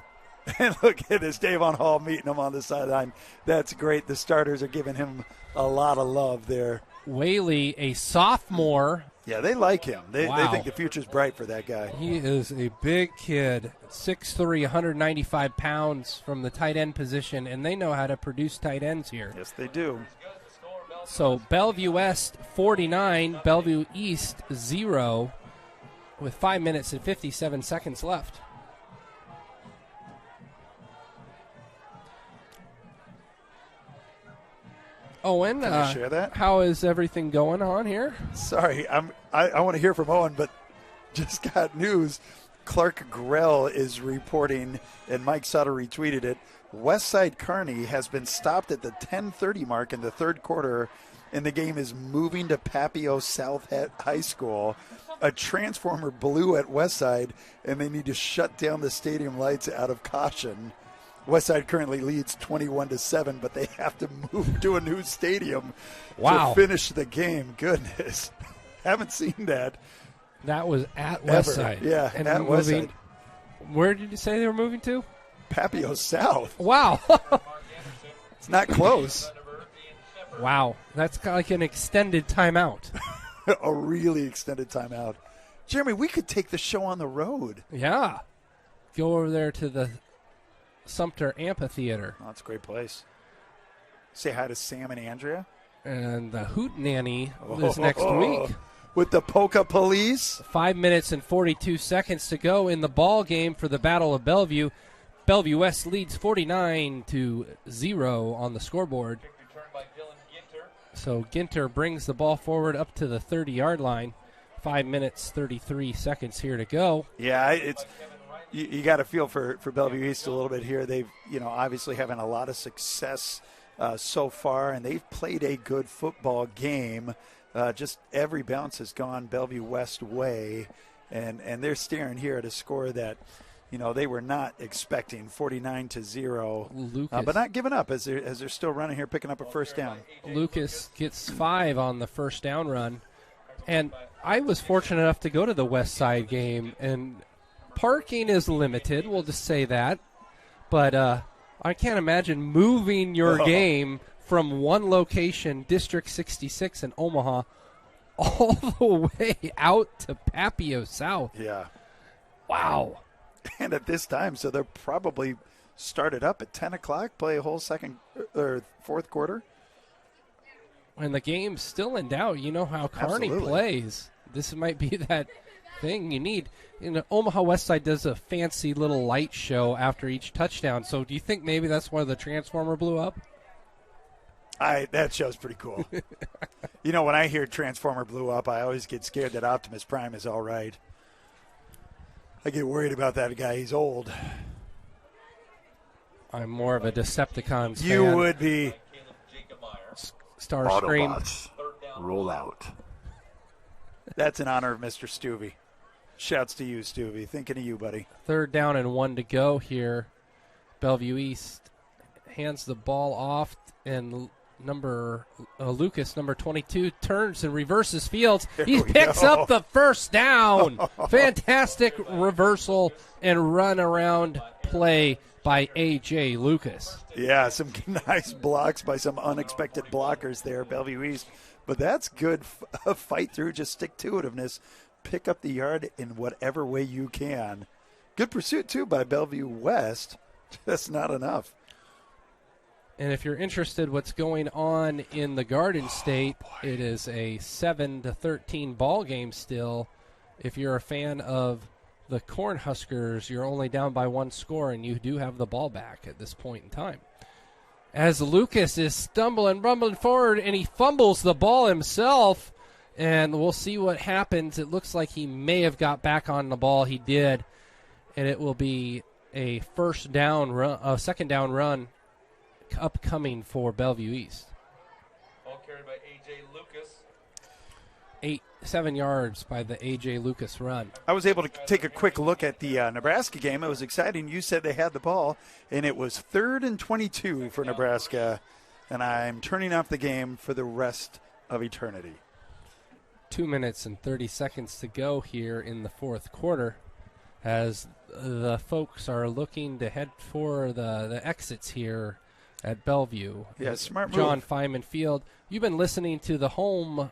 And look at this, Davon Hall meeting him on the sideline. That's great. The starters are giving him a lot of love there. Whaley, a sophomore. Yeah, they like him. They Wow. think the future's bright for that guy. He is a big kid, 6'3", 195 pounds from the tight end position, and they know how to produce tight ends here. Yes, they do. So Bellevue West 49, Bellevue East 0, with 5 minutes and 57 seconds left. Owen, Can I share that? How is everything going on here? Sorry, I want to hear from Owen, but just got news. Clark Grell is reporting, and Mike Sutter retweeted it. Westside Kearney has been stopped at the 10:30 mark in the third quarter, and the game is moving to Papio South High School. A transformer blew at Westside, and they need to shut down the stadium lights out of caution. Westside currently leads 21-7, but they have to move to a new stadium to finish the game. Goodness, haven't seen that. That was at Ever. Westside. Yeah, and at moving, Westside. Where did you say they were moving to? Papio South. Wow. It's not close. Wow, that's like an extended timeout. A really extended timeout. Jeremy, we could take the show on the road. Yeah. Go over there to the Sumter Amphitheater. Oh, that's a great place. Say hi to Sam and Andrea. And the Hoot Nanny is next week. With the Polka Police. 5 minutes and 42 seconds to go in the ball game for the Battle of Bellevue. Bellevue West leads 49-0 on the scoreboard. So Ginter brings the ball forward up to the 30-yard line. 5 minutes, 33 seconds here to go. Yeah, it's you got to feel for Bellevue East a little bit here. They've, obviously having a lot of success so far, and they've played a good football game. Just every bounce has gone Bellevue West way, and they're staring here at a score that, they were not expecting, 49-0. But not giving up as they're still running here, picking up a first down. Lucas gets 5 on the first down run. And I was fortunate enough to go to the West Side game, and parking is limited, we'll just say that. But I can't imagine moving your game from one location, District 66 in Omaha, all the way out to Papio South. Yeah. Wow. And at this time, so they're probably started up at 10 o'clock, play a whole second or fourth quarter. And the game's still in doubt. You know how Kearney plays. This might be that thing you need. Omaha Westside does a fancy little light show after each touchdown. So do you think maybe that's why the transformer blew up? That show's pretty cool. When I hear Transformer blew up, I always get scared that Optimus Prime is all right. I get worried about that guy. He's old. I'm more of a Decepticons fan. You would be. Starscream. Autobots, roll out. That's in honor of Mr. Stuvie. Shouts to you, Stuvie. Thinking of you, buddy. 3rd down and 1 to go here. Bellevue East hands the ball off, and Lucas, number 22, turns and reverses fields. He picks up the first down. Fantastic reversal and run around play by A.J. Lucas. Yeah, some nice blocks by some unexpected blockers there, Bellevue East. But that's good fight through, just stick-to-itiveness. Pick up the yard in whatever way you can. Good pursuit, too, by Bellevue West. That's not enough. And if you're interested what's going on in the Garden State, it is a 7-13 ball game still. If you're a fan of the Cornhuskers, you're only down by 1 score, and you do have the ball back at this point in time. As Lucas is stumbling, rumbling forward, and he fumbles the ball himself, and we'll see what happens. It looks like he may have got back on the ball. He did, and it will be a second down run upcoming for Bellevue East. Ball carried by A.J. Lucas. 7 yards by the A.J. Lucas run. I was able to take a quick look at the Nebraska game. It was exciting. You said they had the ball, and it was 3rd and 22 for Nebraska, and I'm turning off the game for the rest of eternity. 2 minutes and 30 seconds to go here in the fourth quarter as the folks are looking to head for the exits here at Bellevue. Yeah, smart move. John Feynman Field. You've been listening to the home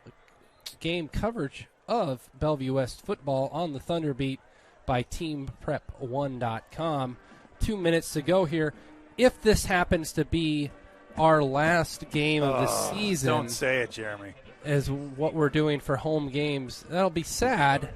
game coverage of Bellevue West football on the Thunderbeat by TeamPrep1.com. 2 minutes to go here. If this happens to be our last game of the season, don't say it, Jeremy, as what we're doing for home games, that'll be sad.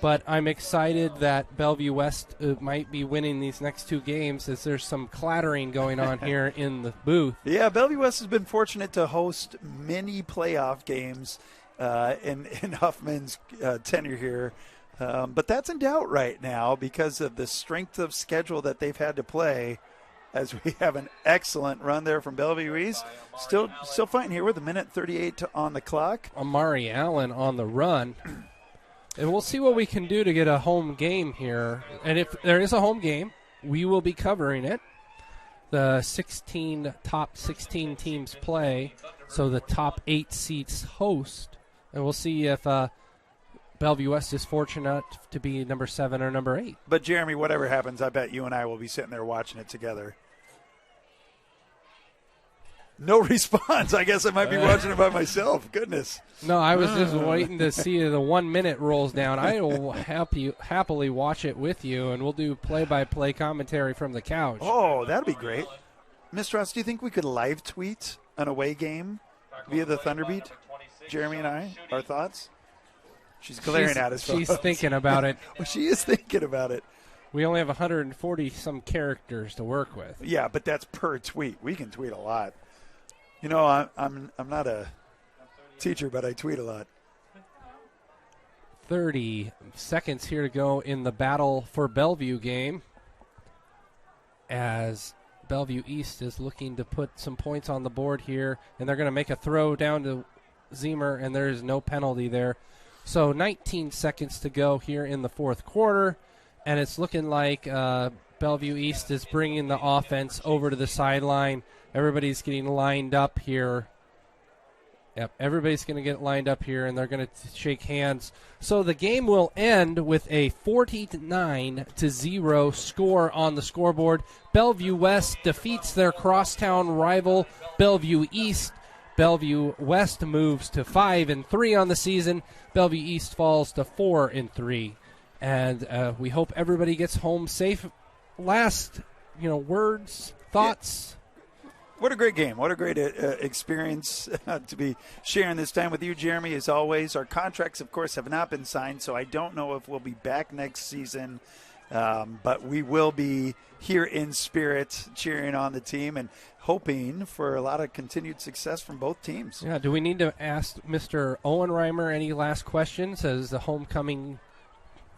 But I'm excited that Bellevue West might be winning these next 2 games as there's some clattering going on here in the booth. Yeah, Bellevue West has been fortunate to host many playoff games in Huffman's tenure here. But that's in doubt right now because of the strength of schedule that they've had to play, as we have an excellent run there from Bellevue East. Still fighting here with 1:38 on the clock. Amari Allen on the run. And we'll see what we can do to get a home game here. And if there is a home game, we will be covering it. The top 16 teams play, so the top 8 seats host. And we'll see if Bellevue West is fortunate to be number 7 or number 8. But, Jeremy, whatever happens, I bet you and I will be sitting there watching it together. No response. I guess I might be watching it by myself. Goodness. No, I was just waiting to see the 1 minute rolls down. I will happily watch it with you, and we'll do play-by-play commentary from the couch. Oh, that'd be great. Mr. Ross, do you think we could live tweet an away game via the Thunderbeat? Jeremy and I, our thoughts? She's glaring at us. She's thinking about it. Well, she is thinking about it. We only have 140-some characters to work with. Yeah, but that's per tweet. We can tweet a lot. You know, I'm not a teacher, but I tweet a lot. 30 seconds here to go in the battle for Bellevue game, as Bellevue East is looking to put some points on the board here, and they're going to make a throw down to Zemer, and there is no penalty there. So 19 seconds to go here in the fourth quarter, and it's looking like Bellevue East is bringing the offense over to the sideline. Everybody's getting lined up here. Yep, everybody's going to get lined up here, and they're going to shake hands. So the game will end with a 49-0 score on the scoreboard. Bellevue West defeats their crosstown rival, Bellevue East. Bellevue West moves to 5-3 on the season. Bellevue East falls to 4-3. And we hope everybody gets home safe. Last, words, thoughts. Yeah. What a great game. What a great experience to be sharing this time with you, Jeremy, as always. Our contracts, of course, have not been signed, so I don't know if we'll be back next season. But we will be here in spirit cheering on the team and hoping for a lot of continued success from both teams. Yeah, do we need to ask Mr. Owen Reimer any last questions as the homecoming?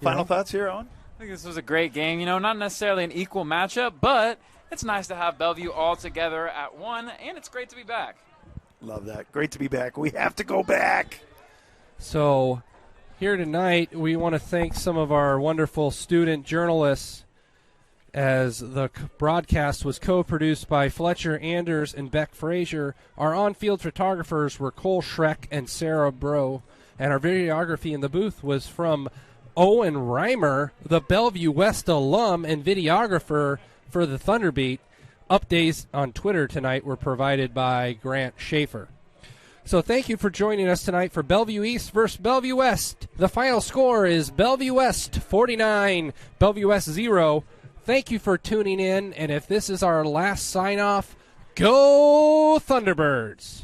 Final thoughts here, Owen? I think this was a great game. Not necessarily an equal matchup, but it's nice to have Bellevue all together at one, and it's great to be back. Love that. Great to be back. We have to go back. So here tonight, we want to thank some of our wonderful student journalists, as the broadcast was co-produced by Fletcher Anders and Beck Frazier. Our on-field photographers were Cole Schreck and Sarah Bro, and our videography in the booth was from Owen Reimer, the Bellevue West alum and videographer for the Thunderbeat. Updates on Twitter tonight were provided by Grant Schaefer. So thank you for joining us tonight for Bellevue East versus Bellevue West. The final score is Bellevue West 49, Bellevue West 0. Thank you for tuning in, and if this is our last sign-off, go Thunderbirds!